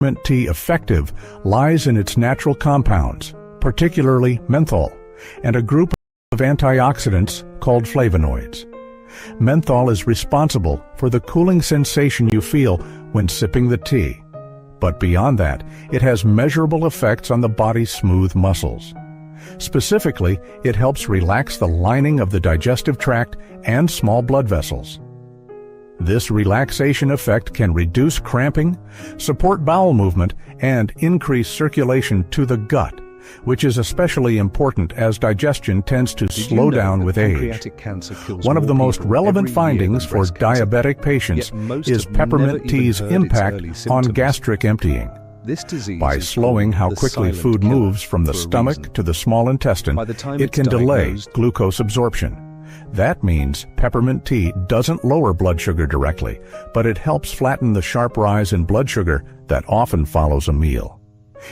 peppermint tea effective lies in its natural compounds, particularly menthol, and a group of antioxidants called flavonoids. Menthol is responsible for the cooling sensation you feel when sipping the tea. But beyond that, it has measurable effects on the body's smooth muscles. Specifically, it helps relax the lining of the digestive tract and small blood vessels. This relaxation effect can reduce cramping, support bowel movement, and increase circulation to the gut, which is especially important as digestion tends to slow down with age. One of the most relevant findings for diabetic patients is peppermint tea's impact on gastric emptying. By slowing how quickly food moves from the stomach to the small intestine, it can delay glucose absorption. That means peppermint tea doesn't lower blood sugar directly, but it helps flatten the sharp rise in blood sugar that often follows a meal.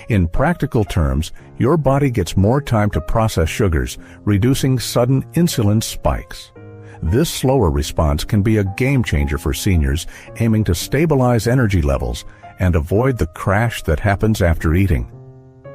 In practical terms, your body gets more time to process sugars, reducing sudden insulin spikes. This slower response can be a game changer for seniors aiming to stabilize energy levels and avoid the crash that happens after eating.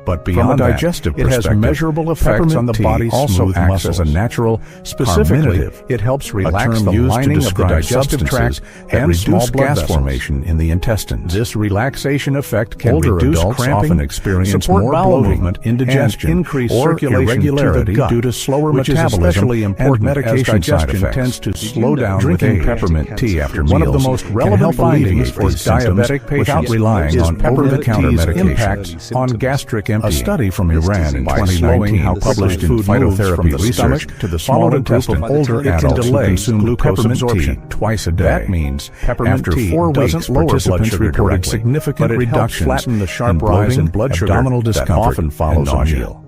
But beyond that, it has measurable effects on the body's smooth muscles. As a natural, specifically, it helps relax the lining of the digestive tract and reduce gas formation in the intestines. This relaxation effect can reduce cramping, often experience more bowel movement, indigestion, increase circulation irregularity due to slower metabolism, especially important medication side effects. Tends to slow down drinking peppermint tea after meals. One of the most relevant findings for diabetic patients without relying on over-the-counter medications on gastric emptying. A study from Iran in 2019 published in Phytotherapy Research to the small intestine older adults who consume peppermint tea twice a day. That means after 4 weeks, participants reported significant reductions in the sharp rise in blood sugar abdominal discomfort that often follows a meal.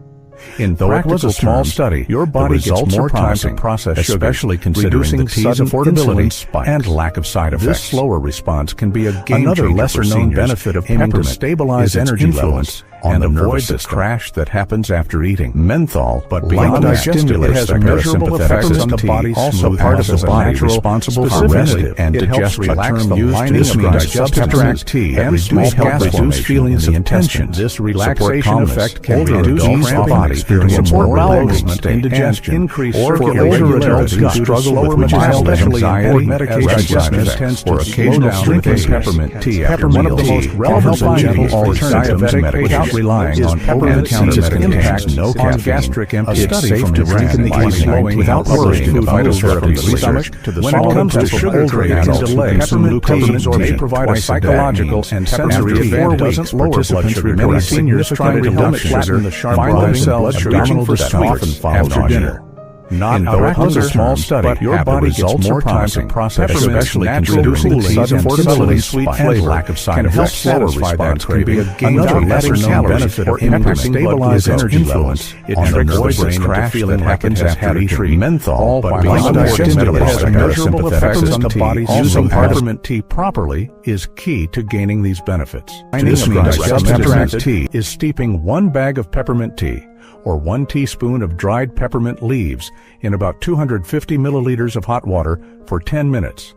Though it was a small study, your body gets more time to process sugar, especially considering the tea's affordability and lack of side effects. This slower response can be a game changer. Another lesser-known benefit of peppermint to stabilize energy levels and avoid the crash that happens after eating. Menthol, but beyond digestive, it has measurable effects on the body's also part of the body responsible for rest and digestion. Relax the lining of the digestive tract and small gas feelings of tension. This relaxation effect can reduce cramping, support bowel movement, indigestion, increase circulation. Older adults who struggle with mild anxiety, medication or occasional drinking peppermint tea after one of the most relevant findings for diabetic without relying on over-the-counter medication on gastric emptying. A study from Iran without worrying about Phytotherapy Research to the small intestine for older adults who consume peppermint may provide a psychological and sensory advantage. Doesn't lower blood sugar. Many seniors trying to limit sugar find themselves reaching for sweets after dinner. Not out of a small study, your body gets more time to process, especially reducing sudden affordability, sweet and lack of side effects. Can help satisfy that craving. Another lesser-known benefit of impacting stabilize energy levels and avoid the crash that happens after eating. Menthol, but beyond digestive, it has measurable effects on the body. Using peppermint tea properly is key to gaining these benefits. This means peppermint tea is steeping 1 bag of peppermint tea or 1 teaspoon of dried peppermint leaves in about 250 milliliters of hot water for 10 minutes.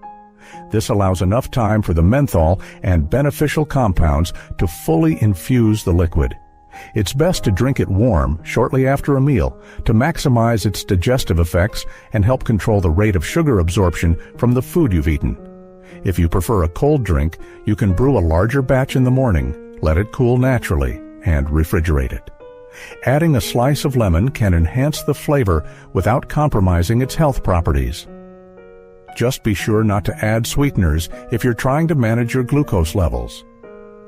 This allows enough time for the menthol and beneficial compounds to fully infuse the liquid. It's best to drink it warm shortly after a meal to maximize its digestive effects and help control the rate of sugar absorption from the food you've eaten. If you prefer a cold drink, you can brew a larger batch in the morning, let it cool naturally, and refrigerate it. Adding a slice of lemon can enhance the flavor without compromising its health properties. Just be sure not to add sweeteners if you're trying to manage your glucose levels.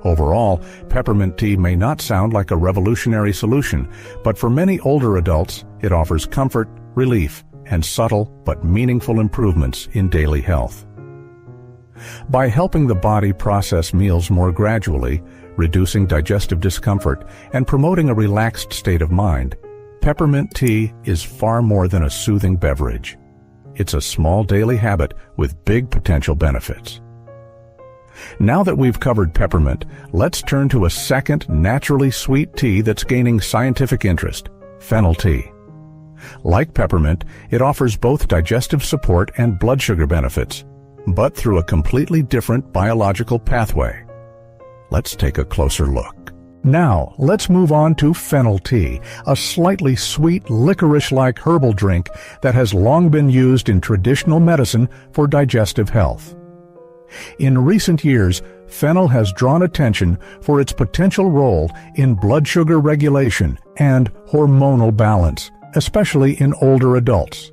Overall, peppermint tea may not sound like a revolutionary solution, but for many older adults, it offers comfort, relief, and subtle but meaningful improvements in daily health. By helping the body process meals more gradually, reducing digestive discomfort, and promoting a relaxed state of mind, peppermint tea is far more than a soothing beverage. It's a small daily habit with big potential benefits. Now that we've covered peppermint, let's turn to a second naturally sweet tea that's gaining scientific interest, fennel tea. Like peppermint, it offers both digestive support and blood sugar benefits, but through a completely different biological pathway. Let's take a closer look. Now, let's move on to fennel tea, a slightly sweet, licorice-like herbal drink that has long been used in traditional medicine for digestive health. In recent years, fennel has drawn attention for its potential role in blood sugar regulation and hormonal balance, especially in older adults.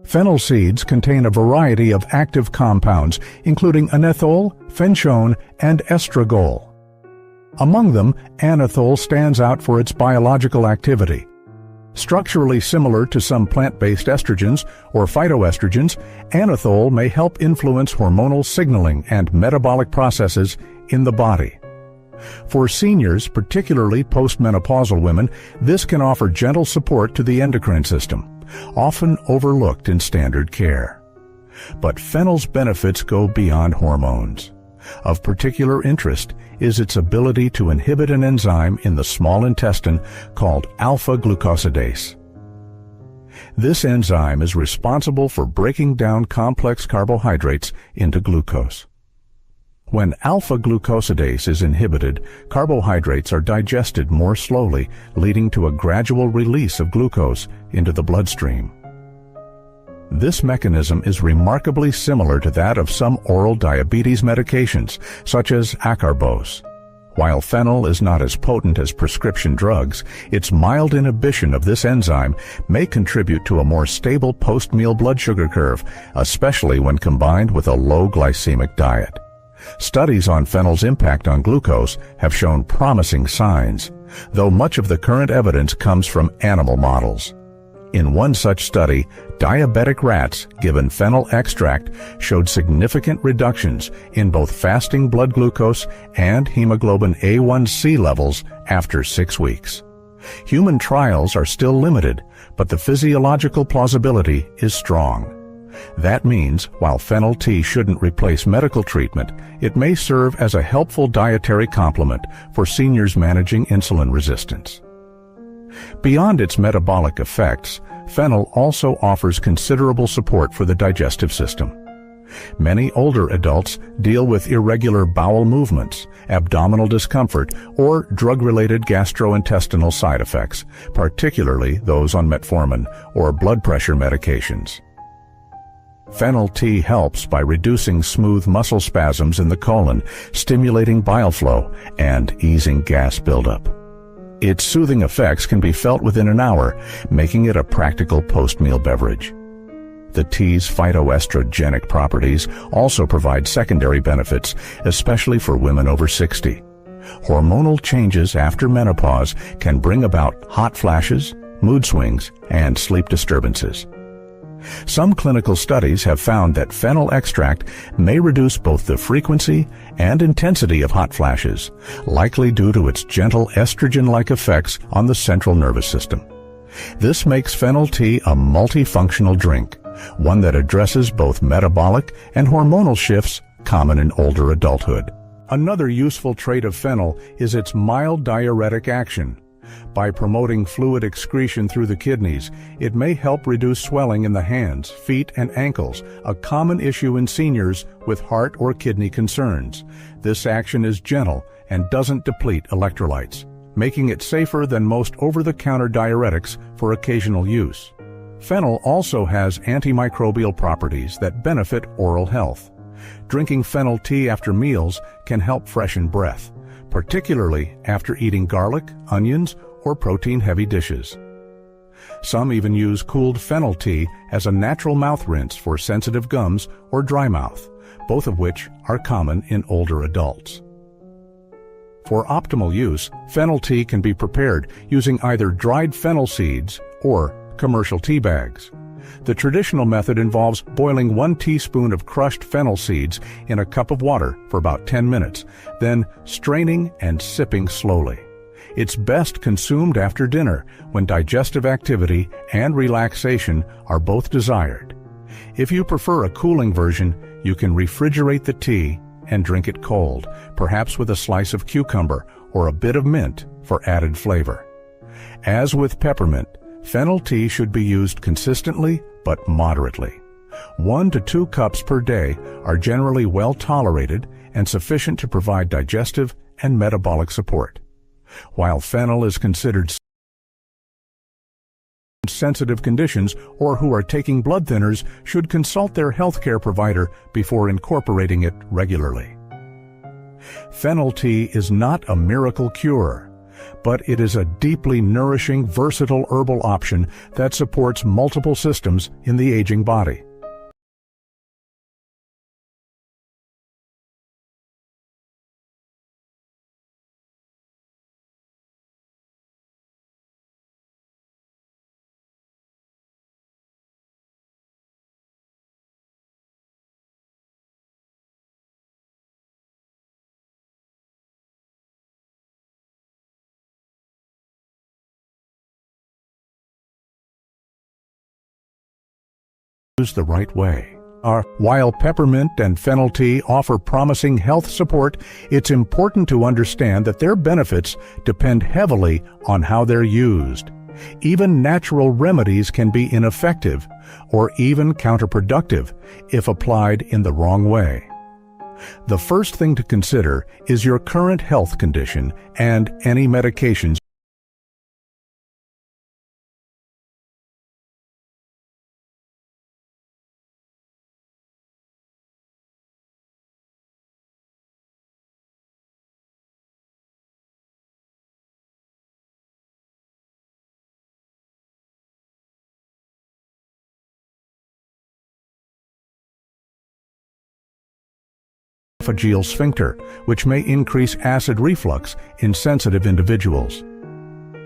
Fennel seeds contain a variety of active compounds, including anethole, fenchone, and estragol. Among them, anethole stands out for its biological activity. Structurally similar to some plant-based estrogens or phytoestrogens, anethole may help influence hormonal signaling and metabolic processes in the body. For seniors, particularly postmenopausal women, this can offer gentle support to the endocrine system, often overlooked in standard care. But fennel's benefits go beyond hormones. Of particular interest is its ability to inhibit an enzyme in the small intestine called alpha-glucosidase. This enzyme is responsible for breaking down complex carbohydrates into glucose. When alpha-glucosidase is inhibited, carbohydrates are digested more slowly, leading to a gradual release of glucose into the bloodstream. This mechanism is remarkably similar to that of some oral diabetes medications, such as acarbose. While fennel is not as potent as prescription drugs, its mild inhibition of this enzyme may contribute to a more stable post-meal blood sugar curve, especially when combined with a low glycemic diet. Studies on fennel's impact on glucose have shown promising signs, though much of the current evidence comes from animal models. In one such study, diabetic rats given fennel extract showed significant reductions in both fasting blood glucose and hemoglobin A1C levels after 6 weeks. Human trials are still limited, but the physiological plausibility is strong. That means, while fennel tea shouldn't replace medical treatment, it may serve as a helpful dietary complement for seniors managing insulin resistance. Beyond its metabolic effects, fennel also offers considerable support for the digestive system. Many older adults deal with irregular bowel movements, abdominal discomfort, or drug-related gastrointestinal side effects, particularly those on metformin or blood pressure medications. Fennel tea helps by reducing smooth muscle spasms in the colon, stimulating bile flow, and easing gas buildup. Its soothing effects can be felt within an hour, making it a practical post-meal beverage. The tea's phytoestrogenic properties also provide secondary benefits, especially for women over 60. Hormonal changes after menopause can bring about hot flashes, mood swings, and sleep disturbances. Some clinical studies have found that fennel extract may reduce both the frequency and intensity of hot flashes, likely due to its gentle estrogen-like effects on the central nervous system. This makes fennel tea a multifunctional drink, one that addresses both metabolic and hormonal shifts common in older adulthood. Another useful trait of fennel is its mild diuretic action. By promoting fluid excretion through the kidneys, it may help reduce swelling in the hands, feet, and ankles, a common issue in seniors with heart or kidney concerns. This action is gentle and doesn't deplete electrolytes, making it safer than most over-the-counter diuretics for occasional use. Fennel also has antimicrobial properties that benefit oral health. Drinking fennel tea after meals can help freshen breath, particularly after eating garlic, onions, or protein-heavy dishes. Some even use cooled fennel tea as a natural mouth rinse for sensitive gums or dry mouth, both of which are common in older adults. For optimal use, fennel tea can be prepared using either dried fennel seeds or commercial tea bags. The traditional method involves boiling 1 teaspoon of crushed fennel seeds in a cup of water for about 10 minutes, then straining and sipping slowly. It's best consumed after dinner when digestive activity and relaxation are both desired. If you prefer a cooling version, you can refrigerate the tea and drink it cold, perhaps with a slice of cucumber or a bit of mint for added flavor. As with peppermint, fennel tea should be used consistently but moderately. 1 to 2 cups per day are generally well tolerated and sufficient to provide digestive and metabolic support. While fennel is considered sensitive conditions or who are taking blood thinners should consult their healthcare provider before incorporating it regularly. Fennel tea is not a miracle cure, but it is a deeply nourishing, versatile herbal option that supports multiple systems in the aging body. Used the right way. While peppermint and fennel tea offer promising health support, it's important to understand that their benefits depend heavily on how they're used. Even natural remedies can be ineffective or even counterproductive if applied in the wrong way. The first thing to consider is your current health condition and any medications esophageal sphincter, which may increase acid reflux in sensitive individuals.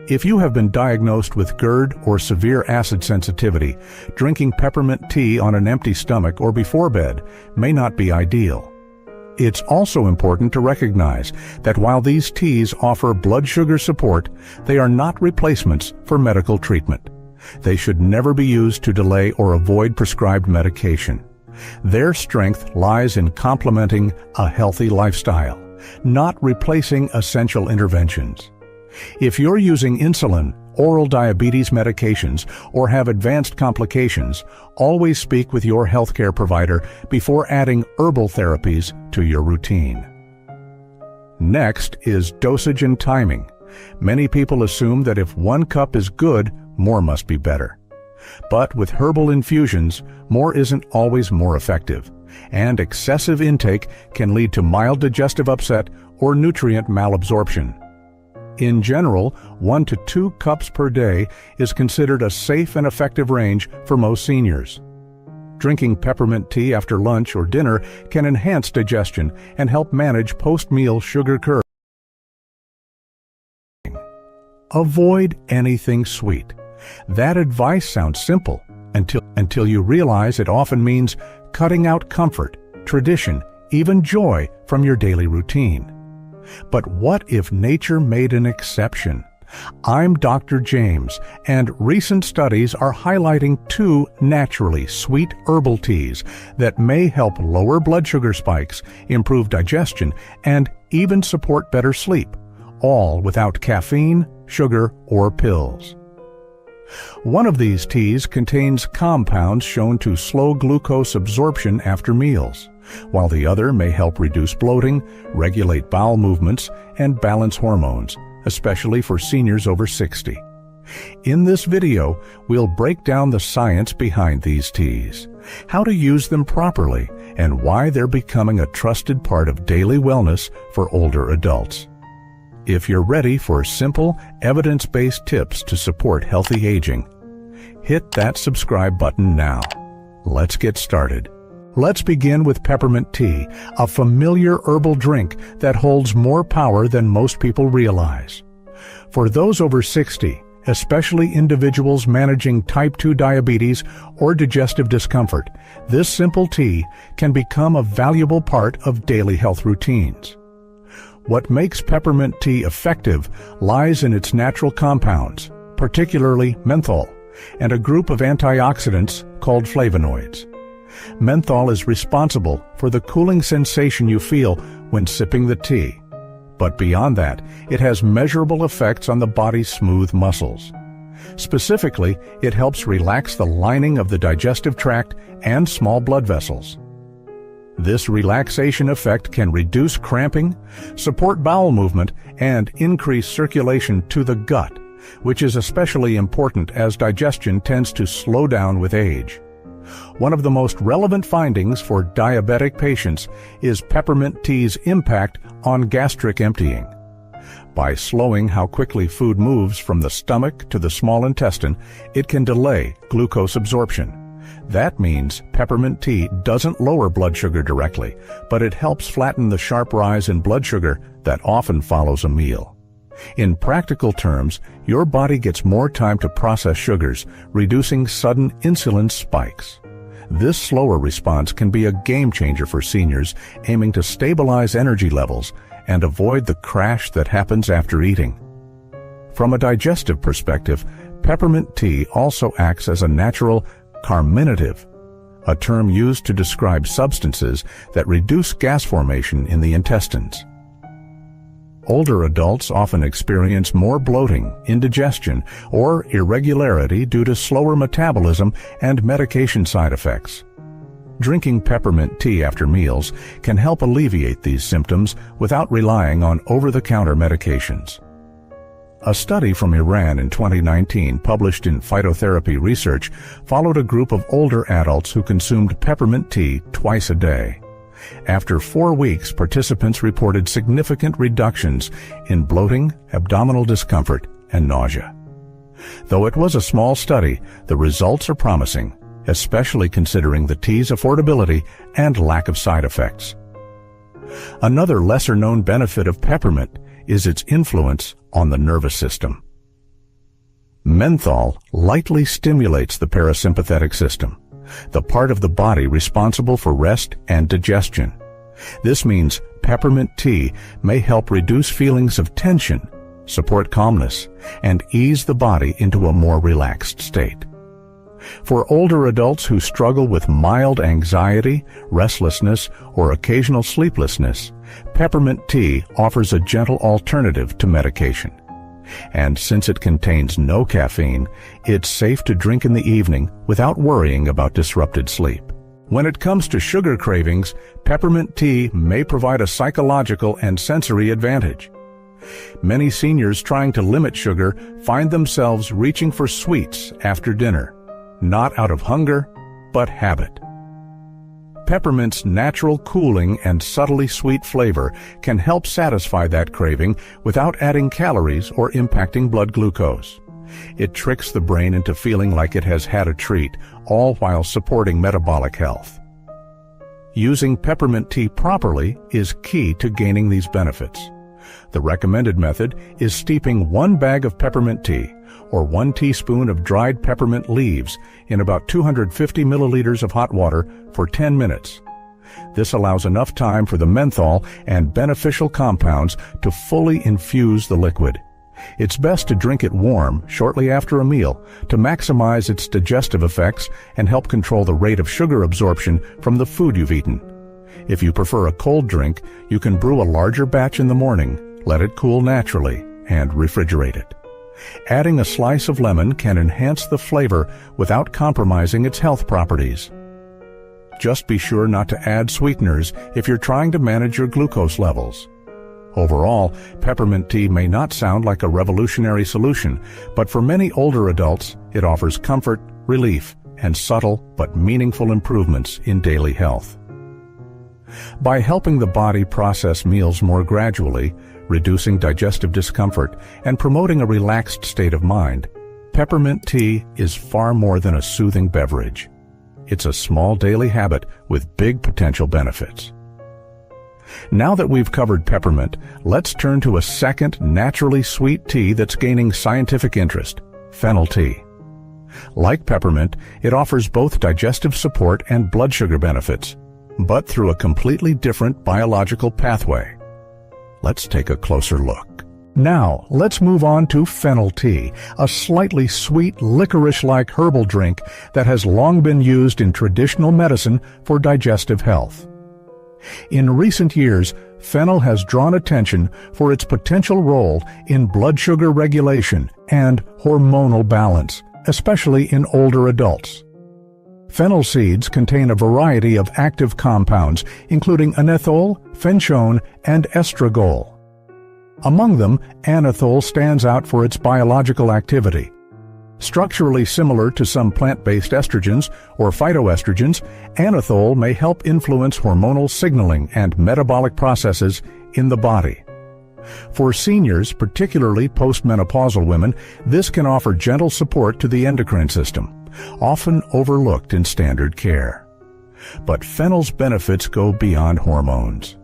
If you have been diagnosed with GERD or severe acid sensitivity, drinking peppermint tea on an empty stomach or before bed may not be ideal. It's also important to recognize that while these teas offer blood sugar support, they are not replacements for medical treatment. They should never be used to delay or avoid prescribed medication. Their strength lies in complementing a healthy lifestyle, not replacing essential interventions. If you're using insulin, oral diabetes medications, or have advanced complications, always speak with your healthcare provider before adding herbal therapies to your routine. Next is dosage and timing. Many people assume that if 1 cup is good, more must be better. But with herbal infusions, more isn't always more effective, and excessive intake can lead to mild digestive upset or nutrient malabsorption. In general, 1 to 2 cups per day is considered a safe and effective range for most seniors. Drinking peppermint tea after lunch or dinner can enhance digestion and help manage post-meal sugar cravings. Avoid anything sweet. That advice sounds simple until you realize it often means cutting out comfort, tradition, even joy from your daily routine. But what if nature made an exception? I'm Dr. James, and recent studies are highlighting 2 naturally sweet herbal teas that may help lower blood sugar spikes, improve digestion, and even support better sleep, all without caffeine, sugar, or pills. One of these teas contains compounds shown to slow glucose absorption after meals, while the other may help reduce bloating, regulate bowel movements, and balance hormones, especially for seniors over 60. In this video, we'll break down the science behind these teas, how to use them properly, and why they're becoming a trusted part of daily wellness for older adults. If you're ready for simple, evidence-based tips to support healthy aging, hit that subscribe button now. Let's get started. Let's begin with peppermint tea, a familiar herbal drink that holds more power than most people realize. For those over 60, especially individuals managing type 2 diabetes or digestive discomfort, this simple tea can become a valuable part of daily health routines. What makes peppermint tea effective lies in its natural compounds, particularly menthol, and a group of antioxidants called flavonoids. Menthol is responsible for the cooling sensation you feel when sipping the tea. But beyond that, it has measurable effects on the body's smooth muscles. Specifically, it helps relax the lining of the digestive tract and small blood vessels. This relaxation effect can reduce cramping, support bowel movement, and increase circulation to the gut, which is especially important as digestion tends to slow down with age. One of the most relevant findings for diabetic patients is peppermint tea's impact on gastric emptying. By slowing how quickly food moves from the stomach to the small intestine, it can delay glucose absorption. That means peppermint tea doesn't lower blood sugar directly, but it helps flatten the sharp rise in blood sugar that often follows a meal. In practical terms, your body gets more time to process sugars, reducing sudden insulin spikes. This slower response can be a game changer for seniors aiming to stabilize energy levels and avoid the crash that happens after eating. From a digestive perspective, peppermint tea also acts as a natural carminative, a term used to describe substances that reduce gas formation in the intestines. Older adults often experience more bloating, indigestion, or irregularity due to slower metabolism and medication side effects. Drinking peppermint tea after meals can help alleviate these symptoms without relying on over-the-counter medications. A study from Iran in 2019 published in Phytotherapy Research followed a group of older adults who consumed peppermint tea twice a day. After 4 weeks, participants reported significant reductions in bloating, abdominal discomfort, and nausea. Though it was a small study, the results are promising, especially considering the tea's affordability and lack of side effects. Another lesser-known benefit of peppermint is its influence on the nervous system. Menthol lightly stimulates the parasympathetic system, the part of the body responsible for rest and digestion. This means peppermint tea may help reduce feelings of tension, support calmness, and ease the body into a more relaxed state. For older adults who struggle with mild anxiety, restlessness, or occasional sleeplessness, peppermint tea offers a gentle alternative to medication. And since it contains no caffeine, it's safe to drink in the evening without worrying about disrupted sleep. When it comes to sugar cravings, peppermint tea may provide a psychological and sensory advantage. Many seniors trying to limit sugar find themselves reaching for sweets after dinner, not out of hunger, but habit. Peppermint's natural cooling and subtly sweet flavor can help satisfy that craving without adding calories or impacting blood glucose. It tricks the brain into feeling like it has had a treat, all while supporting metabolic health. Using peppermint tea properly is key to gaining these benefits. The recommended method is steeping 1 bag of peppermint tea or 1 teaspoon of dried peppermint leaves in about 250 milliliters of hot water for 10 minutes. This allows enough time for the menthol and beneficial compounds to fully infuse the liquid. It's best to drink it warm shortly after a meal to maximize its digestive effects and help control the rate of sugar absorption from the food you've eaten. If you prefer a cold drink, you can brew a larger batch in the morning, let it cool naturally, and refrigerate it. Adding a slice of lemon can enhance the flavor without compromising its health properties. Just be sure not to add sweeteners if you're trying to manage your glucose levels. Overall, peppermint tea may not sound like a revolutionary solution, but for many older adults, it offers comfort, relief, and subtle but meaningful improvements in daily health. By helping the body process meals more gradually, reducing digestive discomfort, and promoting a relaxed state of mind, peppermint tea is far more than a soothing beverage. It's a small daily habit with big potential benefits. Now that we've covered peppermint, let's turn to a second naturally sweet tea that's gaining scientific interest, fennel tea. Like peppermint, it offers both digestive support and blood sugar benefits, but through a completely different biological pathway. Let's take a closer look. Now, let's move on to fennel tea, a slightly sweet, licorice-like herbal drink that has long been used in traditional medicine for digestive health. In recent years, fennel has drawn attention for its potential role in blood sugar regulation and hormonal balance, especially in older adults. Fennel seeds contain a variety of active compounds, including anethole, fenchone, and estragol. Among them, anethole stands out for its biological activity. Structurally similar to some plant-based estrogens or phytoestrogens, anethole may help influence hormonal signaling and metabolic processes in the body. For seniors, particularly postmenopausal women, this can offer gentle support to the endocrine system, often overlooked in standard care. But fennel's benefits go beyond hormones.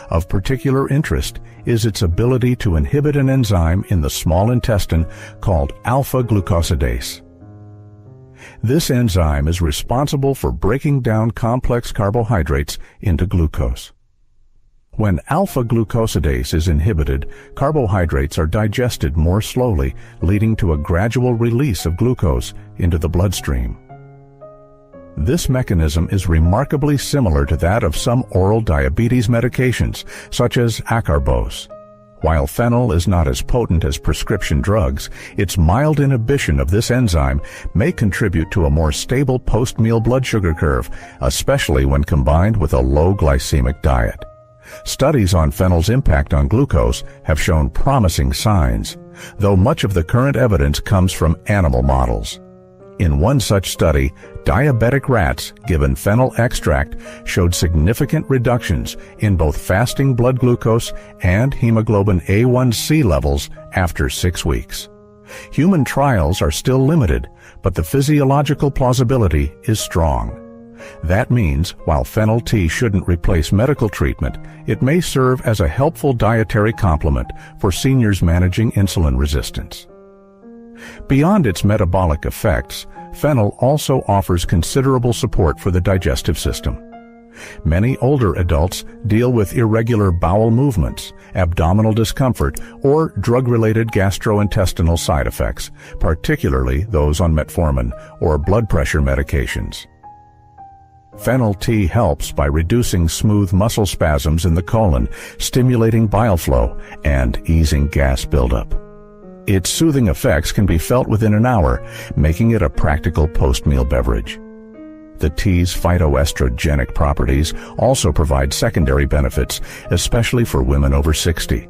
Of particular interest is its ability to inhibit an enzyme in the small intestine called alpha-glucosidase. This enzyme is responsible for breaking down complex carbohydrates into glucose. When alpha-glucosidase is inhibited, carbohydrates are digested more slowly, leading to a gradual release of glucose into the bloodstream. This mechanism is remarkably similar to that of some oral diabetes medications, such as acarbose. While fennel is not as potent as prescription drugs, its mild inhibition of this enzyme may contribute to a more stable post-meal blood sugar curve, especially when combined with a low glycemic diet. Studies on fennel's impact on glucose have shown promising signs, though much of the current evidence comes from animal models. In one such study, diabetic rats given fennel extract showed significant reductions in both fasting blood glucose and hemoglobin A1C levels after 6 weeks. Human trials are still limited, but the physiological plausibility is strong. That means, while fennel tea shouldn't replace medical treatment, it may serve as a helpful dietary complement for seniors managing insulin resistance. Beyond its metabolic effects, fennel also offers considerable support for the digestive system. Many older adults deal with irregular bowel movements, abdominal discomfort, or drug-related gastrointestinal side effects, particularly those on metformin or blood pressure medications. Fennel tea helps by reducing smooth muscle spasms in the colon, stimulating bile flow, and easing gas buildup. Its soothing effects can be felt within an hour, making it a practical post-meal beverage. The tea's phytoestrogenic properties also provide secondary benefits, especially for women over 60.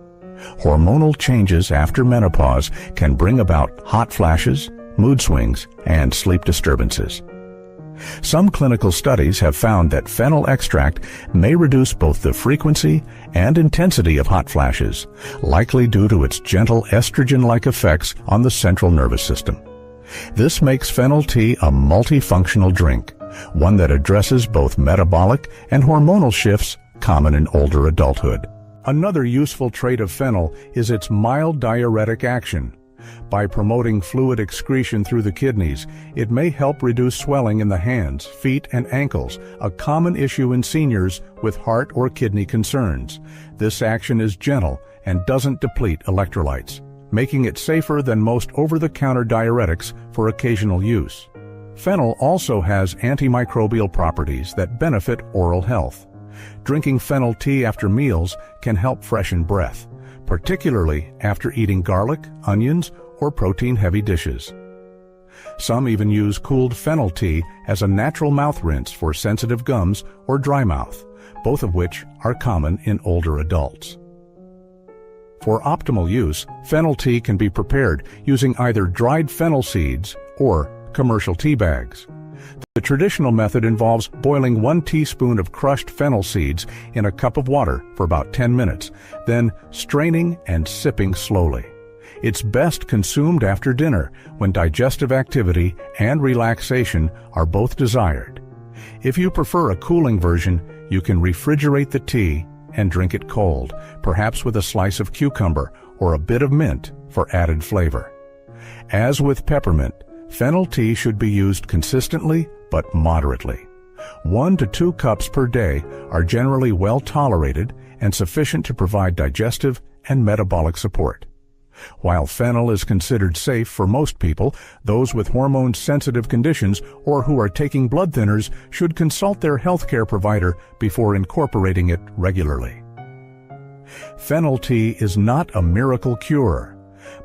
Hormonal changes after menopause can bring about hot flashes, mood swings, and sleep disturbances. Some clinical studies have found that fennel extract may reduce both the frequency and intensity of hot flashes, likely due to its gentle estrogen-like effects on the central nervous system. This makes fennel tea a multifunctional drink, one that addresses both metabolic and hormonal shifts common in older adulthood. Another useful trait of fennel is its mild diuretic action. By promoting fluid excretion through the kidneys, it may help reduce swelling in the hands, feet, and ankles, a common issue in seniors with heart or kidney concerns. This action is gentle and doesn't deplete electrolytes, making it safer than most over-the-counter diuretics for occasional use. Fennel also has antimicrobial properties that benefit oral health. Drinking fennel tea after meals can help freshen breath, particularly after eating garlic, onions, or protein-heavy dishes. Some even use cooled fennel tea as a natural mouth rinse for sensitive gums or dry mouth, both of which are common in older adults. For optimal use, fennel tea can be prepared using either dried fennel seeds or commercial tea bags. The traditional method involves boiling 1 teaspoon of crushed fennel seeds in a cup of water for about 10 minutes, then straining and sipping slowly. It's best consumed after dinner when digestive activity and relaxation are both desired. If you prefer a cooling version, you can refrigerate the tea and drink it cold, perhaps with a slice of cucumber or a bit of mint for added flavor. As with peppermint, fennel tea should be used consistently but moderately. 1 to 2 cups per day are generally well tolerated and sufficient to provide digestive and metabolic support. While fennel is considered safe for most people, those with hormone-sensitive conditions or who are taking blood thinners should consult their healthcare provider before incorporating it regularly. Fennel tea is not a miracle cure.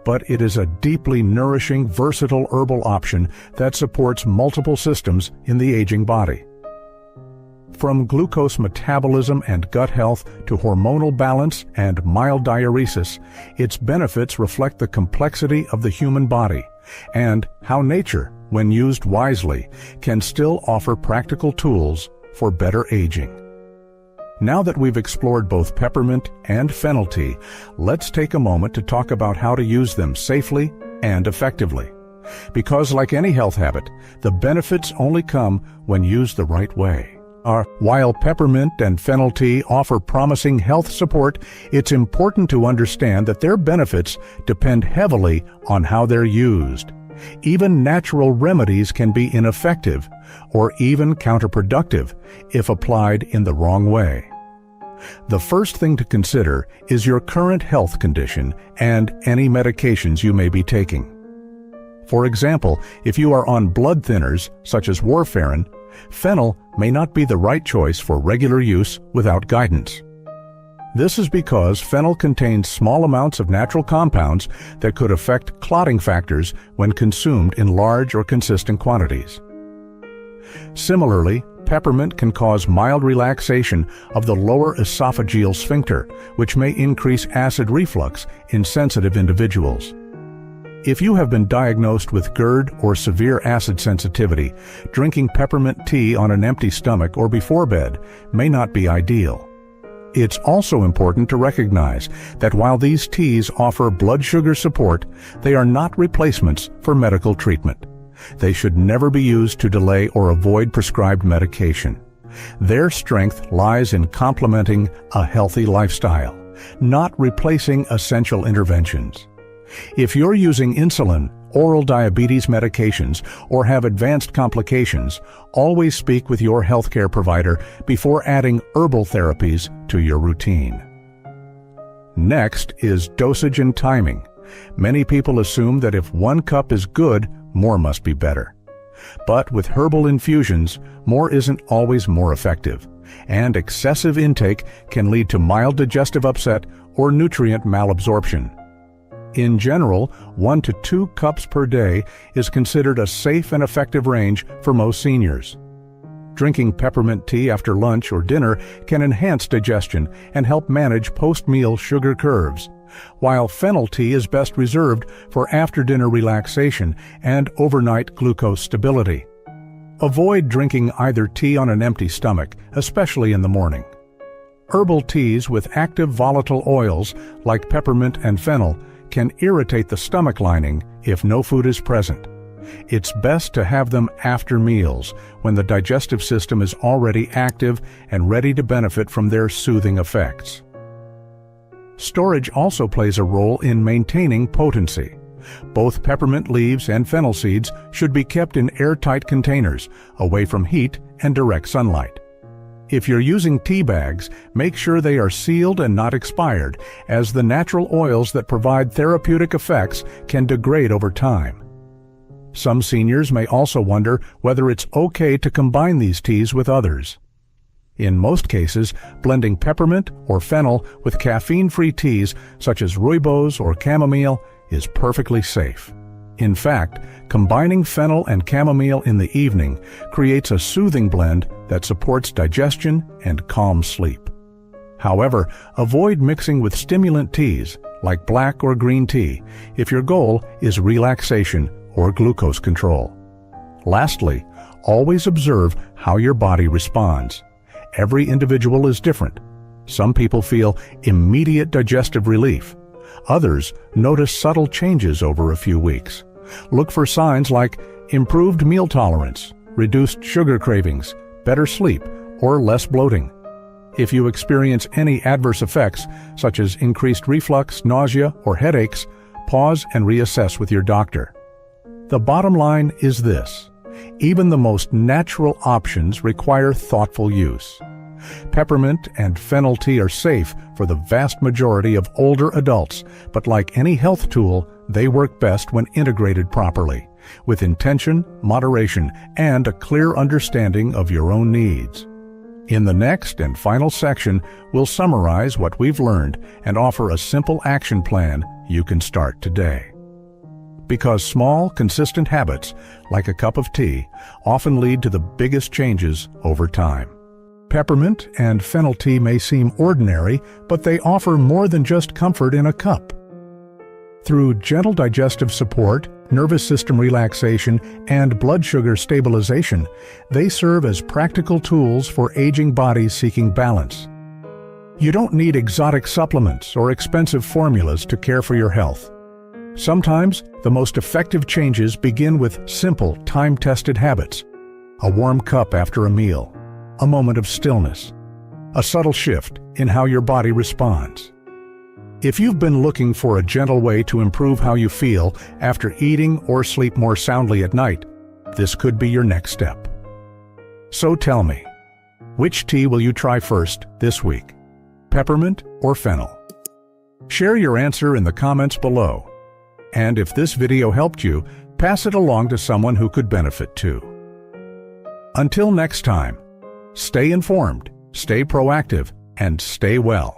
but it is a deeply nourishing, versatile herbal option that supports multiple systems in the aging body. From glucose metabolism and gut health to hormonal balance and mild diuresis, its benefits reflect the complexity of the human body and how nature, when used wisely, can still offer practical tools for better aging. Now that we've explored both peppermint and fennel tea, let's take a moment to talk about how to use them safely and effectively. Because like any health habit, the benefits only come when used the right way. While peppermint and fennel tea offer promising health support, it's important to understand that their benefits depend heavily on how they're used. Even natural remedies can be ineffective or even counterproductive if applied in the wrong way. The first thing to consider is your current health condition and any medications you may be taking. For example, if you are on blood thinners such as warfarin, fennel may not be the right choice for regular use without guidance. This is because fennel contains small amounts of natural compounds that could affect clotting factors when consumed in large or consistent quantities. Similarly, peppermint can cause mild relaxation of the lower esophageal sphincter, which may increase acid reflux in sensitive individuals. If you have been diagnosed with GERD or severe acid sensitivity, drinking peppermint tea on an empty stomach or before bed may not be ideal. It's also important to recognize that while these teas offer blood sugar support, they are not replacements for medical treatment. They should never be used to delay or avoid prescribed medication. Their strength lies in complementing a healthy lifestyle, not replacing essential interventions. If you're using insulin, oral diabetes medications, or have advanced complications, always speak with your healthcare provider before adding herbal therapies to your routine. Next is dosage and timing. Many people assume that if 1 cup is good, more must be better. But with herbal infusions, more isn't always more effective, and excessive intake can lead to mild digestive upset or nutrient malabsorption. In general, 1 to 2 cups per day is considered a safe and effective range for most seniors. Drinking peppermint tea after lunch or dinner can enhance digestion and help manage post-meal sugar curves, while fennel tea is best reserved for after-dinner relaxation and overnight glucose stability. Avoid drinking either tea on an empty stomach, especially in the morning. Herbal teas with active volatile oils, like peppermint and fennel, can irritate the stomach lining if no food is present. It's best to have them after meals, when the digestive system is already active and ready to benefit from their soothing effects. Storage also plays a role in maintaining potency. Both peppermint leaves and fennel seeds should be kept in airtight containers, away from heat and direct sunlight. If you're using tea bags, make sure they are sealed and not expired, as the natural oils that provide therapeutic effects can degrade over time. Some seniors may also wonder whether it's okay to combine these teas with others. In most cases, blending peppermint or fennel with caffeine-free teas such as rooibos or chamomile is perfectly safe. In fact, combining fennel and chamomile in the evening creates a soothing blend that supports digestion and calms sleep. However, avoid mixing with stimulant teas like black or green tea if your goal is relaxation or glucose control. Lastly, always observe how your body responds. Every individual is different. Some people feel immediate digestive relief. Others notice subtle changes over a few weeks. Look for signs like improved meal tolerance, reduced sugar cravings, better sleep, or less bloating. If you experience any adverse effects, such as increased reflux, nausea, or headaches, pause and reassess with your doctor. The bottom line is this: even the most natural options require thoughtful use. Peppermint and fennel tea are safe for the vast majority of older adults, but like any health tool, they work best when integrated properly, with intention, moderation, and a clear understanding of your own needs. In the next and final section, we'll summarize what we've learned and offer a simple action plan you can start today. Because small, consistent habits, like a cup of tea, often lead to the biggest changes over time. Peppermint and fennel tea may seem ordinary, but they offer more than just comfort in a cup. Through gentle digestive support, nervous system relaxation, and blood sugar stabilization, they serve as practical tools for aging bodies seeking balance. You don't need exotic supplements or expensive formulas to care for your health. Sometimes, the most effective changes begin with simple, time-tested habits. A warm cup after a meal, a moment of stillness, a subtle shift in how your body responds. If you've been looking for a gentle way to improve how you feel after eating or sleep more soundly at night, this could be your next step. So tell me, which tea will you try first this week? Peppermint or fennel? Share your answer in the comments below. And if this video helped you, pass it along to someone who could benefit too. Until next time, stay informed, stay proactive, and stay well.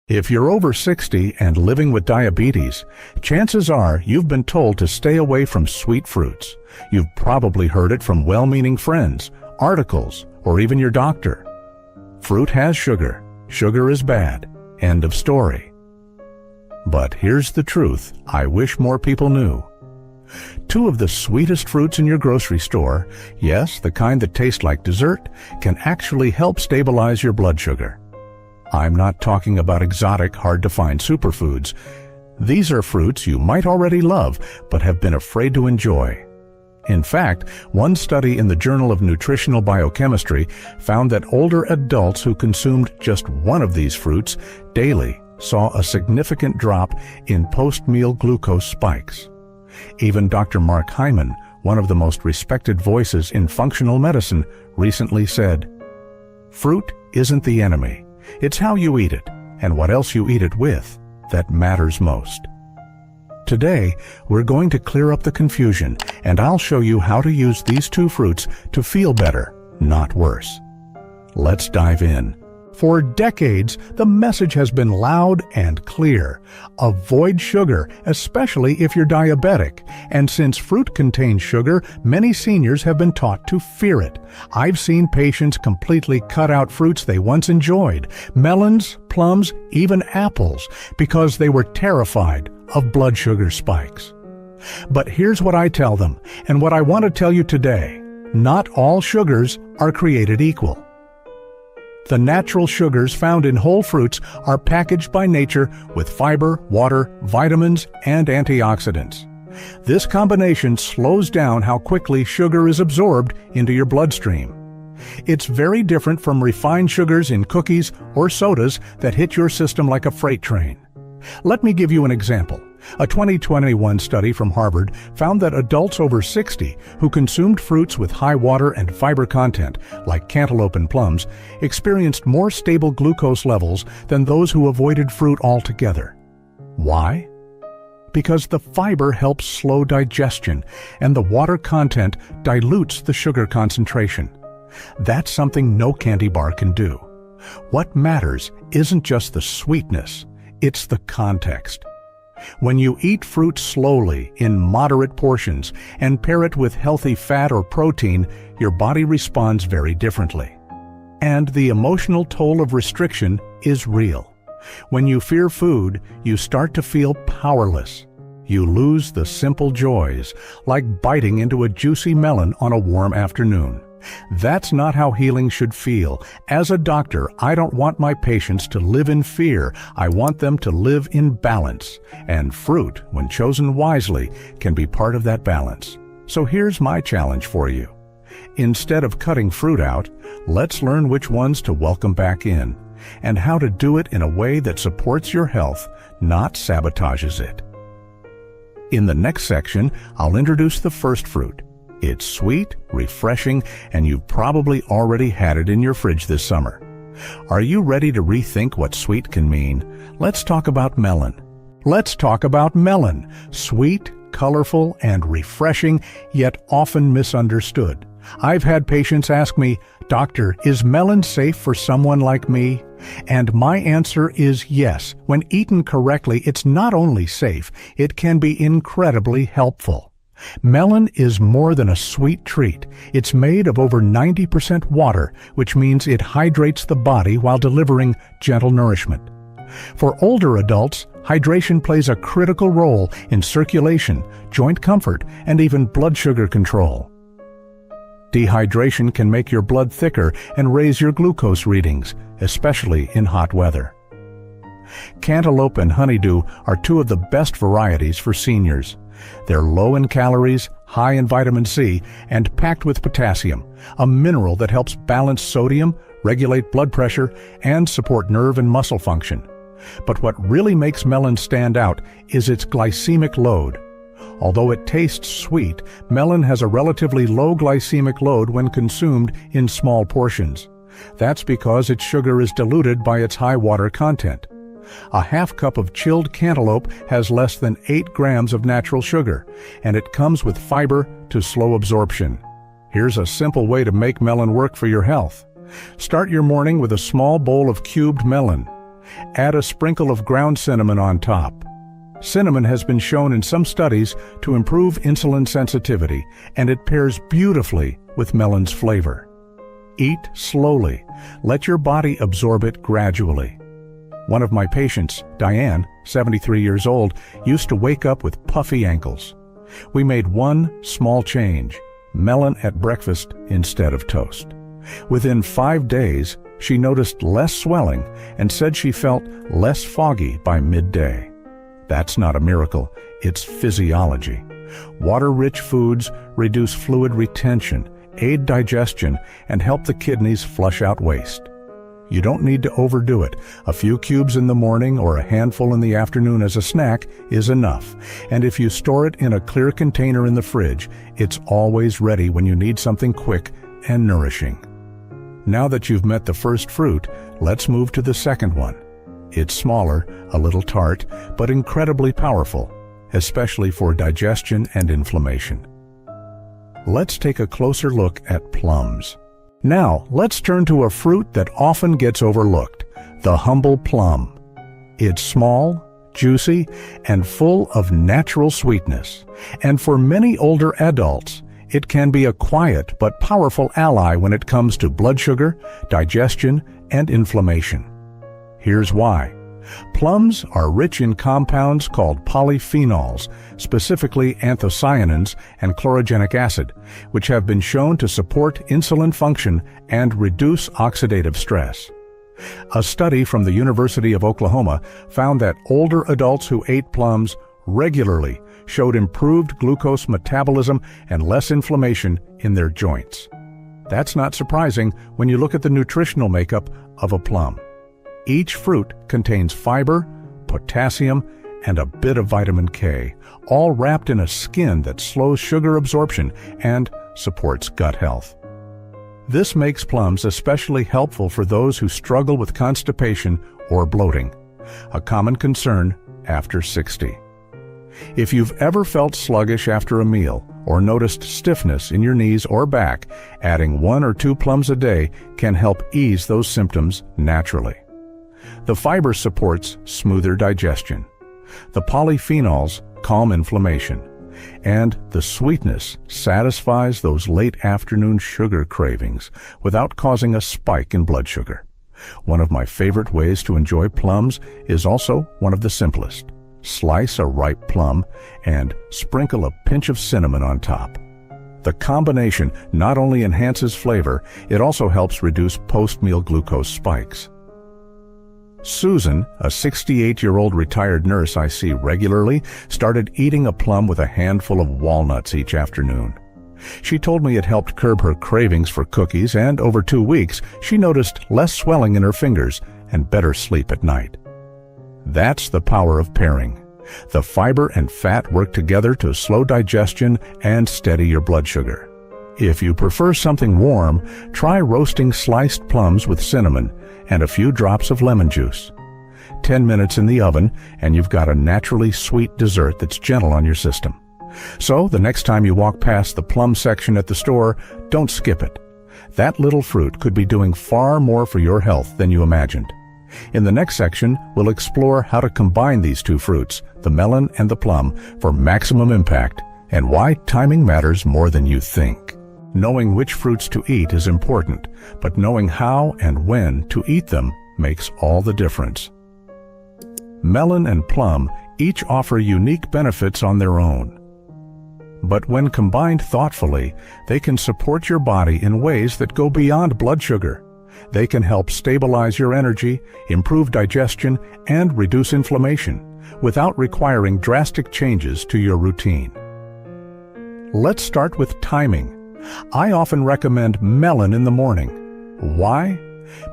If you're over 60 and living with diabetes, chances are you've been told to stay away from sweet fruits. You've probably heard it from well-meaning friends, articles, or even your doctor. Fruit has sugar. Sugar is bad. End of story. But here's the truth I wish more people knew. 2 of the sweetest fruits in your grocery store, yes, the kind that taste like dessert, can actually help stabilize your blood sugar. I'm not talking about exotic, hard-to-find superfoods. These are fruits you might already love, but have been afraid to enjoy. In fact, one study in the Journal of Nutritional Biochemistry found that older adults who consumed just one of these fruits daily saw a significant drop in post-meal glucose spikes. Even Dr. Mark Hyman, one of the most respected voices in functional medicine, recently said, "Fruit isn't the enemy. It's how you eat it, and what else you eat it with, that matters most." Today, we're going to clear up the confusion, and I'll show you how to use these 2 fruits to feel better, not worse. Let's dive in. For decades, the message has been loud and clear. Avoid sugar, especially if you're diabetic. And since fruit contains sugar, many seniors have been taught to fear it. I've seen patients completely cut out fruits they once enjoyed, melons, plums, even apples, because they were terrified of blood sugar spikes. But here's what I tell them, and what I want to tell you today. Not all sugars are created equal. The natural sugars found in whole fruits are packaged by nature with fiber, water, vitamins, and antioxidants. This combination slows down how quickly sugar is absorbed into your bloodstream. It's very different from refined sugars in cookies or sodas that hit your system like a freight train. Let me give you an example. A 2021 study from Harvard found that adults over 60 who consumed fruits with high water and fiber content, like cantaloupe and plums, experienced more stable glucose levels than those who avoided fruit altogether. Why? Because the fiber helps slow digestion, and the water content dilutes the sugar concentration. That's something no candy bar can do. What matters isn't just the sweetness, it's the context. When you eat fruit slowly, in moderate portions, and pair it with healthy fat or protein, your body responds very differently. And the emotional toll of restriction is real. When you fear food, you start to feel powerless. You lose the simple joys, like biting into a juicy melon on a warm afternoon. That's not how healing should feel. As a doctor, I don't want my patients to live in fear. I want them to live in balance. And fruit, when chosen wisely, can be part of that balance. So here's my challenge for you. Instead of cutting fruit out, let's learn which ones to welcome back in, and how to do it in a way that supports your health, not sabotages it. In the next section, I'll introduce the first fruit. It's sweet, refreshing, and you've probably already had it in your fridge this summer. Are you ready to rethink what sweet can mean? Let's talk about melon. Let's talk about melon. Sweet, colorful, and refreshing, yet often misunderstood. I've had patients ask me, "Doctor, is melon safe for someone like me?" And my answer is yes. When eaten correctly, it's not only safe, it can be incredibly helpful. Melon is more than a sweet treat. It's made of over 90% water, which means it hydrates the body while delivering gentle nourishment. For older adults, hydration plays a critical role in circulation, joint comfort, and even blood sugar control. Dehydration can make your blood thicker and raise your glucose readings, especially in hot weather. Cantaloupe and honeydew are two of the best varieties for seniors. They're low in calories, high in vitamin C, and packed with potassium, a mineral that helps balance sodium, regulate blood pressure, and support nerve and muscle function. But what really makes melon stand out is its glycemic load. Although it tastes sweet, melon has a relatively low glycemic load when consumed in small portions. That's because its sugar is diluted by its high water content. A half cup of chilled cantaloupe has less than 8 grams of natural sugar, and it comes with fiber to slow absorption. Here's a simple way to make melon work for your health. Start your morning with a small bowl of cubed melon. Add a sprinkle of ground cinnamon on top. Cinnamon has been shown in some studies to improve insulin sensitivity, and it pairs beautifully with melon's flavor. Eat slowly. Let your body absorb it gradually. One of my patients, Diane, 73 years old, used to wake up with puffy ankles. We made one small change: melon at breakfast instead of toast. Within 5 days, she noticed less swelling and said she felt less foggy by midday. That's not a miracle, it's physiology. Water-rich foods reduce fluid retention, aid digestion, and help the kidneys flush out waste. You don't need to overdo it. A few cubes in the morning or a handful in the afternoon as a snack is enough. And if you store it in a clear container in the fridge, it's always ready when you need something quick and nourishing. Now that you've met the first fruit, let's move to the second one. It's smaller, a little tart, but incredibly powerful, especially for digestion and inflammation. Let's take a closer look at plums. Now, let's turn to a fruit that often gets overlooked, the humble plum. It's small, juicy, and full of natural sweetness. And for many older adults, it can be a quiet but powerful ally when it comes to blood sugar, digestion, and inflammation. Here's why. Plums are rich in compounds called polyphenols, specifically anthocyanins and chlorogenic acid, which have been shown to support insulin function and reduce oxidative stress. A study from the University of Oklahoma found that older adults who ate plums regularly showed improved glucose metabolism and less inflammation in their joints. That's not surprising when you look at the nutritional makeup of a plum. Each fruit contains fiber, potassium, and a bit of vitamin K, all wrapped in a skin that slows sugar absorption and supports gut health. This makes plums especially helpful for those who struggle with constipation or bloating, a common concern after 60. If you've ever felt sluggish after a meal or noticed stiffness in your knees or back, adding 1 or 2 plums a day can help ease those symptoms naturally. The fiber supports smoother digestion. The polyphenols calm inflammation. And the sweetness satisfies those late afternoon sugar cravings without causing a spike in blood sugar. One of my favorite ways to enjoy plums is also one of the simplest. Slice a ripe plum and sprinkle a pinch of cinnamon on top. The combination not only enhances flavor, it also helps reduce post-meal glucose spikes. Susan, a 68-year-old retired nurse I see regularly, started eating a plum with a handful of walnuts each afternoon. She told me it helped curb her cravings for cookies, and over 2 weeks, she noticed less swelling in her fingers and better sleep at night. That's the power of pairing. The fiber and fat work together to slow digestion and steady your blood sugar. If you prefer something warm, try roasting sliced plums with cinnamon and a few drops of lemon juice. 10 minutes in the oven, and you've got a naturally sweet dessert that's gentle on your system. So the next time you walk past the plum section at the store, don't skip it. That little fruit could be doing far more for your health than you imagined. In the next section, we'll explore how to combine these two fruits, the melon and the plum, for maximum impact, and why timing matters more than you think. Knowing which fruits to eat is important, but knowing how and when to eat them makes all the difference. Melon and plum each offer unique benefits on their own. But when combined thoughtfully, they can support your body in ways that go beyond blood sugar. They can help stabilize your energy, improve digestion, and reduce inflammation, without requiring drastic changes to your routine. Let's start with timing. I often recommend melon in the morning. Why?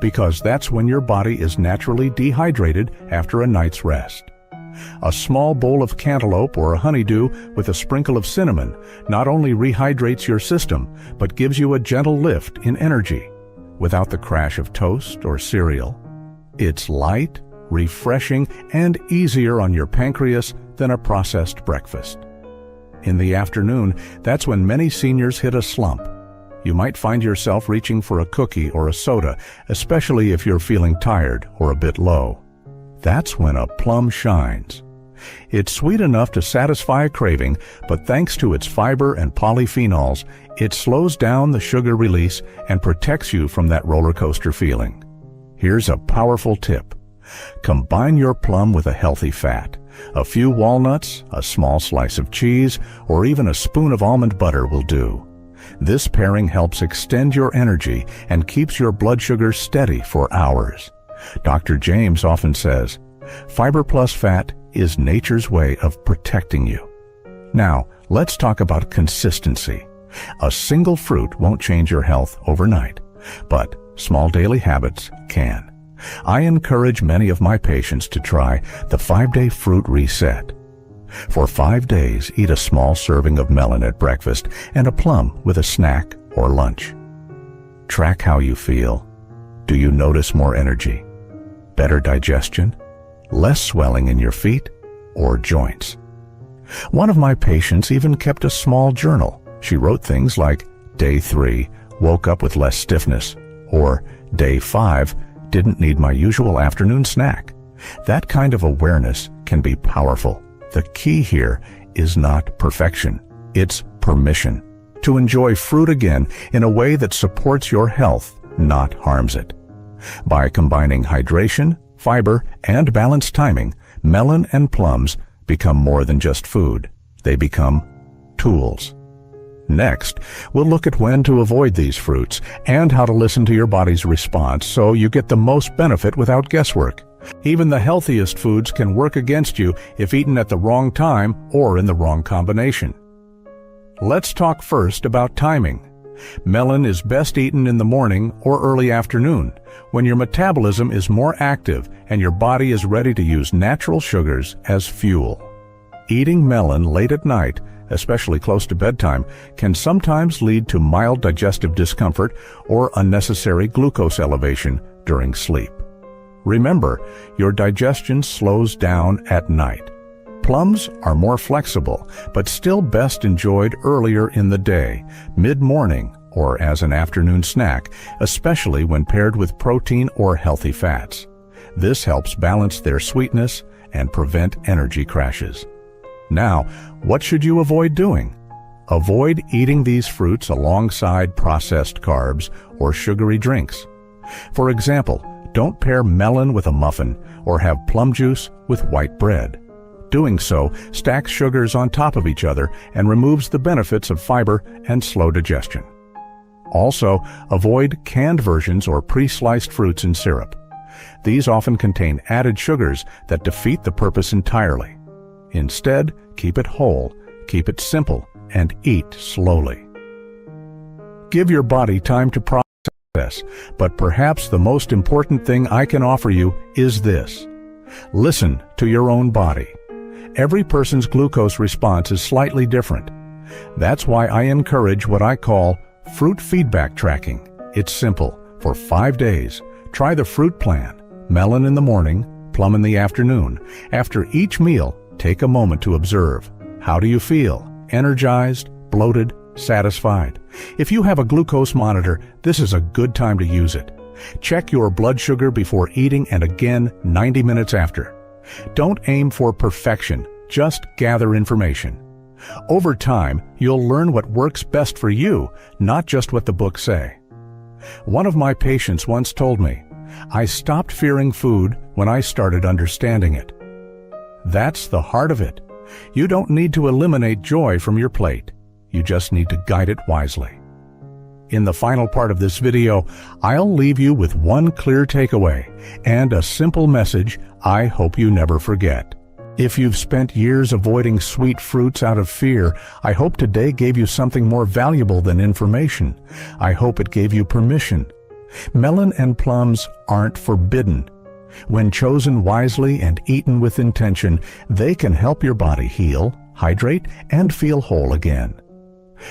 Because that's when your body is naturally dehydrated after a night's rest. A small bowl of cantaloupe or a honeydew with a sprinkle of cinnamon not only rehydrates your system, but gives you a gentle lift in energy, without the crash of toast or cereal. It's light, refreshing, and easier on your pancreas than a processed breakfast. In the afternoon, that's when many seniors hit a slump. You might find yourself reaching for a cookie or a soda, especially if you're feeling tired or a bit low. That's when a plum shines. It's sweet enough to satisfy a craving, but thanks to its fiber and polyphenols, it slows down the sugar release and protects you from that roller coaster feeling. Here's a powerful tip. Combine your plum with a healthy fat. A few walnuts, a small slice of cheese, or even a spoon of almond butter will do. This pairing helps extend your energy and keeps your blood sugar steady for hours. Dr. James often says, fiber plus fat is nature's way of protecting you. Now, let's talk about consistency. A single fruit won't change your health overnight, but small daily habits can. I encourage many of my patients to try the 5-day fruit reset. For 5 days, eat a small serving of melon at breakfast and a plum with a snack or lunch. Track how you feel. Do you notice more energy, better digestion, less swelling in your feet or joints? One of my patients even kept a small journal. She wrote things like, Day 3, woke up with less stiffness, or Day 5, didn't need my usual afternoon snack. That kind of awareness can be powerful. The key here is not perfection, it's permission to enjoy fruit again in a way that supports your health, not harms it. By combining hydration, fiber, and balanced timing, melon and plums become more than just food. They become tools. Next, we'll look at when to avoid these fruits and how to listen to your body's response so you get the most benefit without guesswork. Even the healthiest foods can work against you if eaten at the wrong time or in the wrong combination. Let's talk first about timing. Melon is best eaten in the morning or early afternoon, when your metabolism is more active and your body is ready to use natural sugars as fuel. Eating melon late at night, especially close to bedtime, can sometimes lead to mild digestive discomfort or unnecessary glucose elevation during sleep. Remember, your digestion slows down at night. Plums are more flexible, but still best enjoyed earlier in the day, mid-morning, or as an afternoon snack, especially when paired with protein or healthy fats. This helps balance their sweetness and prevent energy crashes. Now, what should you avoid doing? Avoid eating these fruits alongside processed carbs or sugary drinks. For example, don't pair melon with a muffin or have plum juice with white bread. Doing so stacks sugars on top of each other and removes the benefits of fiber and slow digestion. Also, avoid canned versions or pre-sliced fruits in syrup. These often contain added sugars that defeat the purpose entirely. Instead, keep it whole, keep it simple, and eat slowly. Give your body time to process, but perhaps the most important thing I can offer you is this. Listen to your own body. Every person's glucose response is slightly different. That's why I encourage what I call fruit feedback tracking. It's simple. For 5 days, try the fruit plan. Melon in the morning, plum in the afternoon. After each meal, take a moment to observe. How do you feel? energized, bloated, satisfied. If you have a glucose monitor, this is a good time to use it. Check your blood sugar before eating and again 90 minutes after. Don't aim for perfection, just gather information. Over time, you'll learn what works best for you, not just what the books say. One of my patients once told me, "I stopped fearing food when I started understanding it." That's the heart of it. You don't need to eliminate joy from your plate. You just need to guide it wisely. In the final part of this video, I'll leave you with one clear takeaway and a simple message I hope you never forget. If you've spent years avoiding sweet fruits out of fear, I hope today gave you something more valuable than information. I hope it gave you permission. Melon and plums aren't forbidden. When chosen wisely and eaten with intention, they can help your body heal, hydrate, and feel whole again.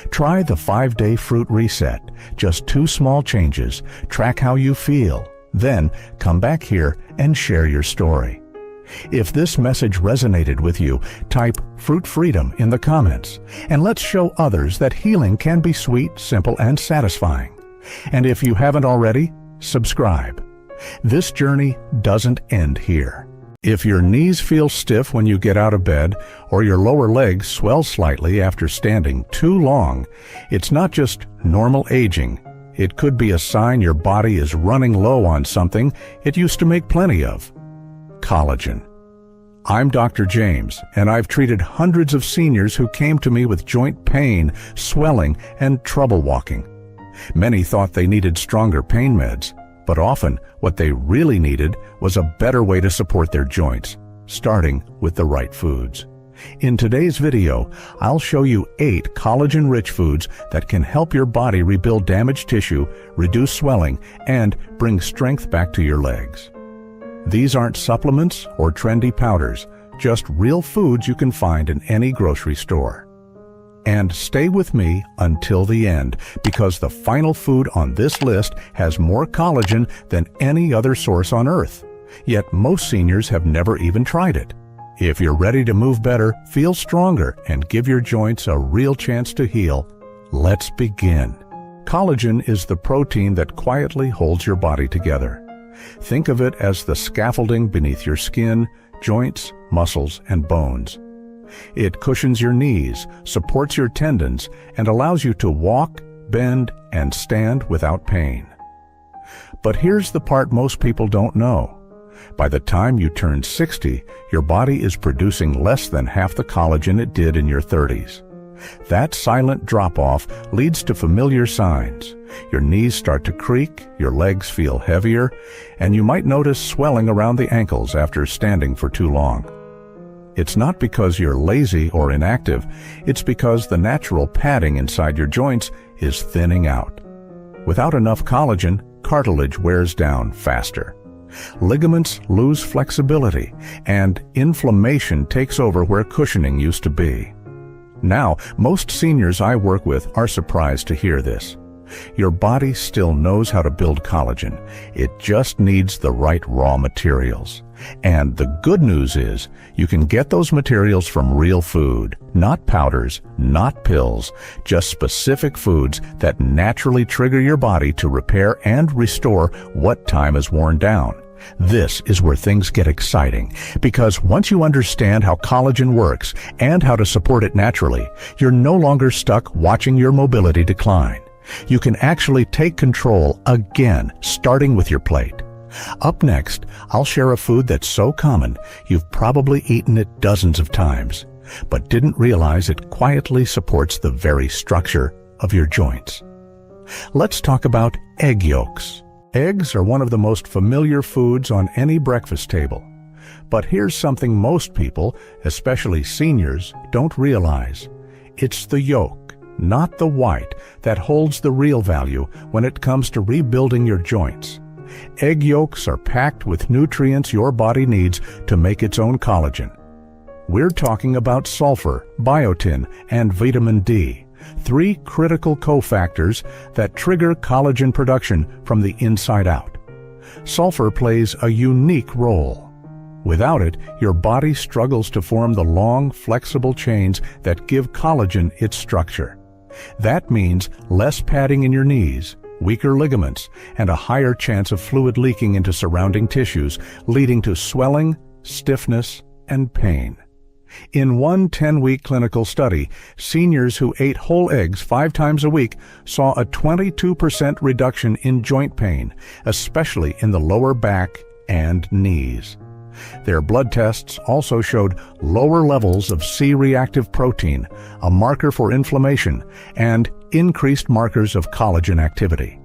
Try the 5-day fruit reset. Just 2 small changes. Track how you feel. Then come back here and share your story. If this message resonated with you, type Fruit Freedom in the comments, and let's show others that healing can be sweet, simple, and satisfying. And if you haven't already, subscribe. This journey doesn't end here. If your knees feel stiff when you get out of bed, or your lower legs swell slightly after standing too long, it's not just normal aging. It could be a sign your body is running low on something it used to make plenty of. Collagen. I'm Dr. James, and I've treated hundreds of seniors who came to me with joint pain, swelling, and trouble walking. Many thought they needed stronger pain meds, but often what they really needed was a better way to support their joints, starting with the right foods. In today's video, I'll show you 8 collagen-rich foods that can help your body rebuild damaged tissue, reduce swelling, and bring strength back to your legs. These aren't supplements or trendy powders, just real foods you can find in any grocery store. And stay with me until the end, because the final food on this list has more collagen than any other source on earth. Yet most seniors have never even tried it. If you're ready to move better, feel stronger, and give your joints a real chance to heal, let's begin. Collagen is the protein that quietly holds your body together. Think of it as the scaffolding beneath your skin, joints, muscles, and bones. It cushions your knees, supports your tendons, and allows you to walk, bend, and stand without pain. But here's the part most people don't know. By the time you turn 60, your body is producing less than half the collagen it did in your 30s. That silent drop-off leads to familiar signs. Your knees start to creak, your legs feel heavier, and you might notice swelling around the ankles after standing for too long. It's not because you're lazy or inactive, it's because the natural padding inside your joints is thinning out. Without enough collagen, cartilage wears down faster. Ligaments lose flexibility, and inflammation takes over where cushioning used to be. Now, most seniors I work with are surprised to hear this. Your body still knows how to build collagen. It just needs the right raw materials. And the good news is, you can get those materials from real food, not powders, not pills, just specific foods that naturally trigger your body to repair and restore what time has worn down. This is where things get exciting, because once you understand how collagen works and how to support it naturally, you're no longer stuck watching your mobility decline. You can actually take control again, starting with your plate. Up next, I'll share a food that's so common you've probably eaten it dozens of times, but didn't realize it quietly supports the very structure of your joints. Let's talk about egg yolks. Eggs are one of the most familiar foods on any breakfast table. But here's something most people, especially seniors, don't realize. It's the yolk, not the white, that holds the real value when it comes to rebuilding your joints. Egg yolks are packed with nutrients your body needs to make its own collagen. We're talking about sulfur, biotin, and vitamin D. 3 critical cofactors that trigger collagen production from the inside out. Sulfur plays a unique role. Without it, your body struggles to form the long, flexible chains that give collagen its structure. That means less padding in your knees, weaker ligaments, and a higher chance of fluid leaking into surrounding tissues, leading to swelling, stiffness, and pain. In one 10-week clinical study, seniors who ate whole eggs 5 times a week saw a 22% reduction in joint pain, especially in the lower back and knees. Their blood tests also showed lower levels of C-reactive protein, a marker for inflammation, and increased markers of collagen activity.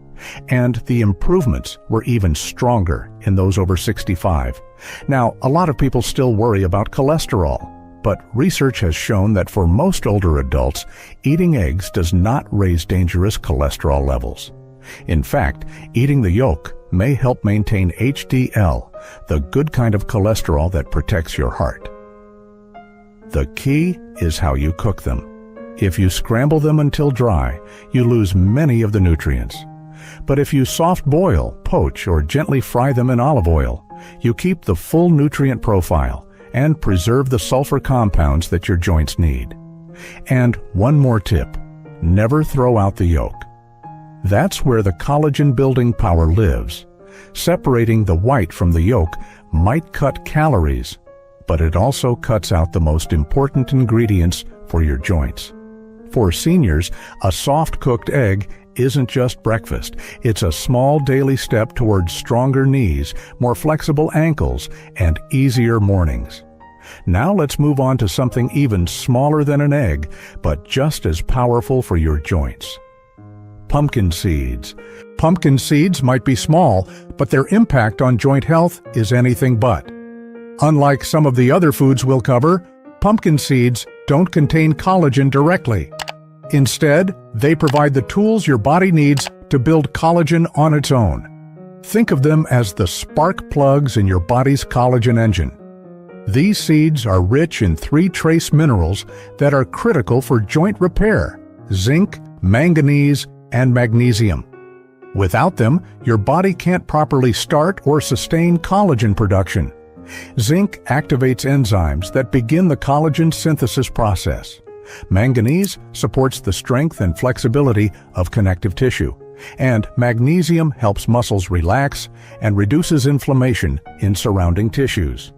And the improvements were even stronger in those over 65. Now, a lot of people still worry about cholesterol, but research has shown that for most older adults, eating eggs does not raise dangerous cholesterol levels. In fact, eating the yolk may help maintain HDL, the good kind of cholesterol that protects your heart. The key is how you cook them. If you scramble them until dry, you lose many of the nutrients. But if you soft boil, poach, or gently fry them in olive oil, you keep the full nutrient profile and preserve the sulfur compounds that your joints need. And one more tip: never throw out the yolk. That's where the collagen-building power lives. Separating the white from the yolk might cut calories, but it also cuts out the most important ingredients for your joints. For seniors, a soft-cooked egg isn't just breakfast. It's a small daily step towards stronger knees, more flexible ankles, and easier mornings. Now let's move on to something even smaller than an egg, but just as powerful for your joints. Pumpkin seeds. Pumpkin seeds might be small, but their impact on joint health is anything but. Unlike some of the other foods we'll cover, pumpkin seeds don't contain collagen directly. Instead, they provide the tools your body needs to build collagen on its own. Think of them as the spark plugs in your body's collagen engine. These seeds are rich in 3 trace minerals that are critical for joint repair: zinc, manganese, and magnesium. Without them, your body can't properly start or sustain collagen production. Zinc activates enzymes that begin the collagen synthesis process. Manganese supports the strength and flexibility of connective tissue, and magnesium helps muscles relax and reduces inflammation in surrounding tissues.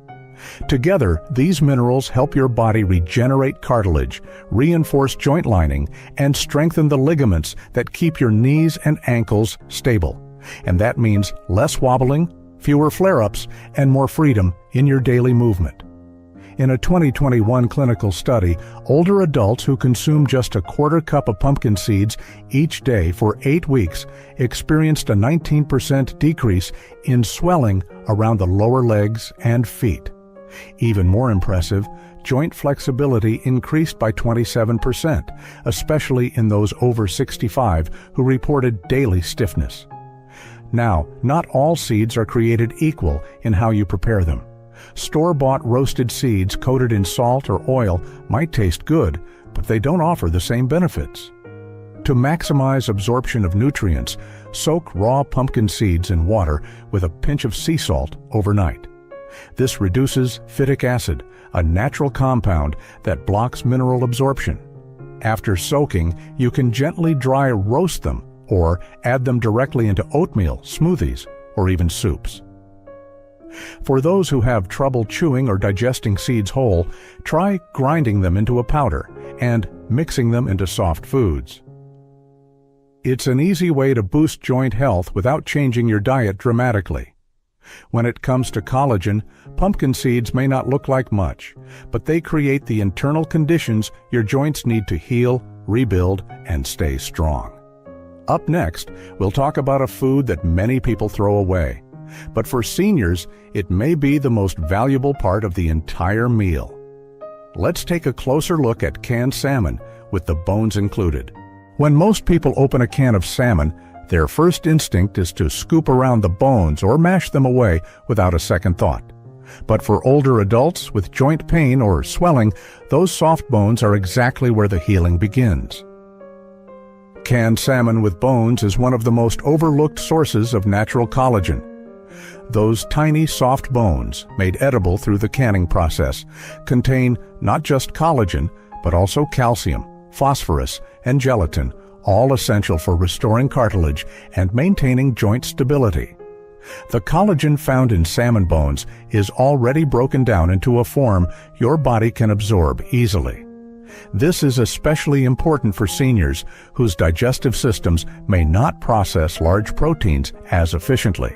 Together, these minerals help your body regenerate cartilage, reinforce joint lining, and strengthen the ligaments that keep your knees and ankles stable. And that means less wobbling, fewer flare-ups, and more freedom in your daily movement. In a 2021 clinical study, older adults who consumed just a quarter cup of pumpkin seeds each day for 8 weeks experienced a 19% decrease in swelling around the lower legs and feet. Even more impressive, joint flexibility increased by 27%, especially in those over 65 who reported daily stiffness. Now, not all seeds are created equal in how you prepare them. Store-bought roasted seeds coated in salt or oil might taste good, but they don't offer the same benefits. To maximize absorption of nutrients, soak raw pumpkin seeds in water with a pinch of sea salt overnight. This reduces phytic acid, a natural compound that blocks mineral absorption. After soaking, you can gently dry roast them or add them directly into oatmeal, smoothies, or even soups. For those who have trouble chewing or digesting seeds whole, try grinding them into a powder and mixing them into soft foods. It's an easy way to boost joint health without changing your diet dramatically. When it comes to collagen, pumpkin seeds may not look like much, but they create the internal conditions your joints need to heal, rebuild, and stay strong. Up next, we'll talk about a food that many people throw away, but for seniors, it may be the most valuable part of the entire meal. Let's take a closer look at canned salmon with the bones included. When most people open a can of salmon, their first instinct is to scoop around the bones or mash them away without a second thought. But for older adults with joint pain or swelling, those soft bones are exactly where the healing begins. Canned salmon with bones is one of the most overlooked sources of natural collagen. Those tiny, soft bones, made edible through the canning process, contain not just collagen, but also calcium, phosphorus, and gelatin, all essential for restoring cartilage and maintaining joint stability. The collagen found in salmon bones is already broken down into a form your body can absorb easily. This is especially important for seniors whose digestive systems may not process large proteins as efficiently.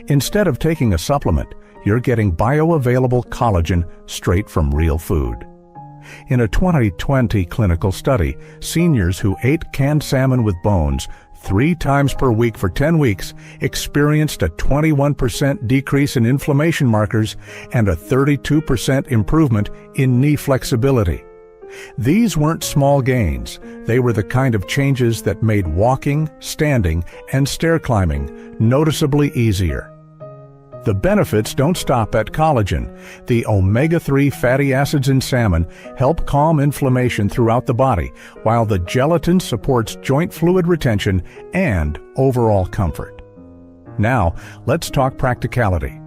Instead of taking a supplement, you're getting bioavailable collagen straight from real food. In a 2020 clinical study, seniors who ate canned salmon with bones 3 times per week for 10 weeks experienced a 21% decrease in inflammation markers and a 32% improvement in knee flexibility. These weren't small gains. They were the kind of changes that made walking, standing, and stair climbing noticeably easier. The benefits don't stop at collagen. The omega-3 fatty acids in salmon help calm inflammation throughout the body, while the gelatin supports joint fluid retention and overall comfort. Now, let's talk practicality.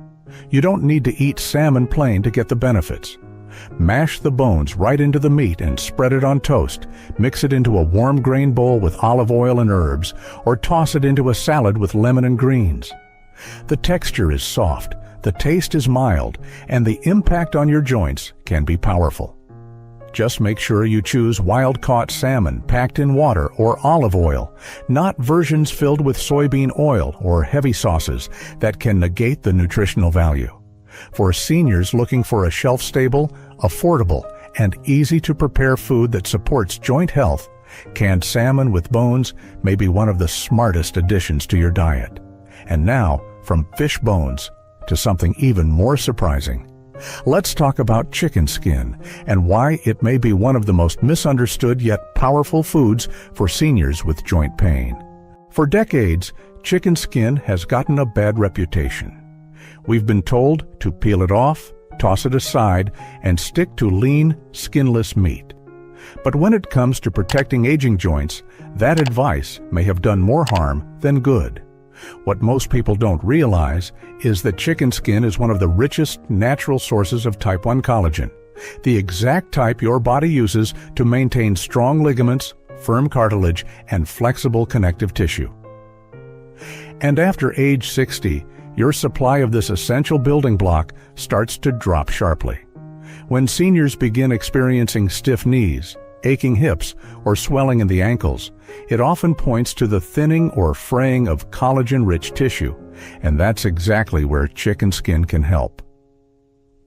You don't need to eat salmon plain to get the benefits. Mash the bones right into the meat and spread it on toast. Mix it into a warm grain bowl with olive oil and herbs, or toss it into a salad with lemon and greens. The texture is soft, the taste is mild, and the impact on your joints can be powerful. Just make sure you choose wild-caught salmon packed in water or olive oil, not versions filled with soybean oil or heavy sauces that can negate the nutritional value. For seniors looking for a shelf-stable, affordable, and easy-to-prepare food that supports joint health, canned salmon with bones may be one of the smartest additions to your diet. And now, from fish bones to something even more surprising, let's talk about chicken skin and why it may be one of the most misunderstood yet powerful foods for seniors with joint pain. For decades, chicken skin has gotten a bad reputation. We've been told to peel it off, toss it aside, and stick to lean, skinless meat. But when it comes to protecting aging joints, that advice may have done more harm than good. What most people don't realize is that chicken skin is one of the richest natural sources of type 1 collagen, the exact type your body uses to maintain strong ligaments, firm cartilage, and flexible connective tissue. And after age 60, your supply of this essential building block starts to drop sharply. When seniors begin experiencing stiff knees, aching hips, or swelling in the ankles, it often points to the thinning or fraying of collagen-rich tissue, and that's exactly where chicken skin can help.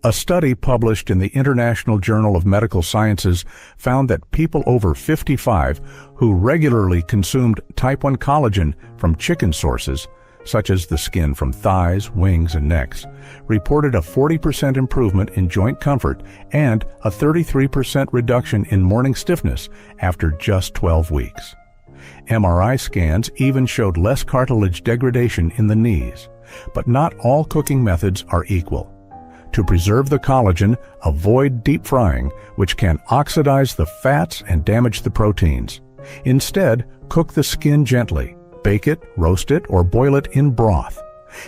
A study published in the International Journal of Medical Sciences found that people over 55 who regularly consumed type 1 collagen from chicken sources, such as the skin from thighs, wings, and necks, reported a 40% improvement in joint comfort and a 33% reduction in morning stiffness after just 12 weeks. MRI scans even showed less cartilage degradation in the knees. But not all cooking methods are equal. To preserve the collagen, avoid deep frying, which can oxidize the fats and damage the proteins. Instead, cook the skin gently. Bake it, roast it, or boil it in broth.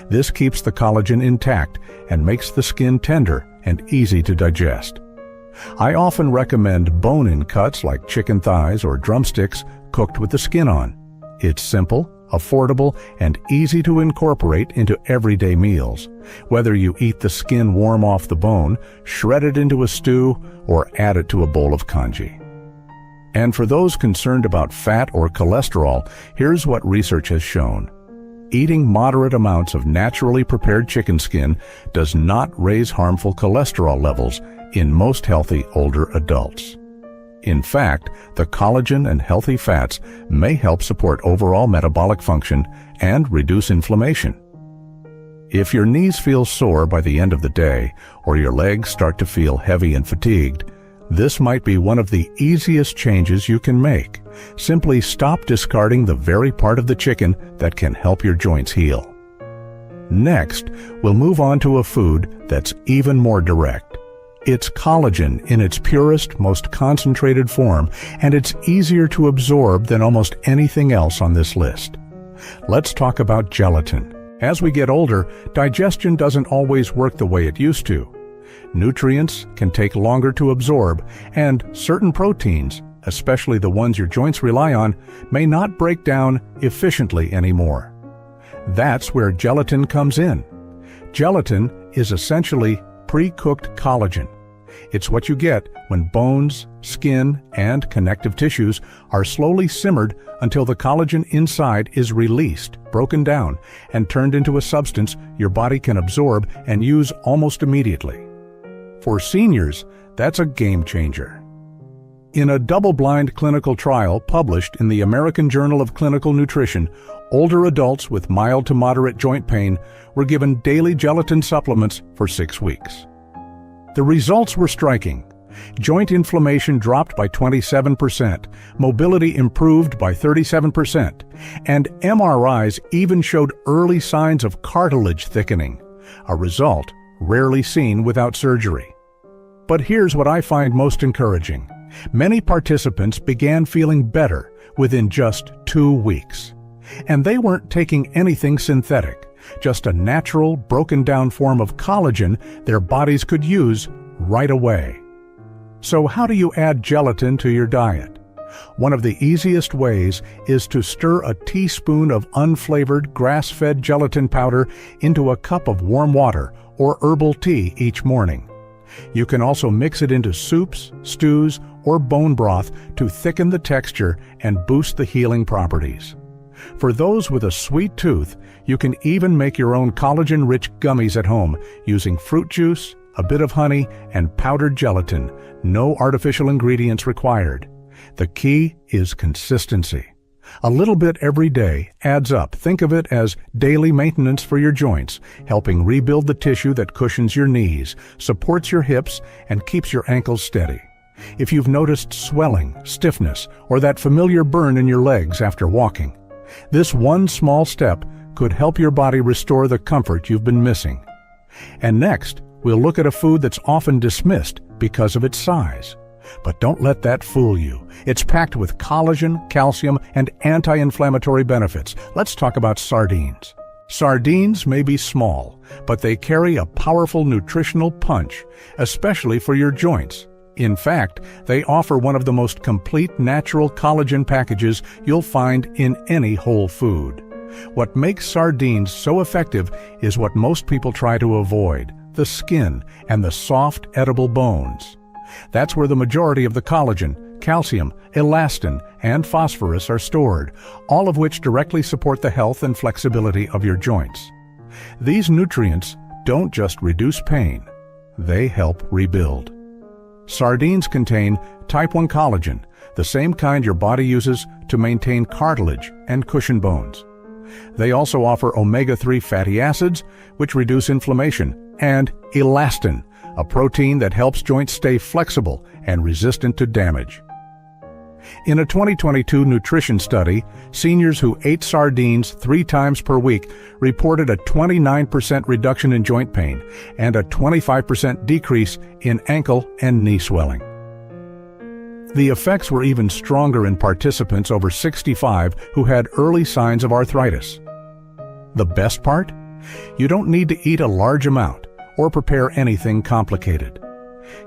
This keeps the collagen intact and makes the skin tender and easy to digest. I often recommend bone-in cuts like chicken thighs or drumsticks cooked with the skin on. It's simple, affordable, and easy to incorporate into everyday meals, whether you eat the skin warm off the bone, shred it into a stew, or add it to a bowl of congee. And for those concerned about fat or cholesterol, here's what research has shown. Eating moderate amounts of naturally prepared chicken skin does not raise harmful cholesterol levels in most healthy older adults. In fact, the collagen and healthy fats may help support overall metabolic function and reduce inflammation. If your knees feel sore by the end of the day, or your legs start to feel heavy and fatigued, this might be one of the easiest changes you can make. Simply stop discarding the very part of the chicken that can help your joints heal. Next, we'll move on to a food that's even more direct. It's collagen in its purest, most concentrated form, and it's easier to absorb than almost anything else on this list. Let's talk about gelatin. As we get older, digestion doesn't always work the way it used to. Nutrients can take longer to absorb, and certain proteins, especially the ones your joints rely on, may not break down efficiently anymore. That's where gelatin comes in. Gelatin is essentially pre-cooked collagen. It's what you get when bones, skin, and connective tissues are slowly simmered until the collagen inside is released, broken down, and turned into a substance your body can absorb and use almost immediately. For seniors, that's a game changer. In a double-blind clinical trial published in the American Journal of Clinical Nutrition, older adults with mild to moderate joint pain were given daily gelatin supplements for 6 weeks. The results were striking. Joint inflammation dropped by 27%, mobility improved by 37%, and MRIs even showed early signs of cartilage thickening, a result rarely seen without surgery. But here's what I find most encouraging. Many participants began feeling better within just 2 weeks. And they weren't taking anything synthetic, just a natural, broken-down form of collagen their bodies could use right away. So how do you add gelatin to your diet? One of the easiest ways is to stir a teaspoon of unflavored, grass-fed gelatin powder into a cup of warm water or herbal tea each morning. You can also mix it into soups, stews, or bone broth to thicken the texture and boost the healing properties. For those with a sweet tooth, you can even make your own collagen-rich gummies at home using fruit juice, a bit of honey, and powdered gelatin. No artificial ingredients required. The key is consistency. A little bit every day adds up. Think of it as daily maintenance for your joints, helping rebuild the tissue that cushions your knees, supports your hips, and keeps your ankles steady. If you've noticed swelling, stiffness, or that familiar burn in your legs after walking, this one small step could help your body restore the comfort you've been missing. And next, we'll look at a food that's often dismissed because of its size. But don't let that fool you. It's packed with collagen, calcium, and anti-inflammatory benefits. Let's talk about sardines. Sardines may be small, but they carry a powerful nutritional punch, especially for your joints. In fact, they offer one of the most complete natural collagen packages you'll find in any whole food. What makes sardines so effective is what most people try to avoid: the skin and the soft, edible bones. That's where the majority of the collagen, calcium, elastin, and phosphorus are stored, all of which directly support the health and flexibility of your joints. These nutrients don't just reduce pain, they help rebuild. Sardines contain type 1 collagen, the same kind your body uses to maintain cartilage and cushion bones. They also offer omega-3 fatty acids, which reduce inflammation, and elastin, a protein that helps joints stay flexible and resistant to damage. In a 2022 nutrition study, seniors who ate sardines 3 times per week reported a 29% reduction in joint pain and a 25% decrease in ankle and knee swelling. The effects were even stronger in participants over 65 who had early signs of arthritis. The best part? You don't need to eat a large amount or prepare anything complicated.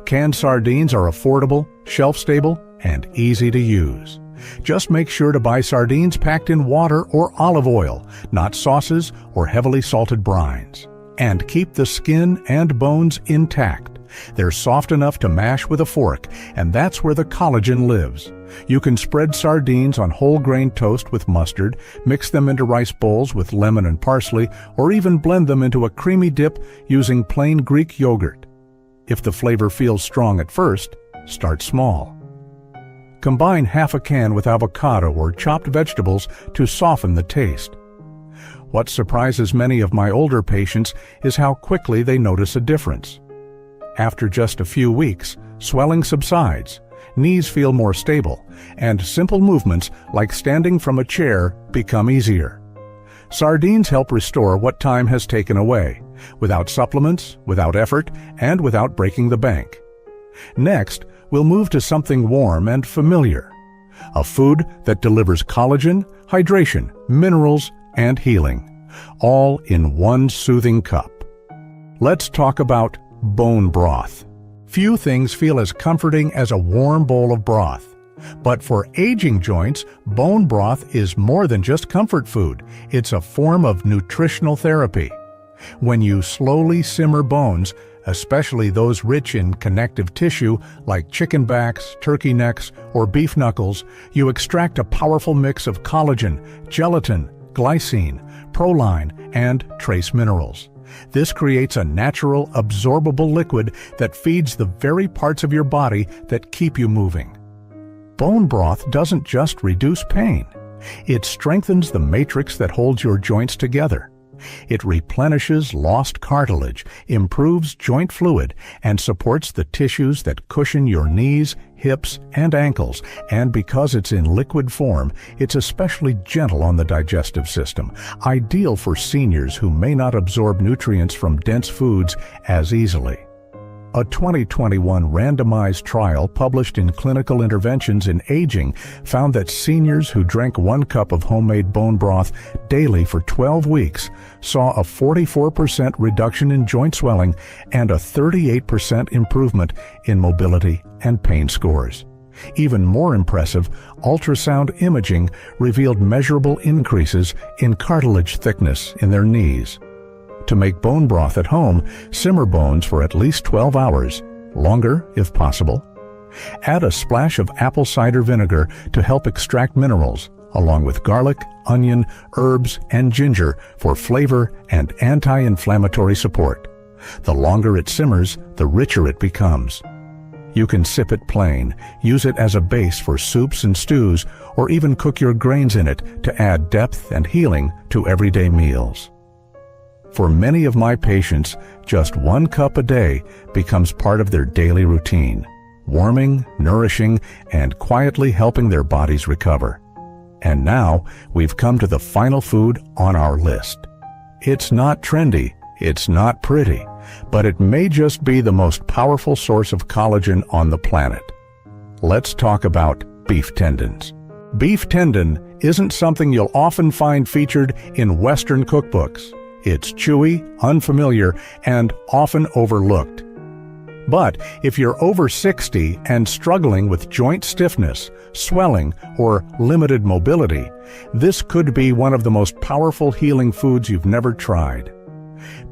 Canned sardines are affordable, shelf-stable, and easy to use. Just make sure to buy sardines packed in water or olive oil, not sauces or heavily salted brines. And keep the skin and bones intact. They're soft enough to mash with a fork, and that's where the collagen lives. You can spread sardines on whole grain toast with mustard, mix them into rice bowls with lemon and parsley, or even blend them into a creamy dip using plain Greek yogurt. If the flavor feels strong at first, start small. Combine half a can with avocado or chopped vegetables to soften the taste. What surprises many of my older patients is how quickly they notice a difference. After just a few weeks, swelling subsides, knees feel more stable, and simple movements like standing from a chair become easier. Sardines help restore what time has taken away, without supplements, without effort, and without breaking the bank. Next, we'll move to something warm and familiar, a food that delivers collagen, hydration, minerals, and healing. all in one soothing cup. Let's talk about bone broth. Few things feel as comforting as a warm bowl of broth. But for aging joints, bone broth is more than just comfort food. It's a form of nutritional therapy. When you slowly simmer bones, especially those rich in connective tissue like chicken backs, turkey necks, or beef knuckles, you extract a powerful mix of collagen, gelatin, glycine, proline, and trace minerals. This creates a natural, absorbable liquid that feeds the very parts of your body that keep you moving. Bone broth doesn't just reduce pain. It strengthens the matrix that holds your joints together. It replenishes lost cartilage, improves joint fluid, and supports the tissues that cushion your knees, hips, and ankles. And because it's in liquid form, it's especially gentle on the digestive system, ideal for seniors who may not absorb nutrients from dense foods as easily. A 2021 randomized trial published in Clinical Interventions in Aging found that seniors who drank 1 cup of homemade bone broth daily for 12 weeks saw a 44% reduction in joint swelling and a 38% improvement in mobility and pain scores. Even more impressive, ultrasound imaging revealed measurable increases in cartilage thickness in their knees. To make bone broth at home, simmer bones for at least 12 hours, longer if possible. Add a splash of apple cider vinegar to help extract minerals, along with garlic, onion, herbs, and ginger for flavor and anti-inflammatory support. The longer it simmers, the richer it becomes. You can sip it plain, use it as a base for soups and stews, or even cook your grains in it to add depth and healing to everyday meals. For many of my patients, just 1 cup a day becomes part of their daily routine, warming, nourishing, and quietly helping their bodies recover. And now, we've come to the final food on our list. It's not trendy, it's not pretty, but it may just be the most powerful source of collagen on the planet. Let's talk about beef tendons. Beef tendon isn't something you'll often find featured in Western cookbooks. It's chewy, unfamiliar, and often overlooked. But if you're over 60 and struggling with joint stiffness, swelling, or limited mobility, this could be one of the most powerful healing foods you've never tried.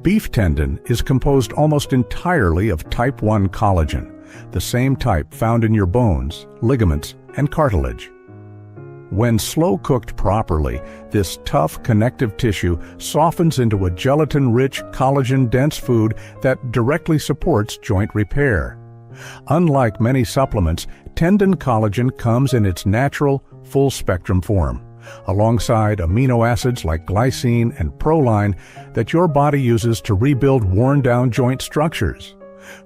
Beef tendon is composed almost entirely of type 1 collagen, the same type found in your bones, ligaments, and cartilage. When slow-cooked properly, this tough connective tissue softens into a gelatin-rich, collagen-dense food that directly supports joint repair. Unlike many supplements, tendon collagen comes in its natural, full-spectrum form, alongside amino acids like glycine and proline that your body uses to rebuild worn-down joint structures.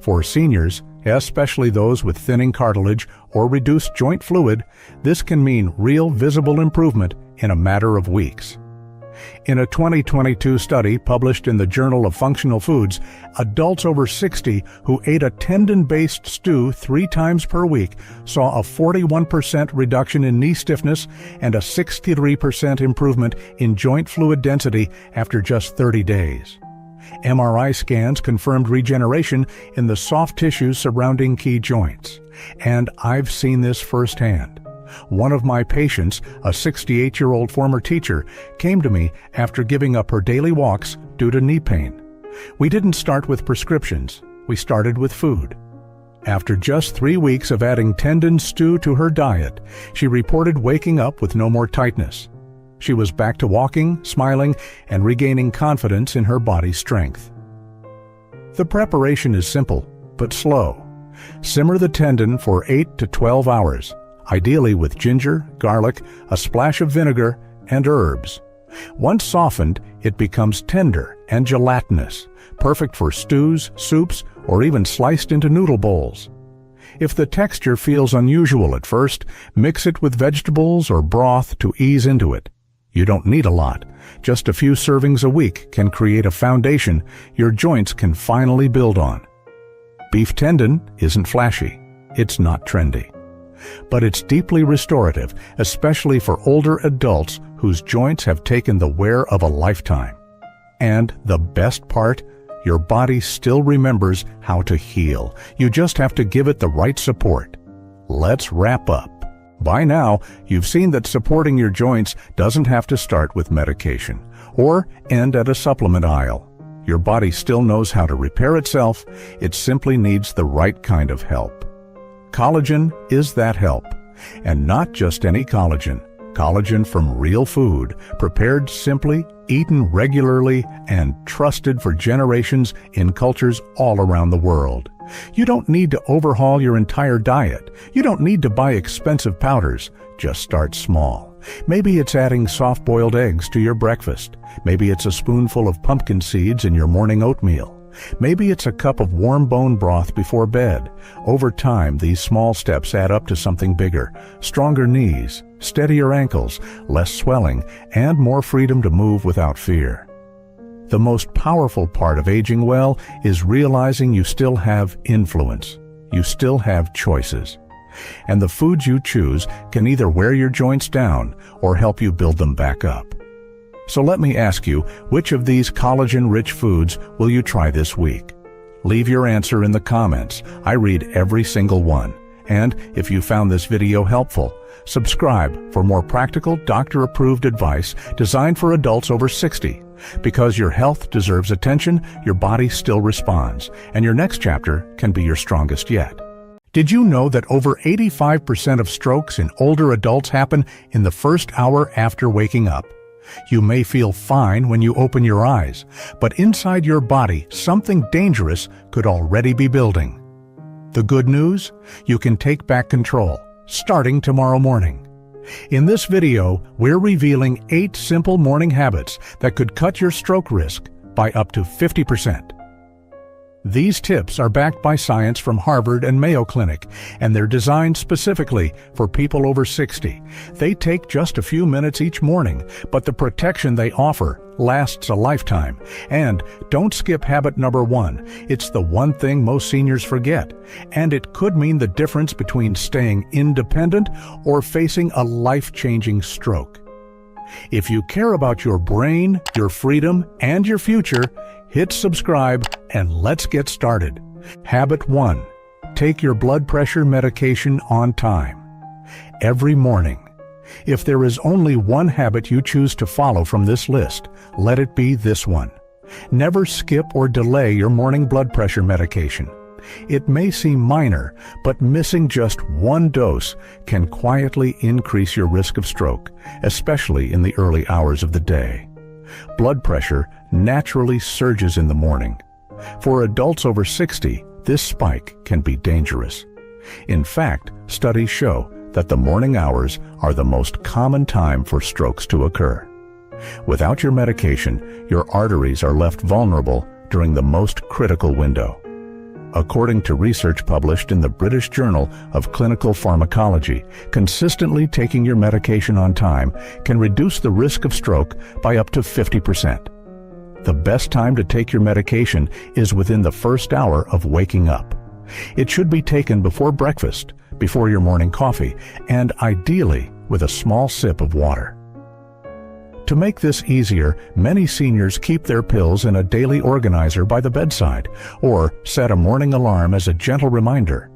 For seniors, especially those with thinning cartilage or reduced joint fluid, this can mean real visible improvement in a matter of weeks. In a 2022 study published in the Journal of Functional Foods, adults over 60 who ate a tendon-based stew 3 times per week saw a 41% reduction in knee stiffness and a 63% improvement in joint fluid density after just 30 days. MRI scans confirmed regeneration in the soft tissues surrounding key joints. And I've seen this firsthand. One of my patients, a 68-year-old former teacher, came to me after giving up her daily walks due to knee pain. We didn't start with prescriptions. We started with food. After just 3 weeks of adding tendon stew to her diet, she reported waking up with no more tightness. She was back to walking, smiling, and regaining confidence in her body's strength. The preparation is simple, but slow. Simmer the tendon for 8 to 12 hours, ideally with ginger, garlic, a splash of vinegar, and herbs. Once softened, it becomes tender and gelatinous, perfect for stews, soups, or even sliced into noodle bowls. If the texture feels unusual at first, mix it with vegetables or broth to ease into it. You don't need a lot. Just a few servings a week can create a foundation your joints can finally build on. Beef tendon isn't flashy. It's not trendy. But it's deeply restorative, especially for older adults whose joints have taken the wear of a lifetime. And the best part? Your body still remembers how to heal. You just have to give it the right support. Let's wrap up. By now, you've seen that supporting your joints doesn't have to start with medication or end at a supplement aisle. Your body still knows how to repair itself. It simply needs the right kind of help. Collagen is that help. And not just any collagen. Collagen from real food, prepared simply, eaten regularly, and trusted for generations in cultures all around the world. You don't need to overhaul your entire diet. You don't need to buy expensive powders. Just start small. Maybe it's adding soft-boiled eggs to your breakfast. Maybe it's a spoonful of pumpkin seeds in your morning oatmeal. Maybe it's a cup of warm bone broth before bed. Over time, these small steps add up to something bigger. Stronger knees, steadier ankles, less swelling, and more freedom to move without fear. The most powerful part of aging well is realizing you still have influence. You still have choices. And the foods you choose can either wear your joints down or help you build them back up. So let me ask you, which of these collagen-rich foods will you try this week? Leave your answer in the comments. I read every single one. And if you found this video helpful, subscribe for more practical, doctor-approved advice designed for adults over 60. Because your health deserves attention, your body still responds, and your next chapter can be your strongest yet. Did you know that over 85% of strokes in older adults happen in the first hour after waking up? You may feel fine when you open your eyes, but inside your body, something dangerous could already be building. The good news? You can take back control, starting tomorrow morning. In this video, we're revealing 8 simple morning habits that could cut your stroke risk by up to 50%. These tips are backed by science from Harvard and Mayo Clinic, and they're designed specifically for people over 60. They take just a few minutes each morning, but the protection they offer lasts a lifetime. And don't skip habit number 1. It's the one thing most seniors forget, and it could mean the difference between staying independent or facing a life-changing stroke. If you care about your brain, your freedom, and your future, hit subscribe and let's get started. Habit 1. Take your blood pressure medication on time. Every morning. If there is only one habit you choose to follow from this list, let it be this one. Never skip or delay your morning blood pressure medication. It may seem minor, but missing just one dose can quietly increase your risk of stroke, especially in the early hours of the day. Blood pressure naturally surges in the morning. For adults over 60, this spike can be dangerous. In fact, studies show that the morning hours are the most common time for strokes to occur. Without your medication, your arteries are left vulnerable during the most critical window. According to research published in the British Journal of Clinical Pharmacology, consistently taking your medication on time can reduce the risk of stroke by up to 50%. The best time to take your medication is within the first hour of waking up. It should be taken before breakfast, before your morning coffee, and ideally with a small sip of water. To make this easier, many seniors keep their pills in a daily organizer by the bedside or set a morning alarm as a gentle reminder.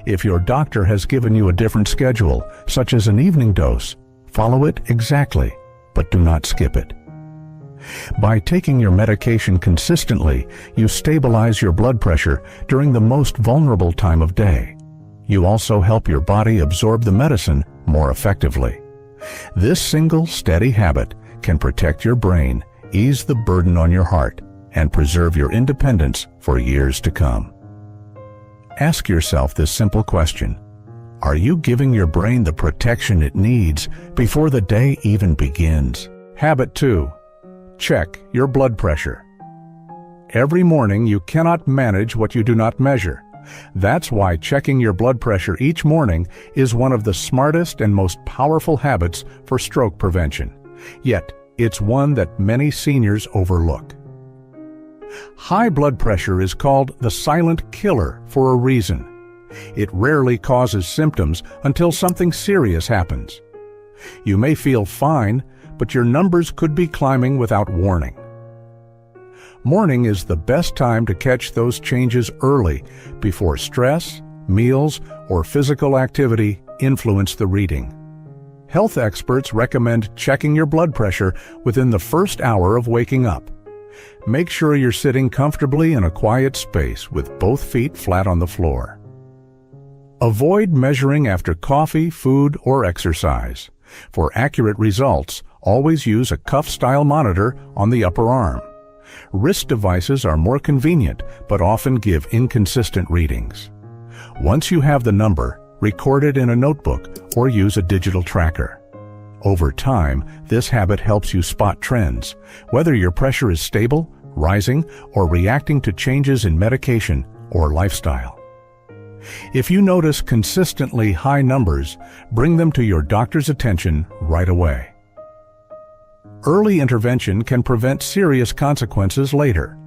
If your doctor has given you a different schedule, such as an evening dose, follow it exactly, but do not skip it. By taking your medication consistently, you stabilize your blood pressure during the most vulnerable time of day. You also help your body absorb the medicine more effectively. This single, steady habit can protect your brain, ease the burden on your heart, and preserve your independence for years to come. Ask yourself this simple question. Are you giving your brain the protection it needs before the day even begins? Habit 2. Check your blood pressure. Every morning you cannot manage what you do not measure. That's why checking your blood pressure each morning is one of the smartest and most powerful habits for stroke prevention. Yet, it's one that many seniors overlook. High blood pressure is called the silent killer for a reason. It rarely causes symptoms until something serious happens. You may feel fine, but your numbers could be climbing without warning. Morning is the best time to catch those changes early before stress, meals, or physical activity influence the reading. Health experts recommend checking your blood pressure within the first hour of waking up. Make sure you're sitting comfortably in a quiet space with both feet flat on the floor. Avoid measuring after coffee, food, or exercise. For accurate results, always use a cuff-style monitor on the upper arm. Wrist devices are more convenient, but often give inconsistent readings. Once you have the number, record it in a notebook or use a digital tracker. Over time, this habit helps you spot trends, whether your pressure is stable, rising, or reacting to changes in medication or lifestyle. If you notice consistently high numbers, bring them to your doctor's attention right away. Early intervention can prevent serious consequences later.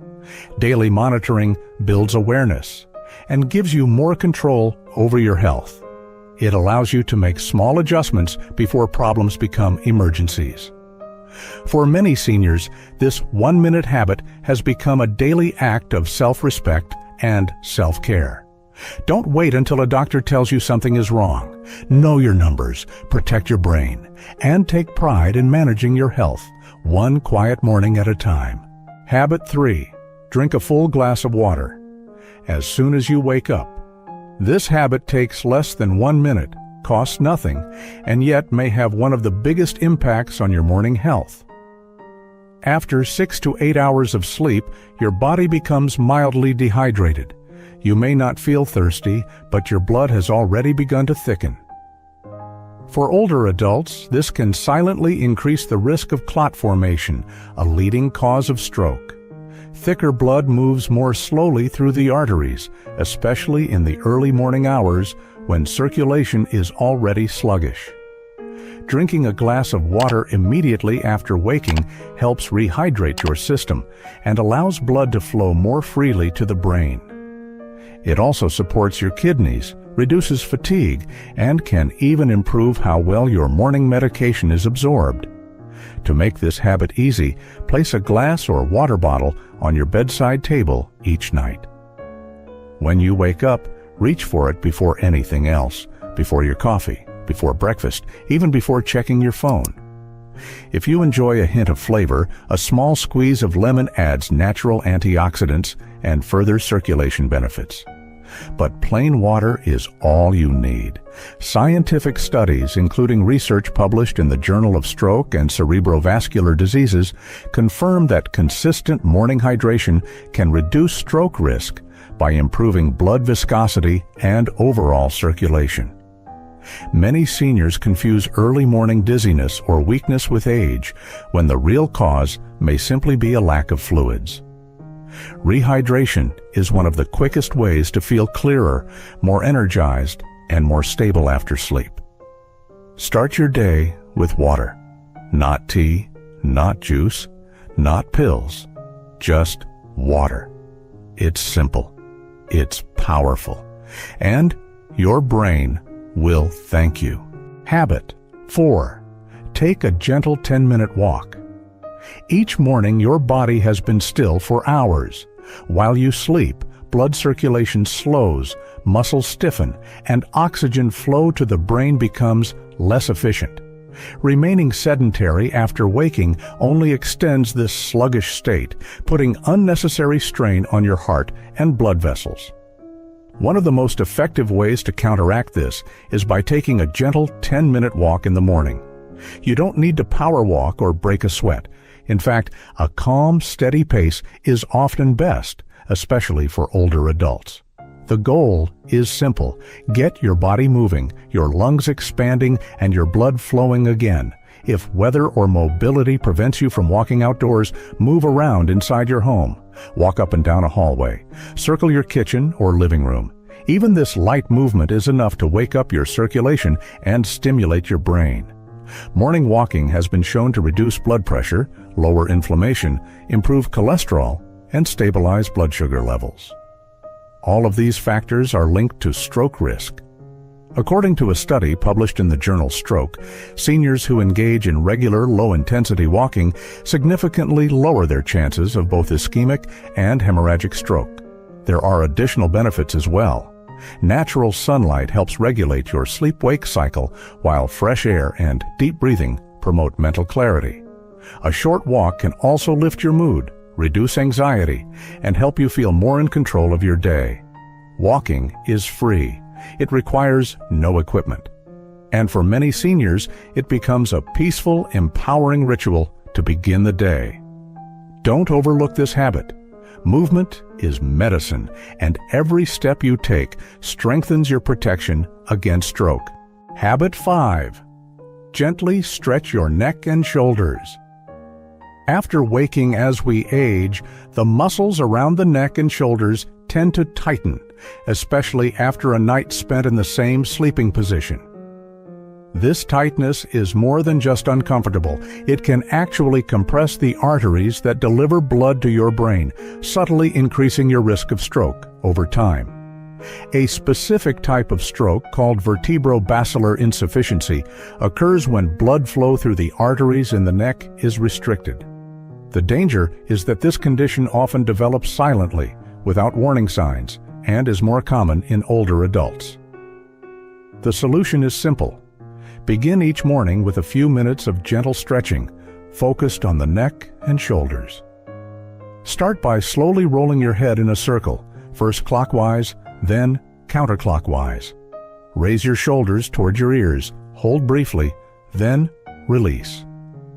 Daily monitoring builds awareness and gives you more control over your health. It allows you to make small adjustments before problems become emergencies. For many seniors, this 1-minute habit has become a daily act of self-respect and self-care. Don't wait until a doctor tells you something is wrong. Know your numbers, protect your brain, and take pride in managing your health, one quiet morning at a time. Habit 3. Drink a full glass of water as soon as you wake up. This habit takes less than 1 minute, costs nothing, and yet may have one of the biggest impacts on your morning health. After 6 to 8 hours of sleep, your body becomes mildly dehydrated. You may not feel thirsty, but your blood has already begun to thicken. For older adults, this can silently increase the risk of clot formation, a leading cause of stroke. Thicker blood moves more slowly through the arteries, especially in the early morning hours when circulation is already sluggish. Drinking a glass of water immediately after waking helps rehydrate your system and allows blood to flow more freely to the brain. It also supports your kidneys, reduces fatigue, and can even improve how well your morning medication is absorbed. To make this habit easy, place a glass or water bottle on your bedside table each night. When you wake up, reach for it before anything else, before your coffee, before breakfast, even before checking your phone. If you enjoy a hint of flavor, a small squeeze of lemon adds natural antioxidants and further circulation benefits. But plain water is all you need. Scientific studies, including research published in the Journal of Stroke and Cerebrovascular Diseases, confirm that consistent morning hydration can reduce stroke risk by improving blood viscosity and overall circulation. Many seniors confuse early morning dizziness or weakness with age, when the real cause may simply be a lack of fluids. Rehydration is one of the quickest ways to feel clearer, more energized, and more stable after sleep. Start your day with water. Not tea, not juice, not pills, just water. It's simple, it's powerful, and your brain will thank you. Habit 4. Take a gentle 10-minute walk. Each morning, your body has been still for hours. While you sleep, blood circulation slows, muscles stiffen, and oxygen flow to the brain becomes less efficient. Remaining sedentary after waking only extends this sluggish state, putting unnecessary strain on your heart and blood vessels. One of the most effective ways to counteract this is by taking a gentle 10-minute walk in the morning. You don't need to power walk or break a sweat. In fact, a calm, steady pace is often best, especially for older adults. The goal is simple. Get your body moving, your lungs expanding, and your blood flowing again. If weather or mobility prevents you from walking outdoors, move around inside your home. Walk up and down a hallway. Circle your kitchen or living room. Even this light movement is enough to wake up your circulation and stimulate your brain. Morning walking has been shown to reduce blood pressure, lower inflammation, improve cholesterol, and stabilize blood sugar levels. All of these factors are linked to stroke risk. According to a study published in the journal Stroke, seniors who engage in regular low-intensity walking significantly lower their chances of both ischemic and hemorrhagic stroke. There are additional benefits as well. Natural sunlight helps regulate your sleep-wake cycle, while fresh air and deep breathing promote mental clarity. A short walk can also lift your mood, reduce anxiety, and help you feel more in control of your day. Walking is free. It requires no equipment. And for many seniors, it becomes a peaceful, empowering ritual to begin the day. Don't overlook this habit. Movement is medicine, and every step you take strengthens your protection against stroke. Habit 5. Gently stretch your neck and shoulders. After waking as we age, the muscles around the neck and shoulders tend to tighten, especially after a night spent in the same sleeping position. This tightness is more than just uncomfortable. It can actually compress the arteries that deliver blood to your brain, subtly increasing your risk of stroke over time. A specific type of stroke, called vertebrobasilar insufficiency, occurs when blood flow through the arteries in the neck is restricted. The danger is that this condition often develops silently, without warning signs, and is more common in older adults. The solution is simple. Begin each morning with a few minutes of gentle stretching, focused on the neck and shoulders. Start by slowly rolling your head in a circle, first clockwise, then counterclockwise. Raise your shoulders toward your ears, hold briefly, then release.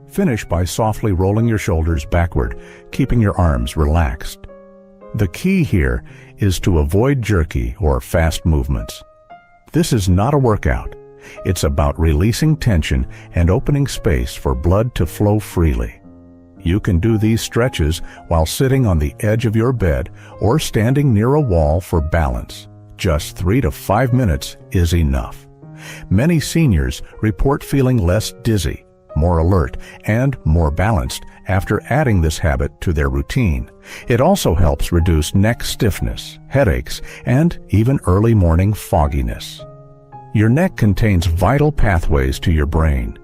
Finish by softly rolling your shoulders backward, keeping your arms relaxed. The key here is to avoid jerky or fast movements. This is not a workout. It's about releasing tension and opening space for blood to flow freely. You can do these stretches while sitting on the edge of your bed or standing near a wall for balance. Just 3 to 5 minutes is enough. Many seniors report feeling less dizzy, more alert, and more balanced after adding this habit to their routine. It also helps reduce neck stiffness, headaches, and even early morning fogginess. Your neck contains vital pathways to your brain.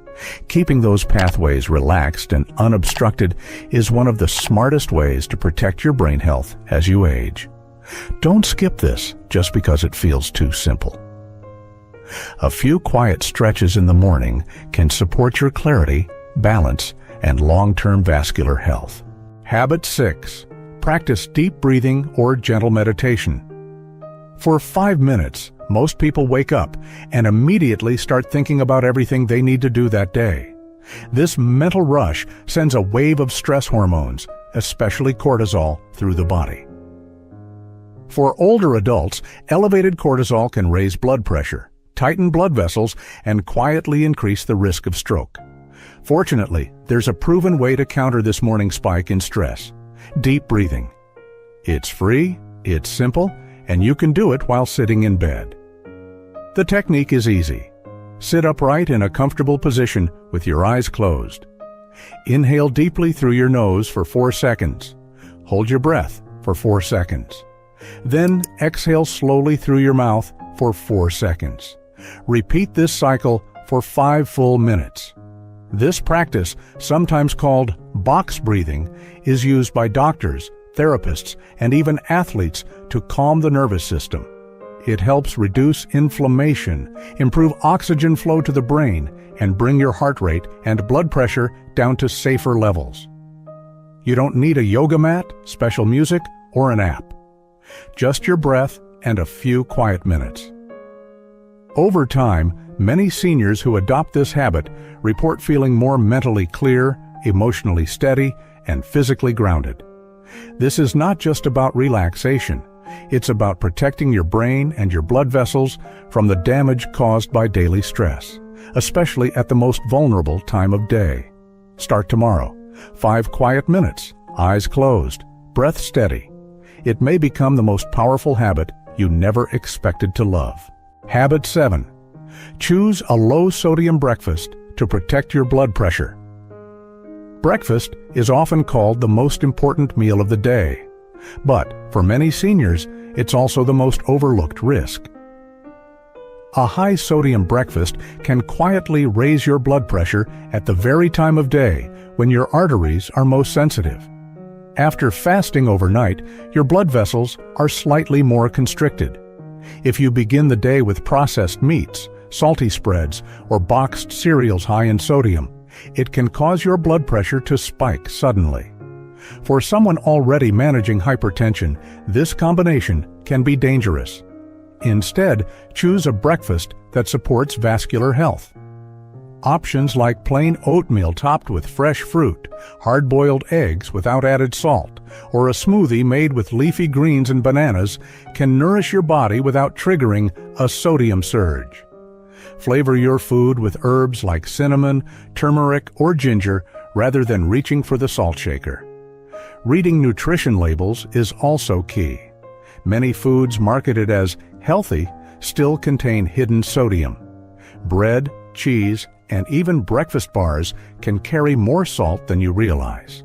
Keeping those pathways relaxed and unobstructed is one of the smartest ways to protect your brain health as you age. Don't skip this just because it feels too simple. A few quiet stretches in the morning can support your clarity, balance, and long-term vascular health. Habit 6. Practice deep breathing or gentle meditation. For 5 minutes, most people wake up and immediately start thinking about everything they need to do that day. This mental rush sends a wave of stress hormones, especially cortisol, through the body. For older adults, elevated cortisol can raise blood pressure, tighten blood vessels, and quietly increase the risk of stroke. Fortunately, there's a proven way to counter this morning spike in stress: deep breathing. It's free, it's simple, and you can do it while sitting in bed. The technique is easy. Sit upright in a comfortable position with your eyes closed. Inhale deeply through your nose for 4 seconds. Hold your breath for 4 seconds. Then exhale slowly through your mouth for 4 seconds. Repeat this cycle for 5 full minutes. This practice, sometimes called box breathing, is used by doctors, therapists, and even athletes to calm the nervous system. It helps reduce inflammation, improve oxygen flow to the brain, and bring your heart rate and blood pressure down to safer levels. You don't need a yoga mat, special music, or an app. Just your breath and a few quiet minutes. Over time, many seniors who adopt this habit report feeling more mentally clear, emotionally steady, and physically grounded. This is not just about relaxation. It's about protecting your brain and your blood vessels from the damage caused by daily stress, especially at the most vulnerable time of day. Start tomorrow. 5 quiet minutes, eyes closed, breath steady. It may become the most powerful habit you never expected to love. Habit 7. Choose a low-sodium breakfast to protect your blood pressure. Breakfast is often called the most important meal of the day, but for many seniors, it's also the most overlooked risk. A high-sodium breakfast can quietly raise your blood pressure at the very time of day when your arteries are most sensitive. After fasting overnight, your blood vessels are slightly more constricted. If you begin the day with processed meats, salty spreads, or boxed cereals high in sodium, it can cause your blood pressure to spike suddenly. For someone already managing hypertension, this combination can be dangerous. Instead, choose a breakfast that supports vascular health. Options like plain oatmeal topped with fresh fruit, hard-boiled eggs without added salt, or a smoothie made with leafy greens and bananas can nourish your body without triggering a sodium surge. Flavor your food with herbs like cinnamon, turmeric, or ginger rather than reaching for the salt shaker. Reading nutrition labels is also key. Many foods marketed as healthy still contain hidden sodium. Bread, cheese, and even breakfast bars can carry more salt than you realize.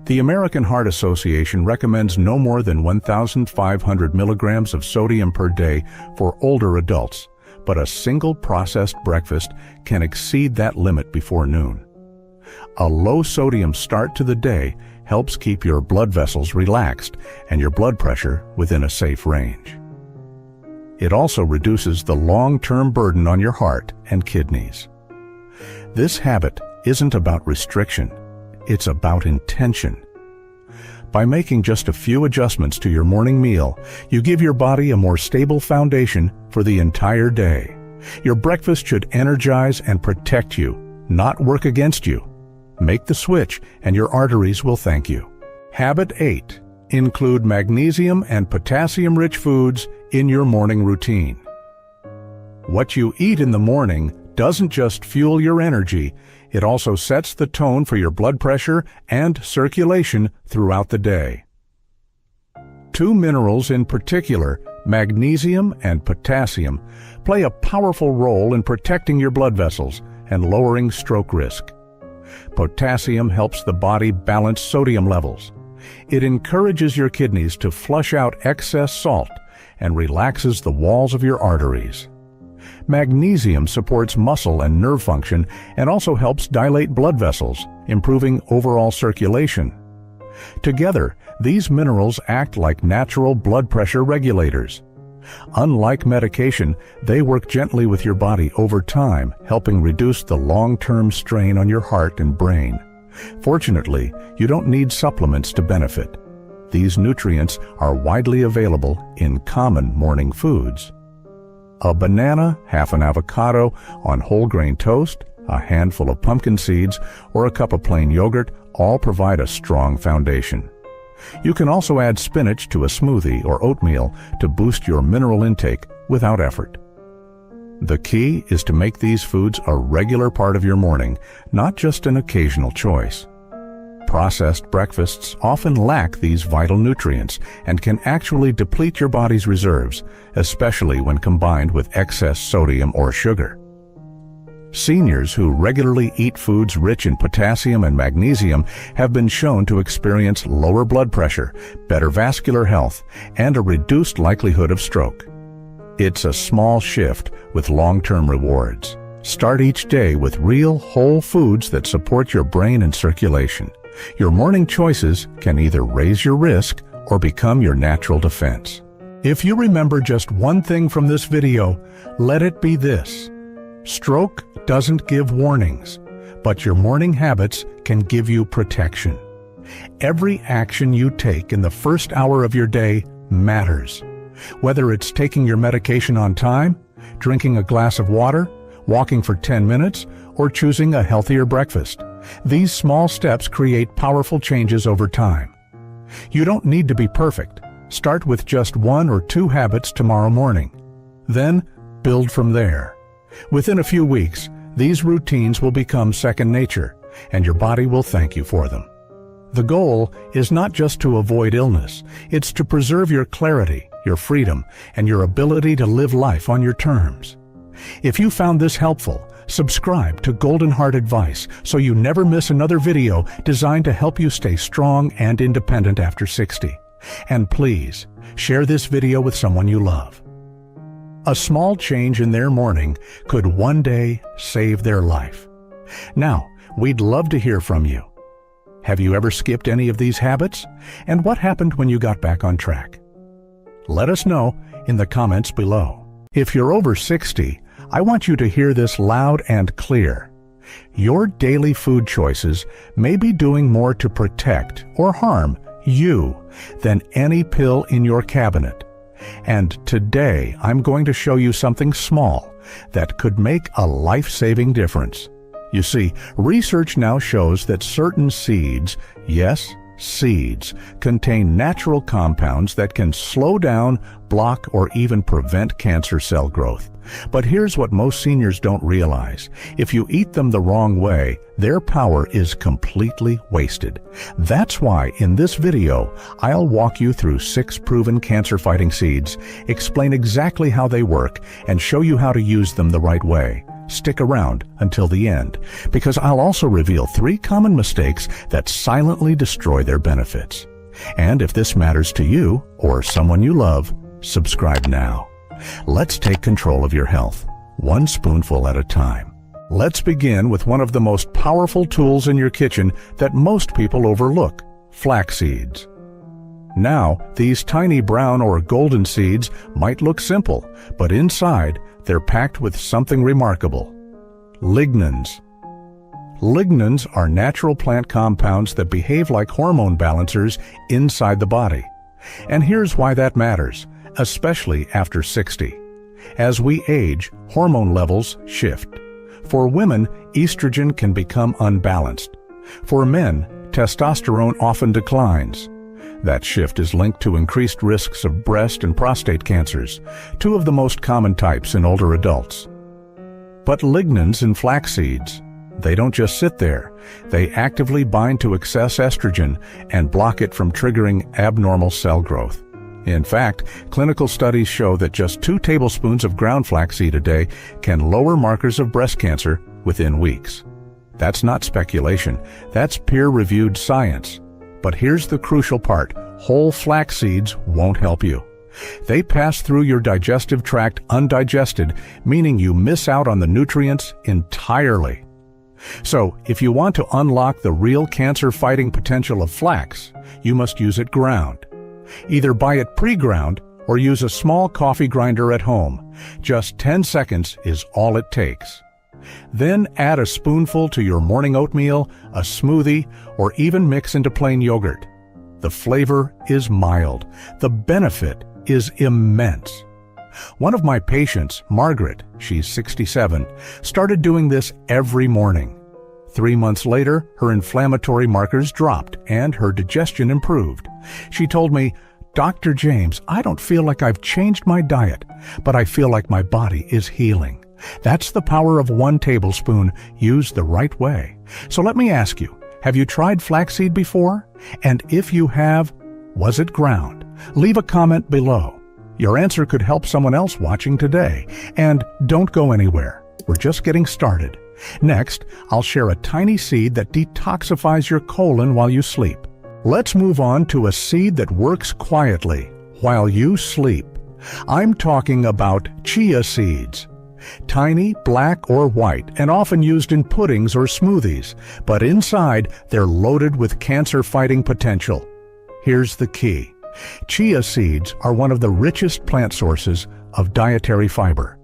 The American Heart Association recommends no more than 1,500 milligrams of sodium per day for older adults, but a single processed breakfast can exceed that limit before noon. A low-sodium start to the day helps keep your blood vessels relaxed and your blood pressure within a safe range. It also reduces the long-term burden on your heart and kidneys. This habit isn't about restriction, it's about intention. By making just a few adjustments to your morning meal, you give your body a more stable foundation for the entire day. Your breakfast should energize and protect you, not work against you. Make the switch and your arteries will thank you. Habit 8. Include magnesium and potassium-rich foods in your morning routine. What you eat in the morning doesn't just fuel your energy, it also sets the tone for your blood pressure and circulation throughout the day. Two minerals in particular, magnesium and potassium, play a powerful role in protecting your blood vessels and lowering stroke risk. Potassium helps the body balance sodium levels. It encourages your kidneys to flush out excess salt and relaxes the walls of your arteries. Magnesium supports muscle and nerve function and also helps dilate blood vessels, improving overall circulation. Together, these minerals act like natural blood pressure regulators. Unlike medication, they work gently with your body over time, helping reduce the long-term strain on your heart and brain. Fortunately, you don't need supplements to benefit. These nutrients are widely available in common morning foods. A banana, half an avocado on whole grain toast, a handful of pumpkin seeds, or a cup of plain yogurt all provide a strong foundation. You can also add spinach to a smoothie or oatmeal to boost your mineral intake without effort. The key is to make these foods a regular part of your morning, not just an occasional choice. Processed breakfasts often lack these vital nutrients and can actually deplete your body's reserves, especially when combined with excess sodium or sugar. Seniors who regularly eat foods rich in potassium and magnesium have been shown to experience lower blood pressure, better vascular health, and a reduced likelihood of stroke. It's a small shift with long-term rewards. Start each day with real, whole foods that support your brain and circulation. Your morning choices can either raise your risk or become your natural defense. If you remember just one thing from this video, let it be this. Stroke doesn't give warnings, but your morning habits can give you protection. Every action you take in the first hour of your day matters. Whether it's taking your medication on time, drinking a glass of water, walking for 10 minutes, or choosing a healthier breakfast, these small steps create powerful changes over time. You don't need to be perfect. Start with just 1 or 2 habits tomorrow morning. Then, build from there. Within a few weeks, these routines will become second nature, and your body will thank you for them. The goal is not just to avoid illness, it's to preserve your clarity, your freedom, and your ability to live life on your terms. If you found this helpful, subscribe to Golden Heart Advice so you never miss another video designed to help you stay strong and independent after 60. And please, share this video with someone you love. A small change in their morning could one day save their life. Now, we'd love to hear from you. Have you ever skipped any of these habits? And what happened when you got back on track? Let us know in the comments below. If you're over 60, I want you to hear this loud and clear. Your daily food choices may be doing more to protect or harm you than any pill in your cabinet. And today, I'm going to show you something small that could make a life-saving difference. You see, research now shows that certain seeds, yes, seeds, contain natural compounds that can slow down, block, or even prevent cancer cell growth. But here's what most seniors don't realize. If you eat them the wrong way, their power is completely wasted. That's why in this video, I'll walk you through 6 proven cancer-fighting seeds, explain exactly how they work, and show you how to use them the right way. Stick around until the end, because I'll also reveal 3 common mistakes that silently destroy their benefits. And if this matters to you or someone you love, subscribe now. Let's take control of your health, 1 spoonful at a time. Let's begin with one of the most powerful tools in your kitchen that most people overlook: flax seeds. Now, these tiny brown or golden seeds might look simple, but inside, they're packed with something remarkable: lignans. Lignans are natural plant compounds that behave like hormone balancers inside the body. And here's why that matters, especially after 60. As we age, hormone levels shift. For women, estrogen can become unbalanced. For men, testosterone often declines. That shift is linked to increased risks of breast and prostate cancers, 2 of the most common types in older adults. But lignans in flax seeds, they don't just sit there. They actively bind to excess estrogen and block it from triggering abnormal cell growth. In fact, clinical studies show that just 2 tablespoons of ground flaxseed a day can lower markers of breast cancer within weeks. That's not speculation. That's peer-reviewed science. But here's the crucial part: whole flax seeds won't help you. They pass through your digestive tract undigested, meaning you miss out on the nutrients entirely. So, if you want to unlock the real cancer-fighting potential of flax, you must use it ground. Either buy it pre-ground or use a small coffee grinder at home. Just 10 seconds is all it takes. Then add a spoonful to your morning oatmeal, a smoothie, or even mix into plain yogurt. The flavor is mild. The benefit is immense. One of my patients, Margaret, she's 67, started doing this every morning. 3 months later, her inflammatory markers dropped and her digestion improved. She told me, "Dr. James, I don't feel like I've changed my diet, but I feel like my body is healing." That's the power of 1 tablespoon used the right way. So let me ask you, have you tried flaxseed before? And if you have, was it ground? Leave a comment below. Your answer could help someone else watching today. And don't go anywhere. We're just getting started. Next, I'll share a tiny seed that detoxifies your colon while you sleep. Let's move on to a seed that works quietly while you sleep. I'm talking about chia seeds. Tiny, black or white, and often used in puddings or smoothies, but inside they're loaded with cancer-fighting potential. Here's the key. Chia seeds are one of the richest plant sources of dietary fiber.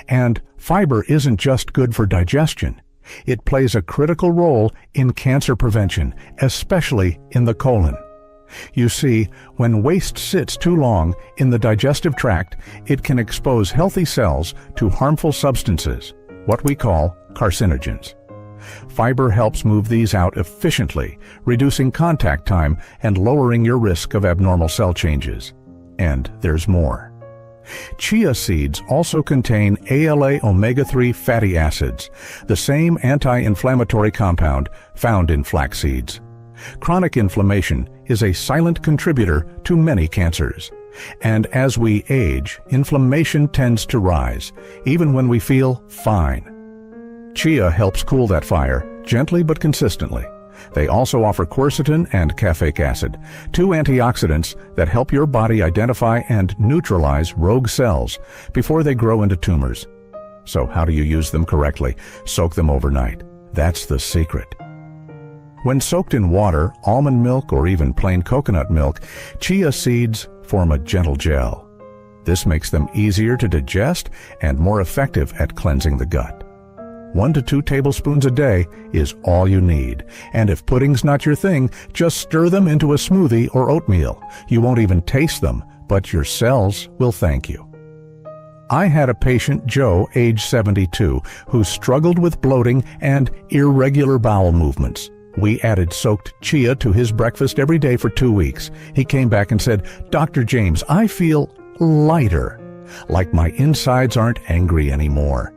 And fiber isn't just good for digestion. It plays a critical role in cancer prevention, especially in the colon. You see, when waste sits too long in the digestive tract, it can expose healthy cells to harmful substances, what we call carcinogens. Fiber helps move these out efficiently, reducing contact time and lowering your risk of abnormal cell changes. And there's more. Chia seeds also contain ALA omega-3 fatty acids, the same anti-inflammatory compound found in flax seeds. Chronic inflammation is a silent contributor to many cancers. And as we age, inflammation tends to rise, even when we feel fine. Chia helps cool that fire, gently but consistently. They also offer quercetin and caffeic acid, two antioxidants that help your body identify and neutralize rogue cells before they grow into tumors. So how do you use them correctly? Soak them overnight. That's the secret. When soaked in water, almond milk, or even plain coconut milk, chia seeds form a gentle gel. This makes them easier to digest and more effective at cleansing the gut. 1 to 2 tablespoons a day is all you need. And if pudding's not your thing, just stir them into a smoothie or oatmeal. You won't even taste them, but your cells will thank you. I had a patient, Joe, age 72, who struggled with bloating and irregular bowel movements. We added soaked chia to his breakfast every day for 2 weeks. He came back and said, "Dr. James, I feel lighter, like my insides aren't angry anymore."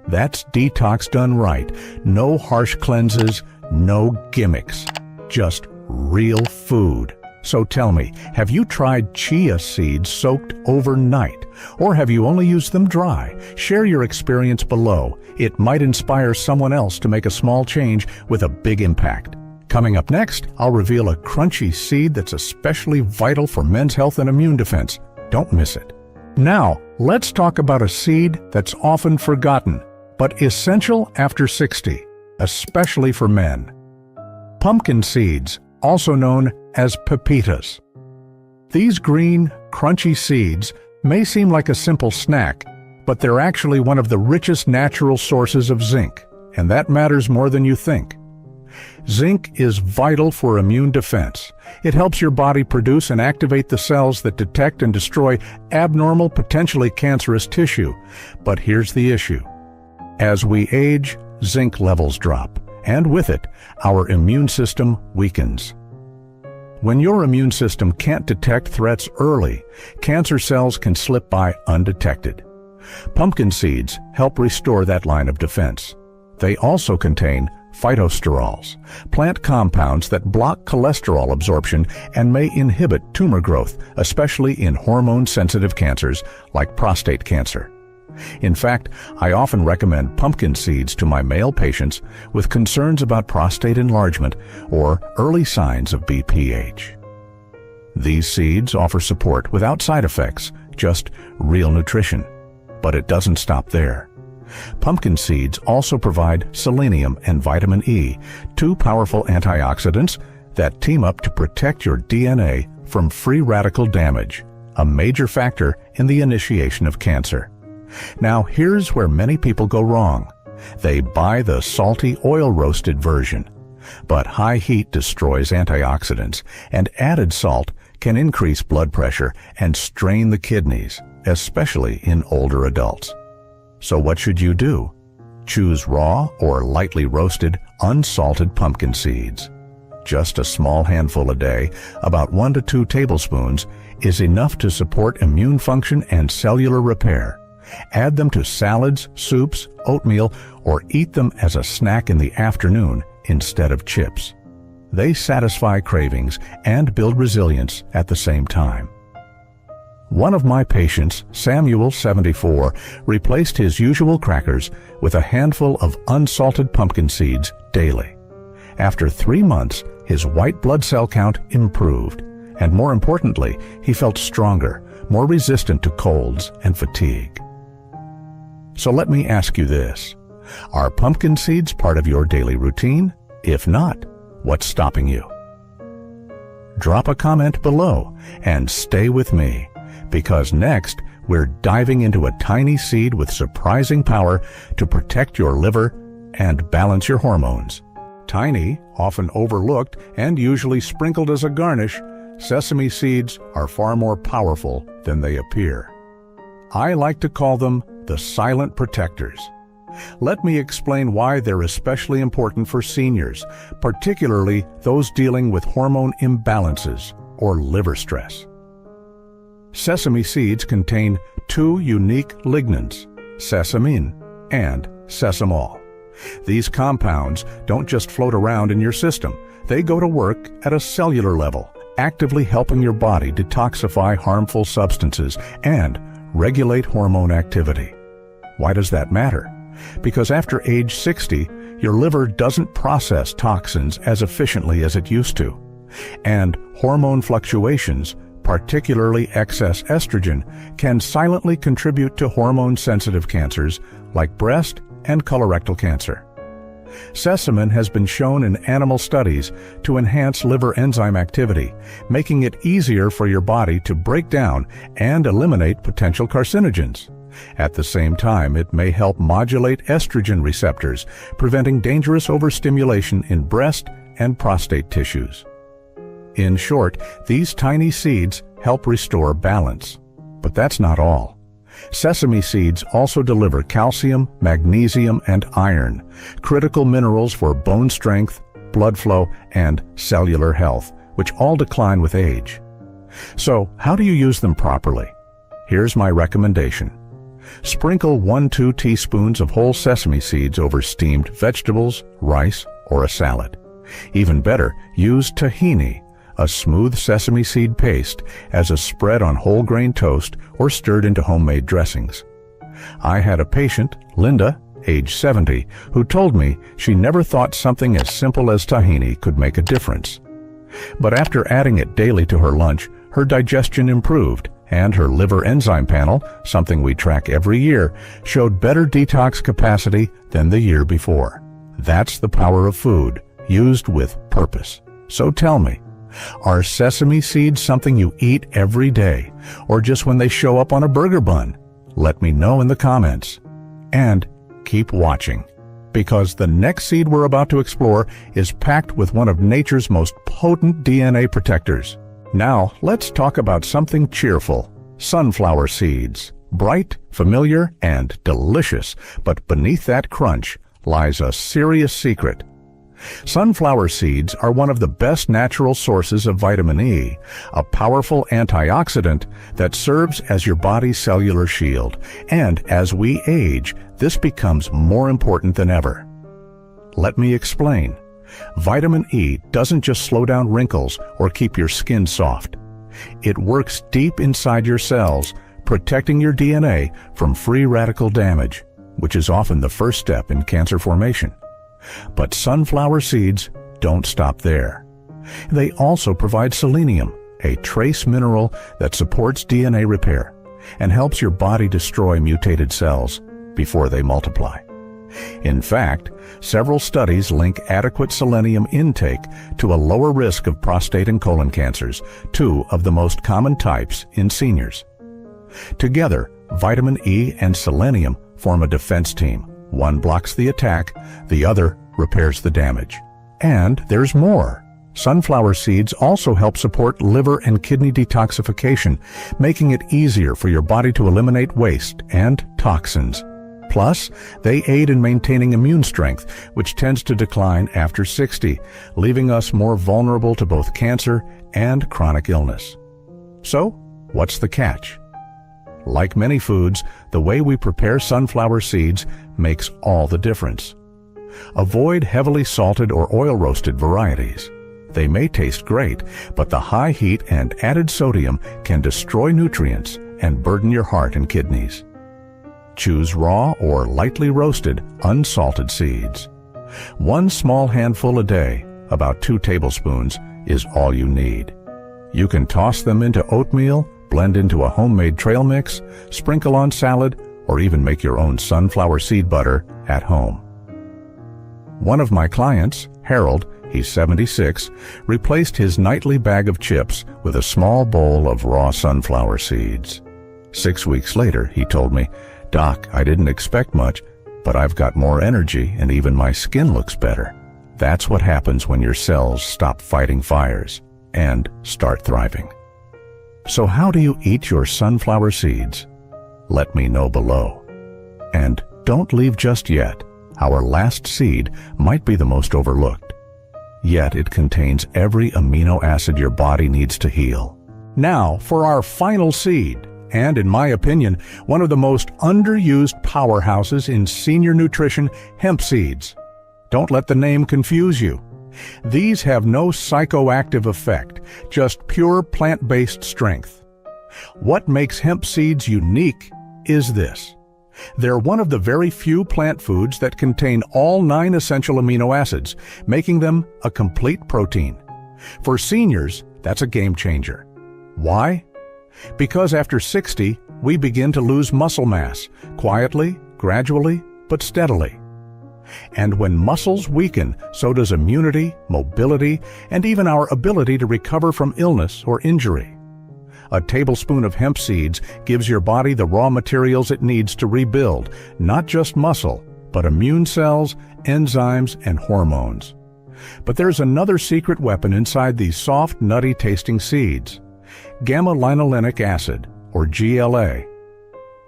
That's detox done right. No harsh cleanses, no gimmicks, just real food. So tell me, have you tried chia seeds soaked overnight? Or have you only used them dry? Share your experience below. It might inspire someone else to make a small change with a big impact. Coming up next, I'll reveal a crunchy seed that's especially vital for men's health and immune defense. Don't miss it. Now, let's talk about a seed that's often forgotten, but essential after 60, especially for men. Pumpkin seeds, also known as pepitas. These green, crunchy seeds may seem like a simple snack, but they're actually one of the richest natural sources of zinc, and that matters more than you think. Zinc is vital for immune defense. It helps your body produce and activate the cells that detect and destroy abnormal, potentially cancerous tissue. But here's the issue. As we age, zinc levels drop, and with it, our immune system weakens. When your immune system can't detect threats early, cancer cells can slip by undetected. Pumpkin seeds help restore that line of defense. They also contain phytosterols, plant compounds that block cholesterol absorption and may inhibit tumor growth, especially in hormone-sensitive cancers like prostate cancer. In fact, I often recommend pumpkin seeds to my male patients with concerns about prostate enlargement or early signs of BPH. These seeds offer support without side effects, just real nutrition. But it doesn't stop there. Pumpkin seeds also provide selenium and vitamin E, two powerful antioxidants that team up to protect your DNA from free radical damage, a major factor in the initiation of cancer. Now, here's where many people go wrong. They buy the salty oil-roasted version. But high heat destroys antioxidants, and added salt can increase blood pressure and strain the kidneys, especially in older adults. So what should you do? Choose raw or lightly roasted, unsalted pumpkin seeds. Just a small handful a day, about 1 to 2 tablespoons, is enough to support immune function and cellular repair. Add them to salads, soups, oatmeal, or eat them as a snack in the afternoon instead of chips. They satisfy cravings and build resilience at the same time. One of my patients, Samuel, 74, replaced his usual crackers with a handful of unsalted pumpkin seeds daily. After 3 months, his white blood cell count improved, and more importantly, he felt stronger, more resistant to colds and fatigue. So let me ask you this. Are pumpkin seeds part of your daily routine? If not, what's stopping you? Drop a comment below and stay with me, because next we're diving into a tiny seed with surprising power to protect your liver and balance your hormones. Tiny, often overlooked, and usually sprinkled as a garnish, sesame seeds are far more powerful than they appear. I like to call them the silent protectors. Let me explain why they're especially important for seniors, particularly those dealing with hormone imbalances or liver stress. Sesame seeds contain 2 unique lignans, sesamin and sesamol. These compounds don't just float around in your system. They go to work at a cellular level, actively helping your body detoxify harmful substances and regulate hormone activity. Why does that matter? Because after age 60, your liver doesn't process toxins as efficiently as it used to, and hormone fluctuations, particularly excess estrogen, can silently contribute to hormone-sensitive cancers like breast and colorectal cancer. Sesamin has been shown in animal studies to enhance liver enzyme activity, making it easier for your body to break down and eliminate potential carcinogens. At the same time, it may help modulate estrogen receptors, preventing dangerous overstimulation in breast and prostate tissues. In short, these tiny seeds help restore balance. But that's not all. Sesame seeds also deliver calcium, magnesium, and iron, critical minerals for bone strength, blood flow, and cellular health, which all decline with age. So, how do you use them properly? Here's my recommendation. Sprinkle 1-2 teaspoons of whole sesame seeds over steamed vegetables, rice, or a salad. Even better, use tahini, a smooth sesame seed paste, as a spread on whole grain toast or stirred into homemade dressings. I had a patient, Linda, age 70, who told me she never thought something as simple as tahini could make a difference. But after adding it daily to her lunch, her digestion improved, and her liver enzyme panel, something we track every year, showed better detox capacity than the year before. That's the power of food, used with purpose. So tell me, are sesame seeds something you eat every day, or just when they show up on a burger bun? Let me know in the comments. And keep watching, because the next seed we're about to explore is packed with one of nature's most potent DNA protectors. Now, let's talk about something cheerful. Sunflower seeds. Bright, familiar, and delicious, but beneath that crunch lies a serious secret. Sunflower seeds are one of the best natural sources of vitamin E, a powerful antioxidant that serves as your body's cellular shield. And as we age, this becomes more important than ever. Let me explain. Vitamin E doesn't just slow down wrinkles or keep your skin soft. It works deep inside your cells, protecting your DNA from free radical damage, which is often the first step in cancer formation. But sunflower seeds don't stop there. They also provide selenium, a trace mineral that supports DNA repair and helps your body destroy mutated cells before they multiply. In fact, several studies link adequate selenium intake to a lower risk of prostate and colon cancers, two of the most common types in seniors. Together, vitamin E and selenium form a defense team. One blocks the attack, the other repairs the damage. And there's more. Sunflower seeds also help support liver and kidney detoxification, making it easier for your body to eliminate waste and toxins. Plus, they aid in maintaining immune strength, which tends to decline after 60, leaving us more vulnerable to both cancer and chronic illness. So, what's the catch? Like many foods, the way we prepare sunflower seeds makes all the difference. Avoid heavily salted or oil-roasted varieties. They may taste great, but the high heat and added sodium can destroy nutrients and burden your heart and kidneys. Choose raw or lightly roasted, unsalted seeds. One small handful a day, about 2 tablespoons, is all you need. You can toss them into oatmeal, blend into a homemade trail mix, sprinkle on salad, or even make your own sunflower seed butter at home. One of my clients, Harold, he's 76, replaced his nightly bag of chips with a small bowl of raw sunflower seeds. 6 weeks later, he told me, "Doc, I didn't expect much, but I've got more energy and even my skin looks better." That's what happens when your cells stop fighting fires and start thriving. So how do you eat your sunflower seeds? Let me know below. And don't leave just yet. Our last seed might be the most overlooked. Yet it contains every amino acid your body needs to heal. Now for our final seed, and in my opinion, one of the most underused powerhouses in senior nutrition, hemp seeds. Don't let the name confuse you. These have no psychoactive effect, just pure plant-based strength. What makes hemp seeds unique is this. They're one of the very few plant foods that contain all 9 essential amino acids, making them a complete protein. For seniors, that's a game changer. Why? Because after 60, we begin to lose muscle mass, quietly, gradually, but steadily. And when muscles weaken, so does immunity, mobility, and even our ability to recover from illness or injury. A tablespoon of hemp seeds gives your body the raw materials it needs to rebuild, not just muscle, but immune cells, enzymes, and hormones. But there's another secret weapon inside these soft, nutty-tasting seeds: gamma-linolenic acid, or GLA.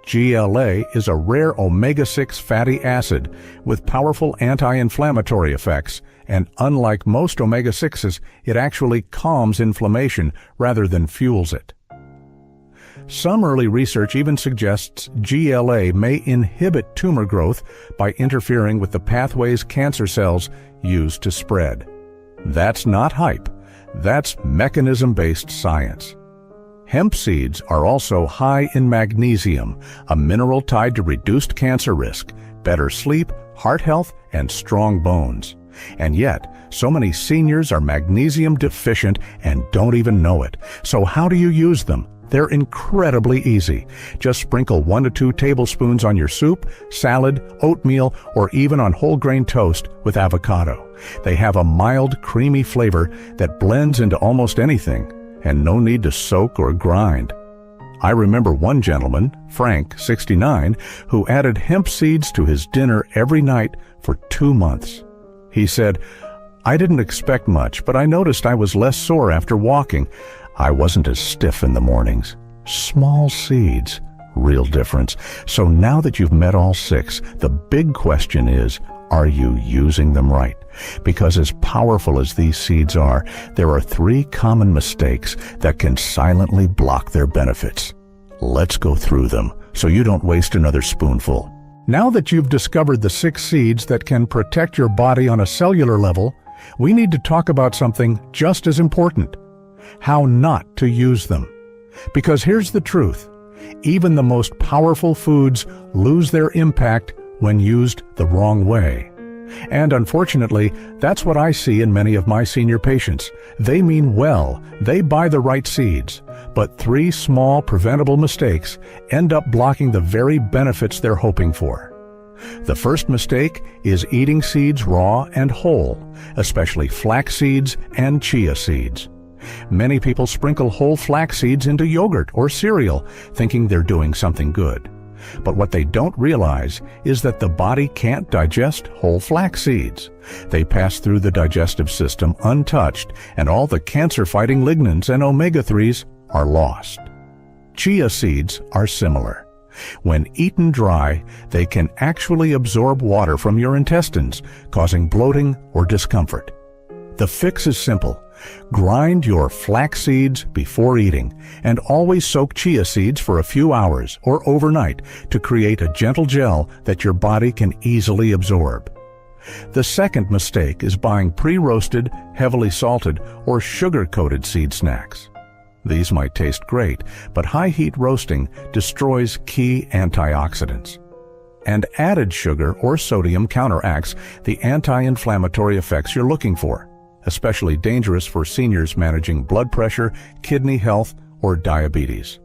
GLA is a rare omega-6 fatty acid with powerful anti-inflammatory effects, and unlike most omega-6s, it actually calms inflammation rather than fuels it. Some early research even suggests GLA may inhibit tumor growth by interfering with the pathways cancer cells use to spread. That's not hype. That's mechanism-based science. Hemp seeds are also high in magnesium, a mineral tied to reduced cancer risk, better sleep, heart health, and strong bones. And yet, so many seniors are magnesium deficient and don't even know it. So how do you use them? They're incredibly easy. Just sprinkle 1 to 2 tablespoons on your soup, salad, oatmeal, or even on whole grain toast with avocado. They have a mild, creamy flavor that blends into almost anything, and no need to soak or grind. I remember one gentleman, Frank, 69, who added hemp seeds to his dinner every night for 2 months. He said, "I didn't expect much, but I noticed I was less sore after walking. I wasn't as stiff in the mornings." Small seeds, real difference. So now that you've met all 6, the big question is, are you using them right? Because as powerful as these seeds are, there are 3 common mistakes that can silently block their benefits. Let's go through them so you don't waste another spoonful. Now that you've discovered the 6 seeds that can protect your body on a cellular level, we need to talk about something just as important: how not to use them. Because here's the truth: even the most powerful foods lose their impact when used the wrong way. And unfortunately, that's what I see in many of my senior patients. They mean well, they buy the right seeds, but 3 small preventable mistakes end up blocking the very benefits they're hoping for. The first mistake is eating seeds raw and whole, especially flax seeds and chia seeds. Many people sprinkle whole flax seeds into yogurt or cereal, thinking they're doing something good. But what they don't realize is that the body can't digest whole flax seeds. They pass through the digestive system untouched, and all the cancer-fighting lignans and omega-3s are lost. Chia seeds are similar. When eaten dry, they can actually absorb water from your intestines, causing bloating or discomfort. The fix is simple. Grind your flax seeds before eating, and always soak chia seeds for a few hours or overnight to create a gentle gel that your body can easily absorb. The second mistake is buying pre-roasted, heavily salted, or sugar-coated seed snacks. These might taste great, but high-heat roasting destroys key antioxidants. And added sugar or sodium counteracts the anti-inflammatory effects you're looking for, especially dangerous for seniors managing blood pressure, kidney health, or diabetes.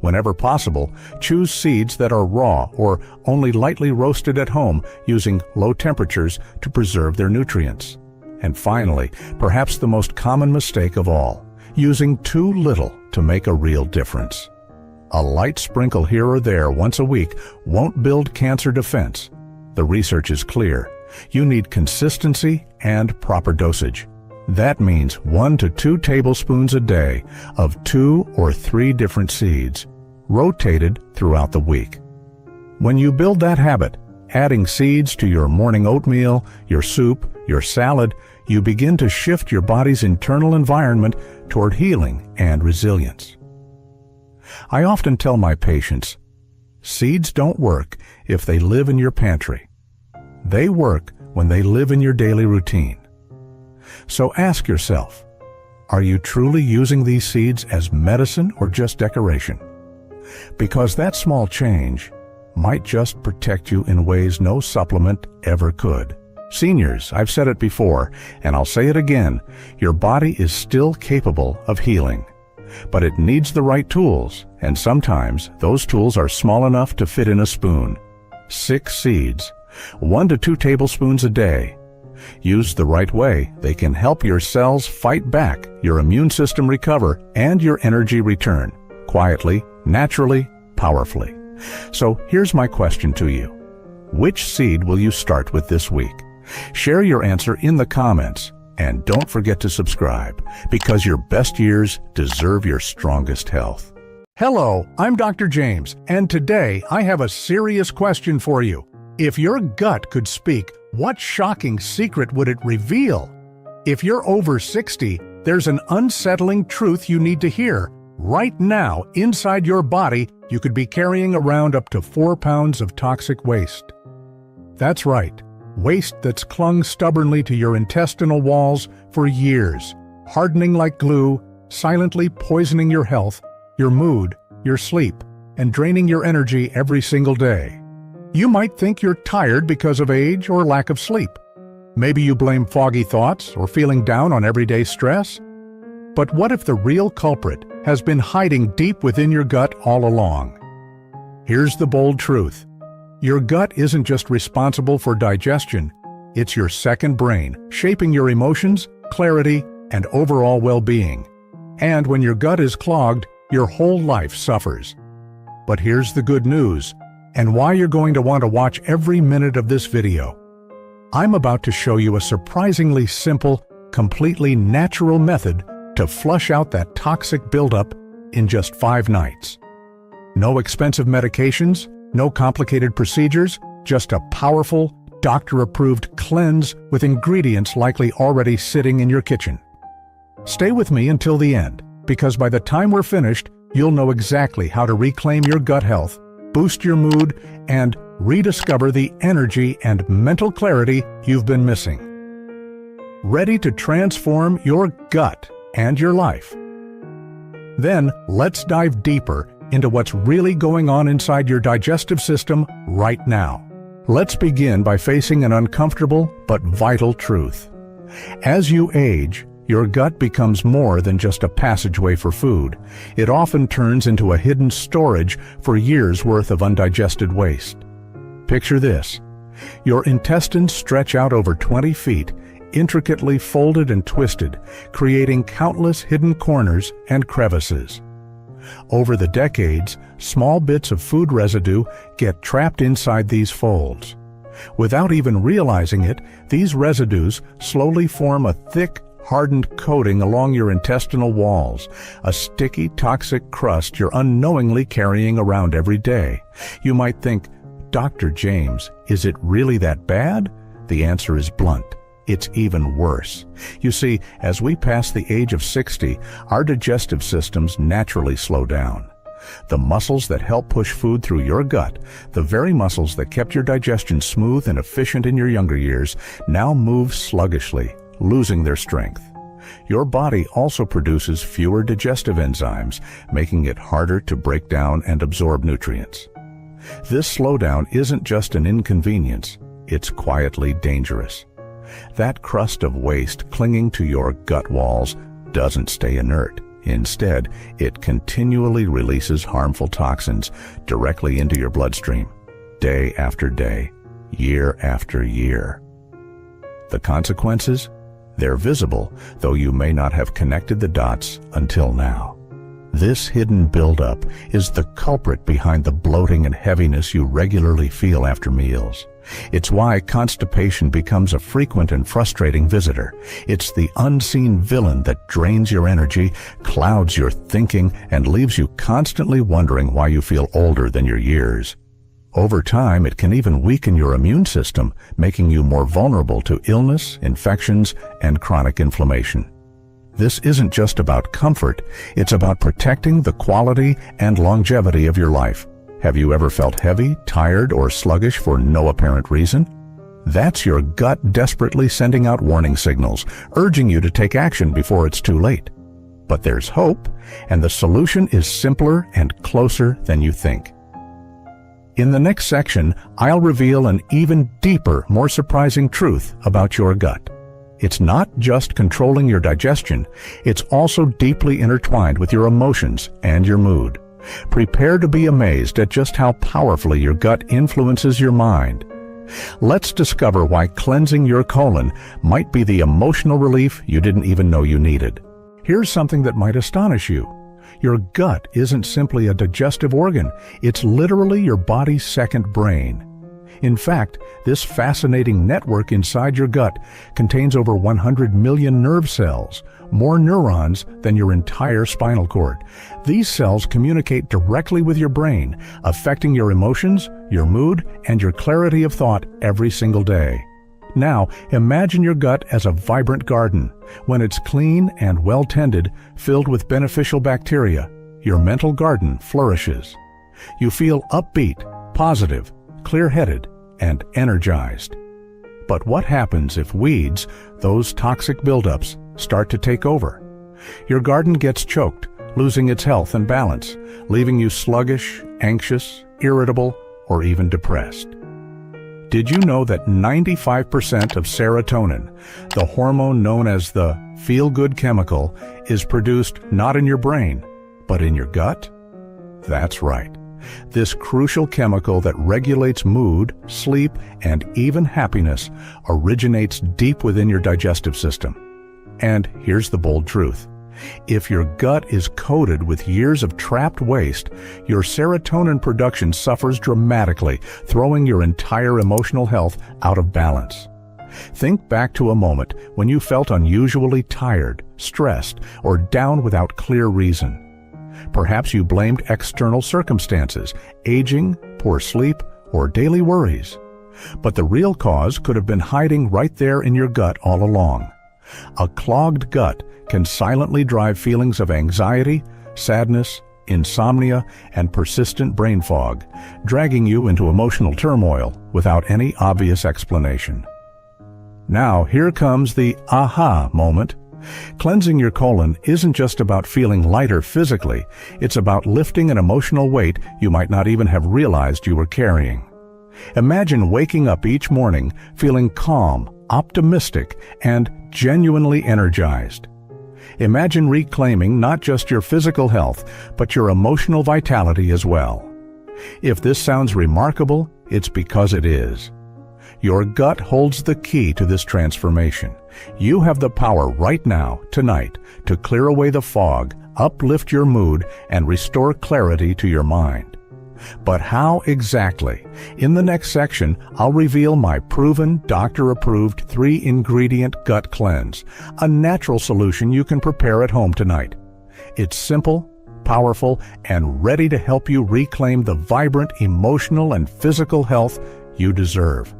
Whenever possible, choose seeds that are raw or only lightly roasted at home using low temperatures to preserve their nutrients. And finally, perhaps the most common mistake of all, using too little to make a real difference. A light sprinkle here or there once a week won't build cancer defense. The research is clear. You need consistency and proper dosage. That means 1 to 2 tablespoons a day of 2 or 3 different seeds, rotated throughout the week. When you build that habit, adding seeds to your morning oatmeal, your soup, your salad, you begin to shift your body's internal environment toward healing and resilience. I often tell my patients, seeds don't work if they live in your pantry. They work when they live in your daily routine. So ask yourself, are you truly using these seeds as medicine or just decoration? Because that small change might just protect you in ways no supplement ever could. Seniors, I've said it before, and I'll say it again, your body is still capable of healing. But it needs the right tools, and sometimes those tools are small enough to fit in a spoon. 6 seeds, 1 to 2 tablespoons a day. Used the right way, they can help your cells fight back, your immune system recover, and your energy return. Quietly, naturally, powerfully. So here's my question to you. Which seed will you start with this week? Share your answer in the comments. And don't forget to subscribe, because your best years deserve your strongest health. Hello, I'm Dr. James, and today I have a serious question for you. If your gut could speak, what shocking secret would it reveal? If you're over 60, there's an unsettling truth you need to hear. Right now, inside your body, you could be carrying around up to 4 pounds of toxic waste. That's right. Waste that's clung stubbornly to your intestinal walls for years, hardening like glue, silently poisoning your health, your mood, your sleep, and draining your energy every single day. You might think you're tired because of age or lack of sleep. Maybe you blame foggy thoughts or feeling down on everyday stress. But what if the real culprit has been hiding deep within your gut all along? Here's the bold truth. Your gut isn't just responsible for digestion, it's your second brain, shaping your emotions, clarity, and overall well-being. And when your gut is clogged, your whole life suffers. But here's the good news, and why you're going to want to watch every minute of this video. I'm about to show you a surprisingly simple, completely natural method to flush out that toxic buildup in just 5 nights. No expensive medications, no complicated procedures, just a powerful, doctor-approved cleanse with ingredients likely already sitting in your kitchen. Stay with me until the end, because by the time we're finished, you'll know exactly how to reclaim your gut health, boost your mood, and rediscover the energy and mental clarity you've been missing. Ready to transform your gut and your life? Then let's dive deeper into what's really going on inside your digestive system right now. Let's begin by facing an uncomfortable but vital truth. As you age, your gut becomes more than just a passageway for food. It often turns into a hidden storage for years' worth of undigested waste. Picture this. Your intestines stretch out over 20 feet, intricately folded and twisted, creating countless hidden corners and crevices. Over the decades, small bits of food residue get trapped inside these folds. Without even realizing it, these residues slowly form a thick, hardened coating along your intestinal walls, a sticky, toxic crust you're unknowingly carrying around every day. You might think, Dr. James, is it really that bad? The answer is blunt. It's even worse. You see, as we pass the age of 60, our digestive systems naturally slow down. The muscles that help push food through your gut, the very muscles that kept your digestion smooth and efficient in your younger years, now move sluggishly, losing their strength. Your body also produces fewer digestive enzymes, making it harder to break down and absorb nutrients. This slowdown isn't just an inconvenience, it's quietly dangerous. That crust of waste clinging to your gut walls doesn't stay inert. Instead, it continually releases harmful toxins directly into your bloodstream, day after day, year after year. The consequences? They're visible, though you may not have connected the dots until now. This hidden buildup is the culprit behind the bloating and heaviness you regularly feel after meals. It's why constipation becomes a frequent and frustrating visitor. It's the unseen villain that drains your energy, clouds your thinking, and leaves you constantly wondering why you feel older than your years. Over time, it can even weaken your immune system, making you more vulnerable to illness, infections, and chronic inflammation. This isn't just about comfort, it's about protecting the quality and longevity of your life. Have you ever felt heavy, tired, or sluggish for no apparent reason? That's your gut desperately sending out warning signals, urging you to take action before it's too late. But there's hope, and the solution is simpler and closer than you think. In the next section, I'll reveal an even deeper, more surprising truth about your gut. It's not just controlling your digestion, it's also deeply intertwined with your emotions and your mood. Prepare to be amazed at just how powerfully your gut influences your mind. Let's discover why cleansing your colon might be the emotional relief you didn't even know you needed. Here's something that might astonish you. Your gut isn't simply a digestive organ, it's literally your body's second brain. In fact, this fascinating network inside your gut contains over 100 million nerve cells, more neurons than your entire spinal cord. These cells communicate directly with your brain, affecting your emotions, your mood, and your clarity of thought every single day. Now, imagine your gut as a vibrant garden. When it's clean and well-tended, filled with beneficial bacteria, your mental garden flourishes. You feel upbeat, positive, clear-headed, and energized. But what happens if weeds, those toxic buildups, start to take over? Your garden gets choked, losing its health and balance, leaving you sluggish, anxious, irritable, or even depressed. Did you know that 95% of serotonin, the hormone known as the feel-good chemical, is produced not in your brain, but in your gut? That's right. This crucial chemical that regulates mood, sleep, and even happiness originates deep within your digestive system. And here's the bold truth. If your gut is coated with years of trapped waste, your serotonin production suffers dramatically, throwing your entire emotional health out of balance. Think back to a moment when you felt unusually tired, stressed, or down without clear reason. Perhaps you blamed external circumstances, aging, poor sleep, or daily worries. But the real cause could have been hiding right there in your gut all along. A clogged gut can silently drive feelings of anxiety, sadness, insomnia, and persistent brain fog, dragging you into emotional turmoil without any obvious explanation. Now, here comes the aha moment. Cleansing your colon isn't just about feeling lighter physically, it's about lifting an emotional weight you might not even have realized you were carrying. Imagine waking up each morning feeling calm, optimistic, and genuinely energized. Imagine reclaiming not just your physical health, but your emotional vitality as well. If this sounds remarkable, it's because it is. Your gut holds the key to this transformation. You have the power right now, tonight, to clear away the fog, uplift your mood, and restore clarity to your mind. But how exactly? In the next section, I'll reveal my proven, doctor-approved 3-ingredient gut cleanse, a natural solution you can prepare at home tonight. It's simple, powerful, and ready to help you reclaim the vibrant emotional and physical health you deserve.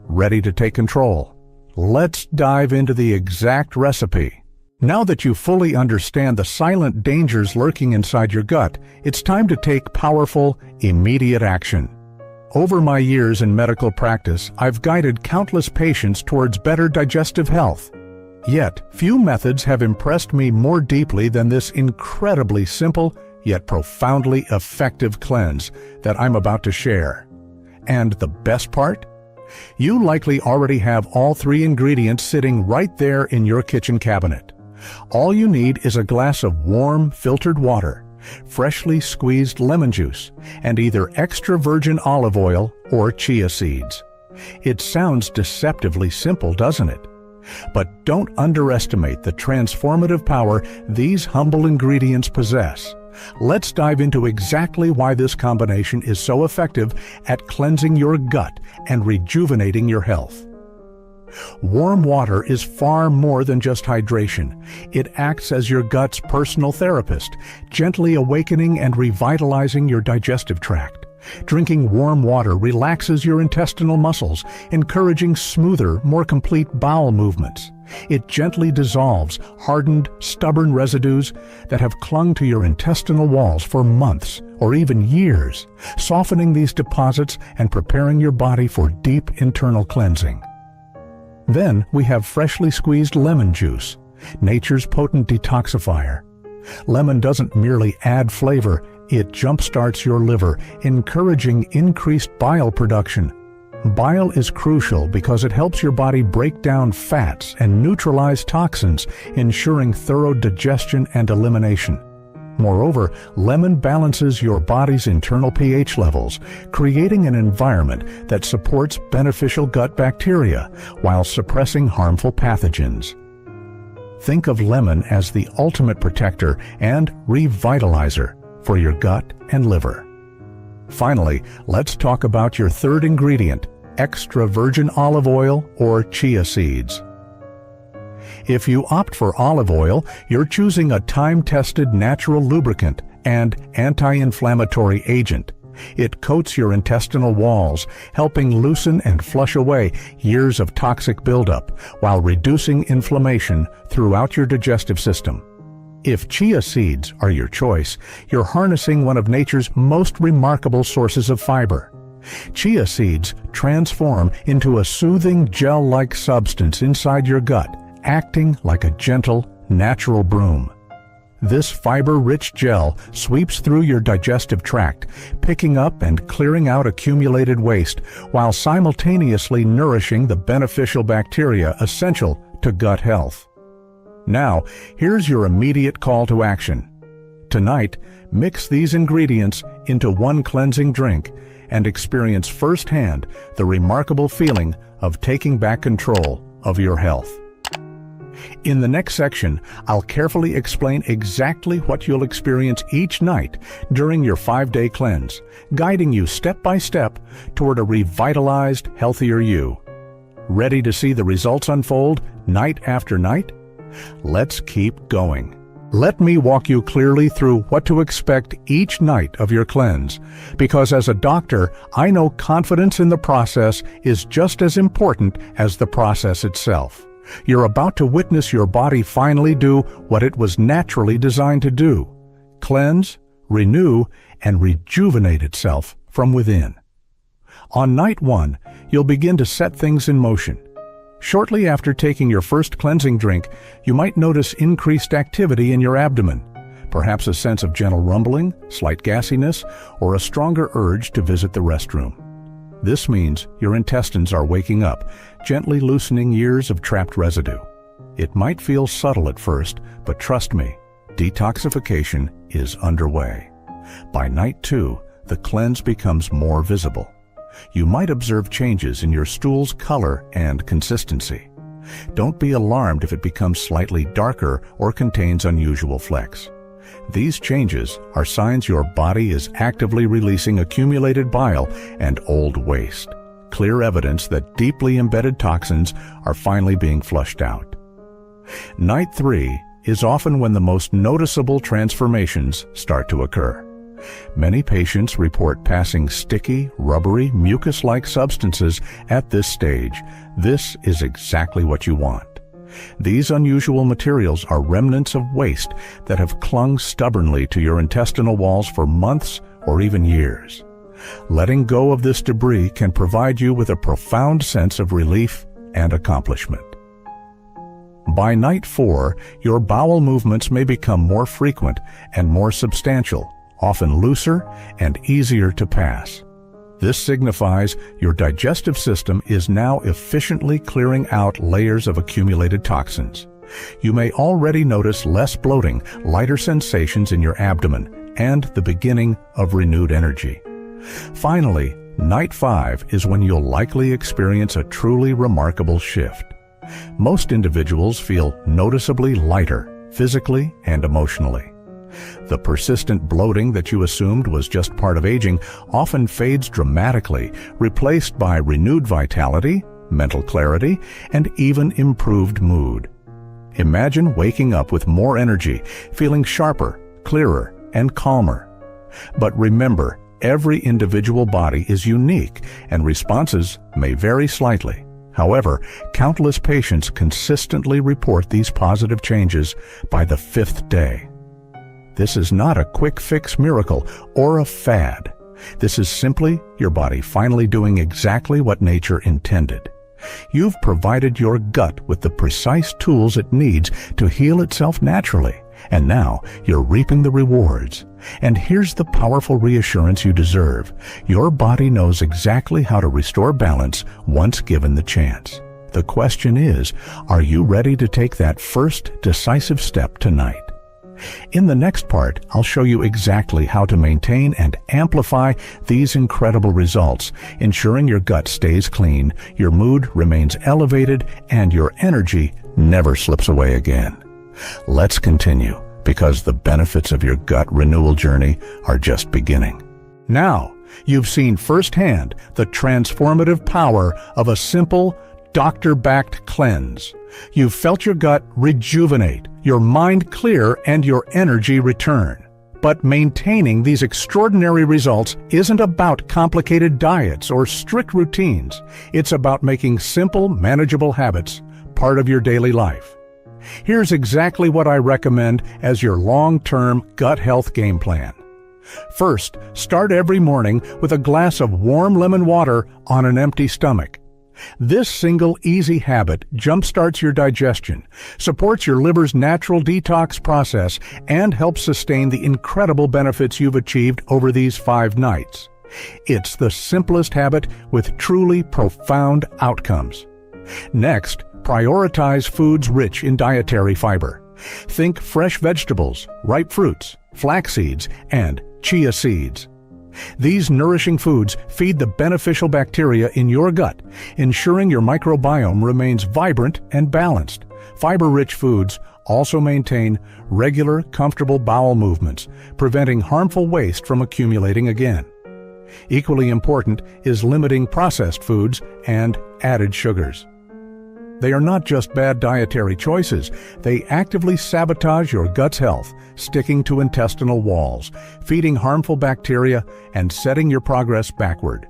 Ready to take control? Let's dive into the exact recipe. Now that you fully understand the silent dangers lurking inside your gut, it's time to take powerful, immediate action. Over my years in medical practice, I've guided countless patients towards better digestive health. Yet, few methods have impressed me more deeply than this incredibly simple, yet profoundly effective cleanse that I'm about to share. And the best part? You likely already have all 3 ingredients sitting right there in your kitchen cabinet. All you need is a glass of warm, filtered water, freshly squeezed lemon juice, and either extra virgin olive oil or chia seeds. It sounds deceptively simple, doesn't it? But don't underestimate the transformative power these humble ingredients possess. Let's dive into exactly why this combination is so effective at cleansing your gut and rejuvenating your health. Warm water is far more than just hydration. It acts as your gut's personal therapist, gently awakening and revitalizing your digestive tract. Drinking warm water relaxes your intestinal muscles, encouraging smoother, more complete bowel movements. It gently dissolves hardened, stubborn residues that have clung to your intestinal walls for months or even years, softening these deposits and preparing your body for deep internal cleansing. Then we have freshly squeezed lemon juice, nature's potent detoxifier. Lemon doesn't merely add flavor, It jumpstarts your liver, encouraging increased bile production. Bile is crucial because it helps your body break down fats and neutralize toxins, ensuring thorough digestion and elimination. Moreover, lemon balances your body's internal pH levels, creating an environment that supports beneficial gut bacteria while suppressing harmful pathogens. Think of lemon as the ultimate protector and revitalizer for your gut and liver. Finally, let's talk about your third ingredient, extra virgin olive oil or chia seeds. If you opt for olive oil, you're choosing a time-tested natural lubricant and anti-inflammatory agent. It coats your intestinal walls, helping loosen and flush away years of toxic buildup while reducing inflammation throughout your digestive system. If chia seeds are your choice, you're harnessing one of nature's most remarkable sources of fiber. Chia seeds transform into a soothing gel-like substance inside your gut, acting like a gentle, natural broom. This fiber-rich gel sweeps through your digestive tract, picking up and clearing out accumulated waste while simultaneously nourishing the beneficial bacteria essential to gut health. Now, here's your immediate call to action. Tonight, mix these ingredients into one cleansing drink and experience firsthand the remarkable feeling of taking back control of your health. In the next section, I'll carefully explain exactly what you'll experience each night during your 5-day cleanse, guiding you step by step toward a revitalized, healthier you. Ready to see the results unfold night after night? Let's keep going. Let me walk you clearly through what to expect each night of your cleanse, because as a doctor, I know confidence in the process is just as important as the process itself. You're about to witness your body finally do what it was naturally designed to do: cleanse, renew, and rejuvenate itself from within. On night 1, you'll begin to set things in motion. Shortly after taking your first cleansing drink, you might notice increased activity in your abdomen, perhaps a sense of gentle rumbling, slight gassiness, or a stronger urge to visit the restroom. This means your intestines are waking up, gently loosening years of trapped residue. It might feel subtle at first, but trust me, detoxification is underway. By night 2, the cleanse becomes more visible. You might observe changes in your stool's color and consistency. Don't be alarmed if it becomes slightly darker or contains unusual flecks. These changes are signs your body is actively releasing accumulated bile and old waste, clear evidence that deeply embedded toxins are finally being flushed out. Night 3 is often when the most noticeable transformations start to occur. Many patients report passing sticky, rubbery, mucus-like substances at this stage. This is exactly what you want. These unusual materials are remnants of waste that have clung stubbornly to your intestinal walls for months or even years. Letting go of this debris can provide you with a profound sense of relief and accomplishment. By night 4, your bowel movements may become more frequent and more substantial, often looser and easier to pass. This signifies your digestive system is now efficiently clearing out layers of accumulated toxins. You may already notice less bloating, lighter sensations in your abdomen, and the beginning of renewed energy. Finally, night 5 is when you'll likely experience a truly remarkable shift. Most individuals feel noticeably lighter, physically and emotionally. The persistent bloating that you assumed was just part of aging often fades dramatically, replaced by renewed vitality, mental clarity, and even improved mood. Imagine waking up with more energy, feeling sharper, clearer, and calmer. But remember, every individual body is unique, and responses may vary slightly. However, countless patients consistently report these positive changes by the 5th day. This is not a quick fix miracle or a fad. This is simply your body finally doing exactly what nature intended. You've provided your gut with the precise tools it needs to heal itself naturally, And now you're reaping the rewards. And here's the powerful reassurance you deserve. Your body knows exactly how to restore balance once given the chance. The question is, are you ready to take that first decisive step tonight? In the next part, I'll show you exactly how to maintain and amplify these incredible results, ensuring your gut stays clean, your mood remains elevated, and your energy never slips away again. Let's continue, because the benefits of your gut renewal journey are just beginning. Now, you've seen firsthand the transformative power of a simple, doctor-backed cleanse. You've felt your gut rejuvenate, your mind clear, and your energy return. But maintaining these extraordinary results isn't about complicated diets or strict routines. It's about making simple, manageable habits part of your daily life. Here's exactly what I recommend as your long-term gut health game plan. First, start every morning with a glass of warm lemon water on an empty stomach. This single easy habit jumpstarts your digestion, supports your liver's natural detox process, and helps sustain the incredible benefits you've achieved over these 5 nights. It's the simplest habit with truly profound outcomes. Next, prioritize foods rich in dietary fiber. Think fresh vegetables, ripe fruits, flax seeds, and chia seeds. These nourishing foods feed the beneficial bacteria in your gut, ensuring your microbiome remains vibrant and balanced. Fiber-rich foods also maintain regular, comfortable bowel movements, preventing harmful waste from accumulating again. Equally important is limiting processed foods and added sugars. They are not just bad dietary choices, they actively sabotage your gut's health, sticking to intestinal walls, feeding harmful bacteria, and setting your progress backward.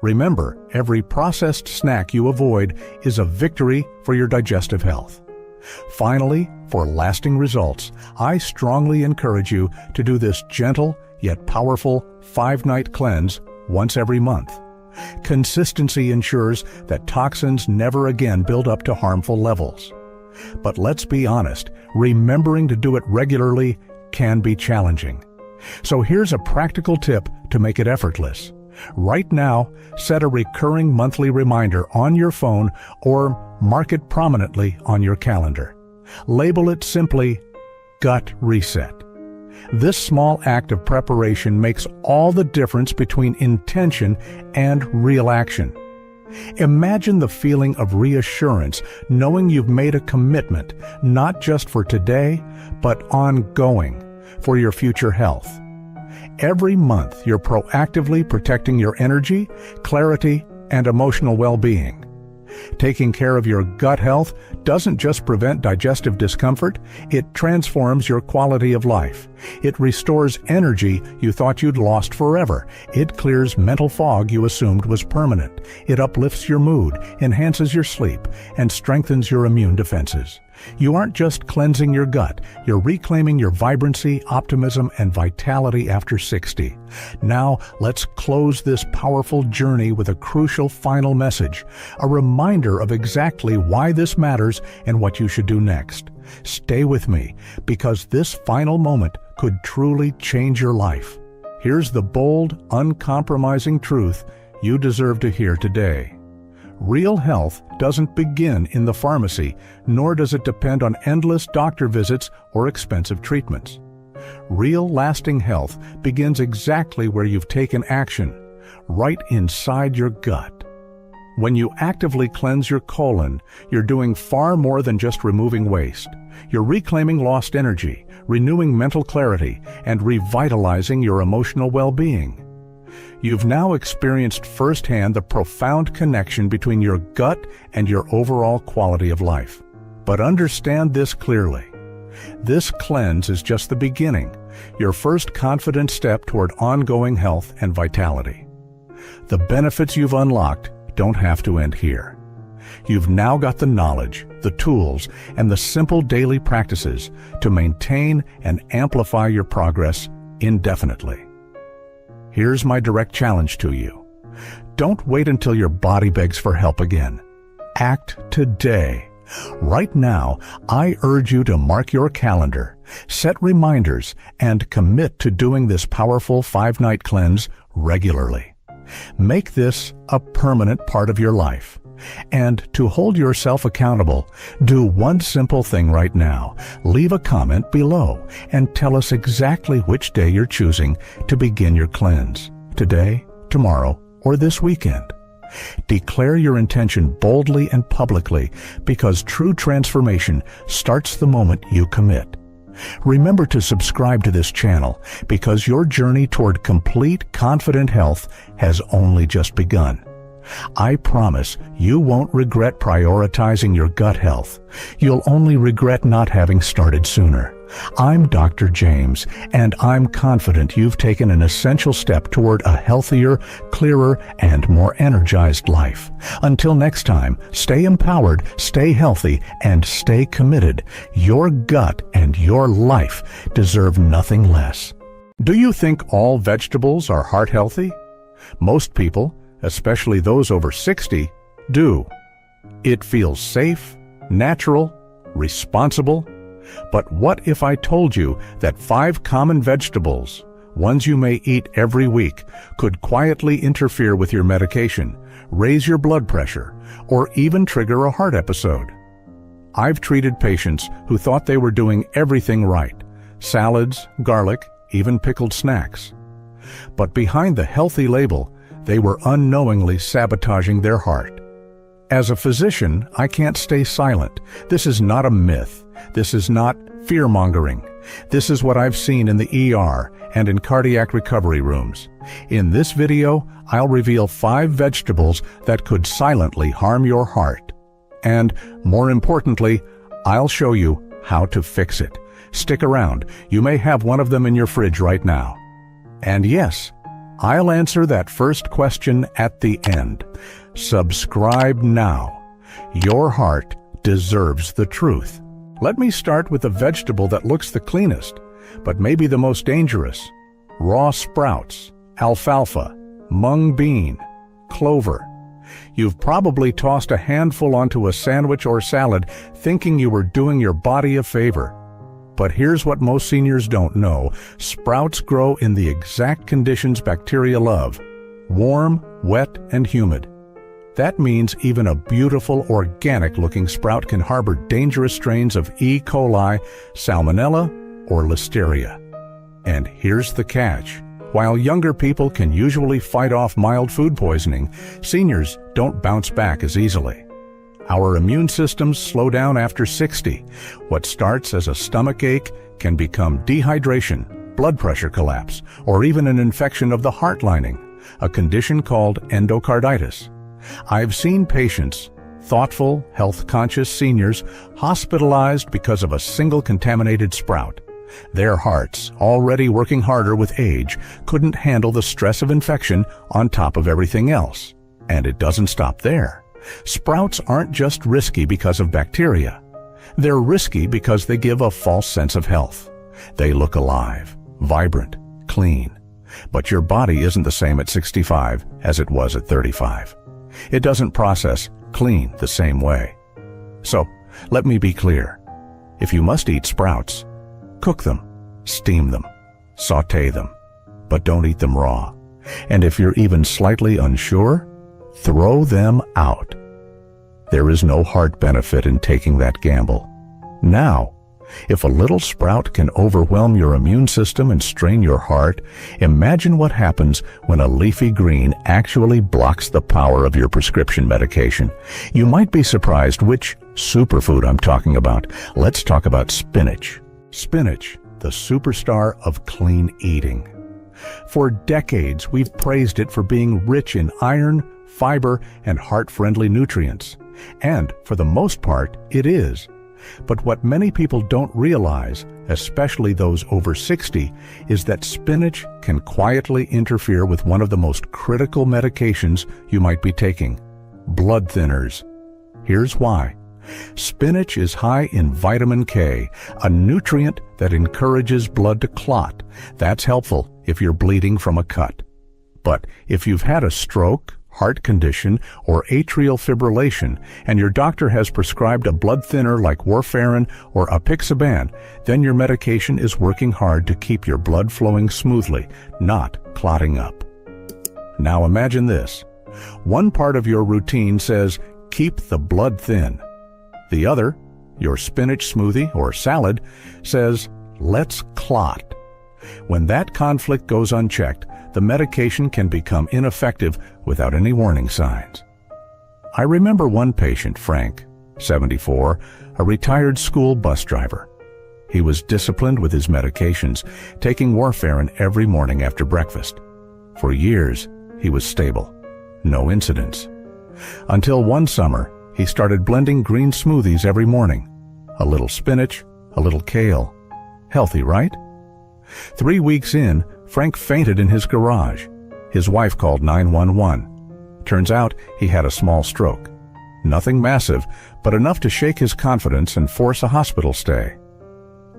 Remember, every processed snack you avoid is a victory for your digestive health. Finally, for lasting results, I strongly encourage you to do this gentle yet powerful 5-night cleanse once every month. Consistency ensures that toxins never again build up to harmful levels. But let's be honest, remembering to do it regularly can be challenging. So here's a practical tip to make it effortless. Right now, set a recurring monthly reminder on your phone or mark it prominently on your calendar. Label it simply Gut Reset. This small act of preparation makes all the difference between intention and real action. Imagine the feeling of reassurance knowing you've made a commitment, not just for today, but ongoing, for your future health. Every month, you're proactively protecting your energy, clarity, and emotional well-being. Taking care of your gut health doesn't just prevent digestive discomfort, it transforms your quality of life. It restores energy you thought you'd lost forever. It clears mental fog you assumed was permanent. It uplifts your mood, enhances your sleep, and strengthens your immune defenses. You aren't just cleansing your gut, you're reclaiming your vibrancy, optimism, and vitality after 60. Now, let's close this powerful journey with a crucial final message, a reminder of exactly why this matters and what you should do next. Stay with me, because this final moment could truly change your life. Here's the bold, uncompromising truth you deserve to hear today. Real health doesn't begin in the pharmacy, nor does it depend on endless doctor visits or expensive treatments. Real lasting health begins exactly where you've taken action, right inside your gut. When you actively cleanse your colon, you're doing far more than just removing waste. You're reclaiming lost energy, renewing mental clarity, and revitalizing your emotional well-being. You've now experienced firsthand the profound connection between your gut and your overall quality of life. But understand this clearly. This cleanse is just the beginning, your first confident step toward ongoing health and vitality. The benefits you've unlocked don't have to end here. You've now got the knowledge, the tools, and the simple daily practices to maintain and amplify your progress indefinitely. Here's my direct challenge to you. Don't wait until your body begs for help again. Act today. Right now, I urge you to mark your calendar, set reminders, and commit to doing this powerful 5-night cleanse regularly. Make this a permanent part of your life. And to hold yourself accountable, do one simple thing right now. Leave a comment below and tell us exactly which day you're choosing to begin your cleanse. Today, tomorrow, or this weekend. Declare your intention boldly and publicly, because true transformation starts the moment you commit. Remember to subscribe to this channel, because your journey toward complete, confident health has only just begun. I promise you won't regret prioritizing your gut health. You'll only regret not having started sooner. I'm Dr. James, and I'm confident you've taken an essential step toward a healthier, clearer, and more energized life. Until next time, stay empowered, stay healthy, and stay committed. Your gut and your life deserve nothing less. Do you think all vegetables are heart healthy? Most people, especially those over 60, do. It feels safe, natural, responsible. But what if I told you that 5 common vegetables, ones you may eat every week, could quietly interfere with your medication, raise your blood pressure, or even trigger a heart episode? I've treated patients who thought they were doing everything right: salads, garlic, even pickled snacks. But behind the healthy label, they were unknowingly sabotaging their heart. As a physician, I can't stay silent. This is not a myth. This is not fear-mongering. This is what I've seen in the ER and in cardiac recovery rooms. In this video, I'll reveal 5 vegetables that could silently harm your heart. And, more importantly, I'll show you how to fix it. Stick around. You may have one of them in your fridge right now. And yes, I'll answer that first question at the end. Subscribe now. Your heart deserves the truth. Let me start with the vegetable that looks the cleanest, but maybe the most dangerous: raw sprouts, alfalfa, mung bean, clover. You've probably tossed a handful onto a sandwich or salad thinking you were doing your body a favor. But here's what most seniors don't know: sprouts grow in the exact conditions bacteria love: warm, wet, and humid. That means even a beautiful, organic-looking sprout can harbor dangerous strains of E. coli, salmonella, or listeria. And here's the catch. While younger people can usually fight off mild food poisoning, seniors don't bounce back as easily. Our immune systems slow down after 60. What starts as a stomach ache can become dehydration, blood pressure collapse, or even an infection of the heart lining, a condition called endocarditis. I've seen patients, thoughtful, health-conscious seniors, hospitalized because of a single contaminated sprout. Their hearts, already working harder with age, couldn't handle the stress of infection on top of everything else. And it doesn't stop there. Sprouts aren't just risky because of bacteria. They're risky because they give a false sense of health. They look alive, vibrant, clean. But your body isn't the same at 65 as it was at 35. It doesn't process clean the same way. So, let me be clear. If you must eat sprouts, cook them, steam them, sauté them, but don't eat them raw. And if you're even slightly unsure, throw them out. There is no heart benefit in taking that gamble. Now, if a little sprout can overwhelm your immune system and strain your heart, imagine what happens when a leafy green actually blocks the power of your prescription medication. You might be surprised which superfood I'm talking about. Let's talk about spinach. Spinach, the superstar of clean eating. For decades, we've praised it for being rich in iron, fiber, and heart-friendly nutrients. And, for the most part, it is. But what many people don't realize, especially those over 60, is that spinach can quietly interfere with one of the most critical medications you might be taking: blood thinners. Here's why. Spinach is high in vitamin K, a nutrient that encourages blood to clot. That's helpful if you're bleeding from a cut. But if you've had a stroke, heart condition, or atrial fibrillation, and your doctor has prescribed a blood thinner like warfarin or apixaban, then your medication is working hard to keep your blood flowing smoothly, not clotting up. Now imagine this. One part of your routine says, keep the blood thin. The other, your spinach smoothie or salad, says, let's clot. When that conflict goes unchecked, the medication can become ineffective without any warning signs. I remember one patient, Frank, 74, a retired school bus driver. He was disciplined with his medications, taking warfarin every morning after breakfast. For years, he was stable. No incidents. Until one summer, he started blending green smoothies every morning. A little spinach, a little kale. Healthy, right? 3 weeks in, Frank fainted in his garage. His wife called 911. Turns out he had a small stroke. Nothing massive, but enough to shake his confidence and force a hospital stay.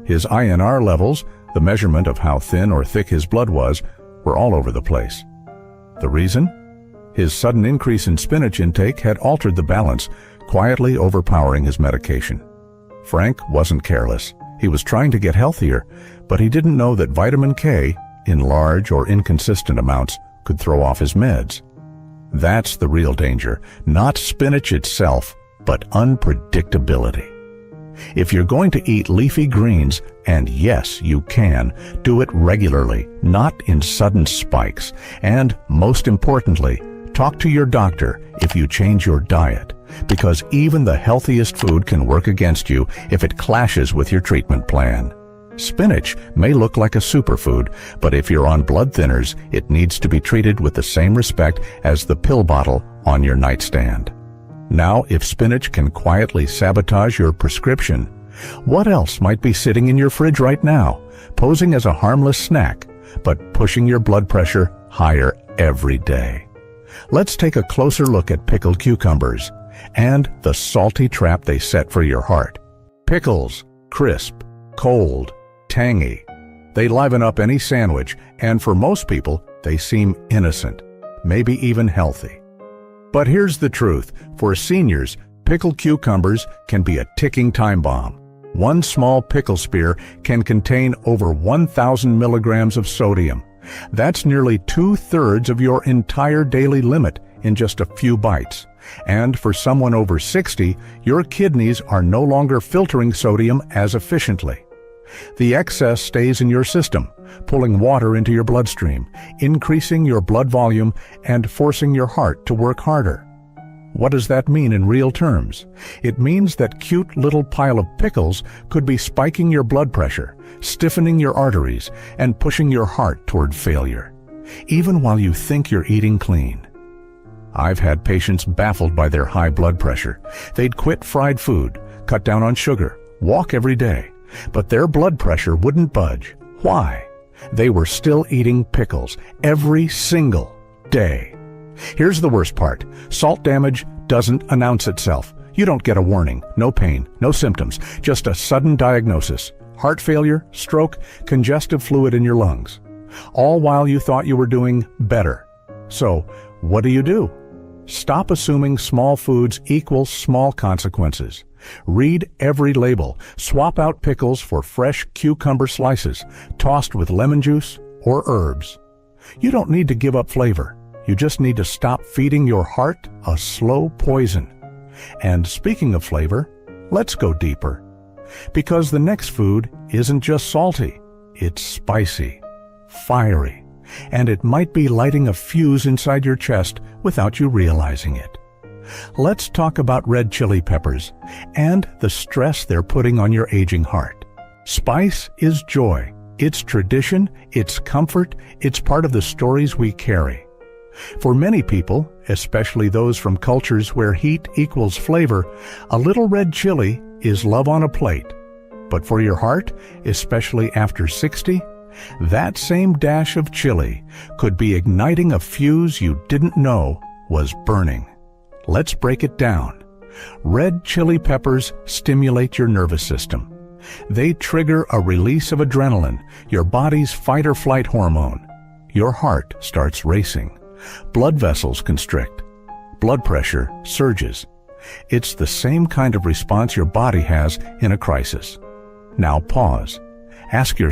His INR levels, the measurement of how thin or thick his blood was, were all over the place. The reason? His sudden increase in spinach intake had altered the balance, quietly overpowering his medication. Frank wasn't careless. He was trying to get healthier, but he didn't know that vitamin K, in large or inconsistent amounts, could throw off his meds. That's the real danger, not spinach itself, but unpredictability. If you're going to eat leafy greens, and yes, you can, do it regularly, not in sudden spikes. And, most importantly, talk to your doctor if you change your diet, because even the healthiest food can work against you if it clashes with your treatment plan. Spinach may look like a superfood, but if you're on blood thinners, it needs to be treated with the same respect as the pill bottle on your nightstand. Now, if spinach can quietly sabotage your prescription, what else might be sitting in your fridge right now, posing as a harmless snack, but pushing your blood pressure higher every day? Let's take a closer look at pickled cucumbers and the salty trap they set for your heart. Pickles, crisp, cold, tangy. They liven up any sandwich, and for most people, they seem innocent, maybe even healthy. But here's the truth. For seniors, pickled cucumbers can be a ticking time bomb. One small pickle spear can contain over 1,000 milligrams of sodium. That's nearly 2/3 of your entire daily limit in just a few bites. And for someone over 60, your kidneys are no longer filtering sodium as efficiently. The excess stays in your system, pulling water into your bloodstream, increasing your blood volume, and forcing your heart to work harder. What does that mean in real terms? It means that cute little pile of pickles could be spiking your blood pressure, stiffening your arteries, and pushing your heart toward failure, even while you think you're eating clean. I've had patients baffled by their high blood pressure. They'd quit fried food, cut down on sugar, walk every day, but their blood pressure wouldn't budge. Why? They were still eating pickles every single day. Here's the worst part. Salt damage doesn't announce itself. You don't get a warning, no pain, no symptoms, just a sudden diagnosis. Heart failure, stroke, congestive fluid in your lungs. All while you thought you were doing better. So, what do? Stop assuming small foods equal small consequences. Read every label. Swap out pickles for fresh cucumber slices, tossed with lemon juice or herbs. You don't need to give up flavor. You just need to stop feeding your heart a slow poison. And speaking of flavor, let's go deeper. Because the next food isn't just salty, it's spicy, fiery, and it might be lighting a fuse inside your chest without you realizing it. Let's talk about red chili peppers and the stress they're putting on your aging heart. Spice is joy. It's tradition, it's comfort, it's part of the stories we carry. For many people, especially those from cultures where heat equals flavor, a little red chili is love on a plate. But for your heart, especially after 60, that same dash of chili could be igniting a fuse you didn't know was burning. Let's break it down. Red chili peppers stimulate your nervous system. They trigger a release of adrenaline, your body's fight-or-flight hormone. Your heart starts racing. Blood vessels constrict. blood pressure surges. It's the same kind of response your body has in a crisis. Now pause. Ask yourself,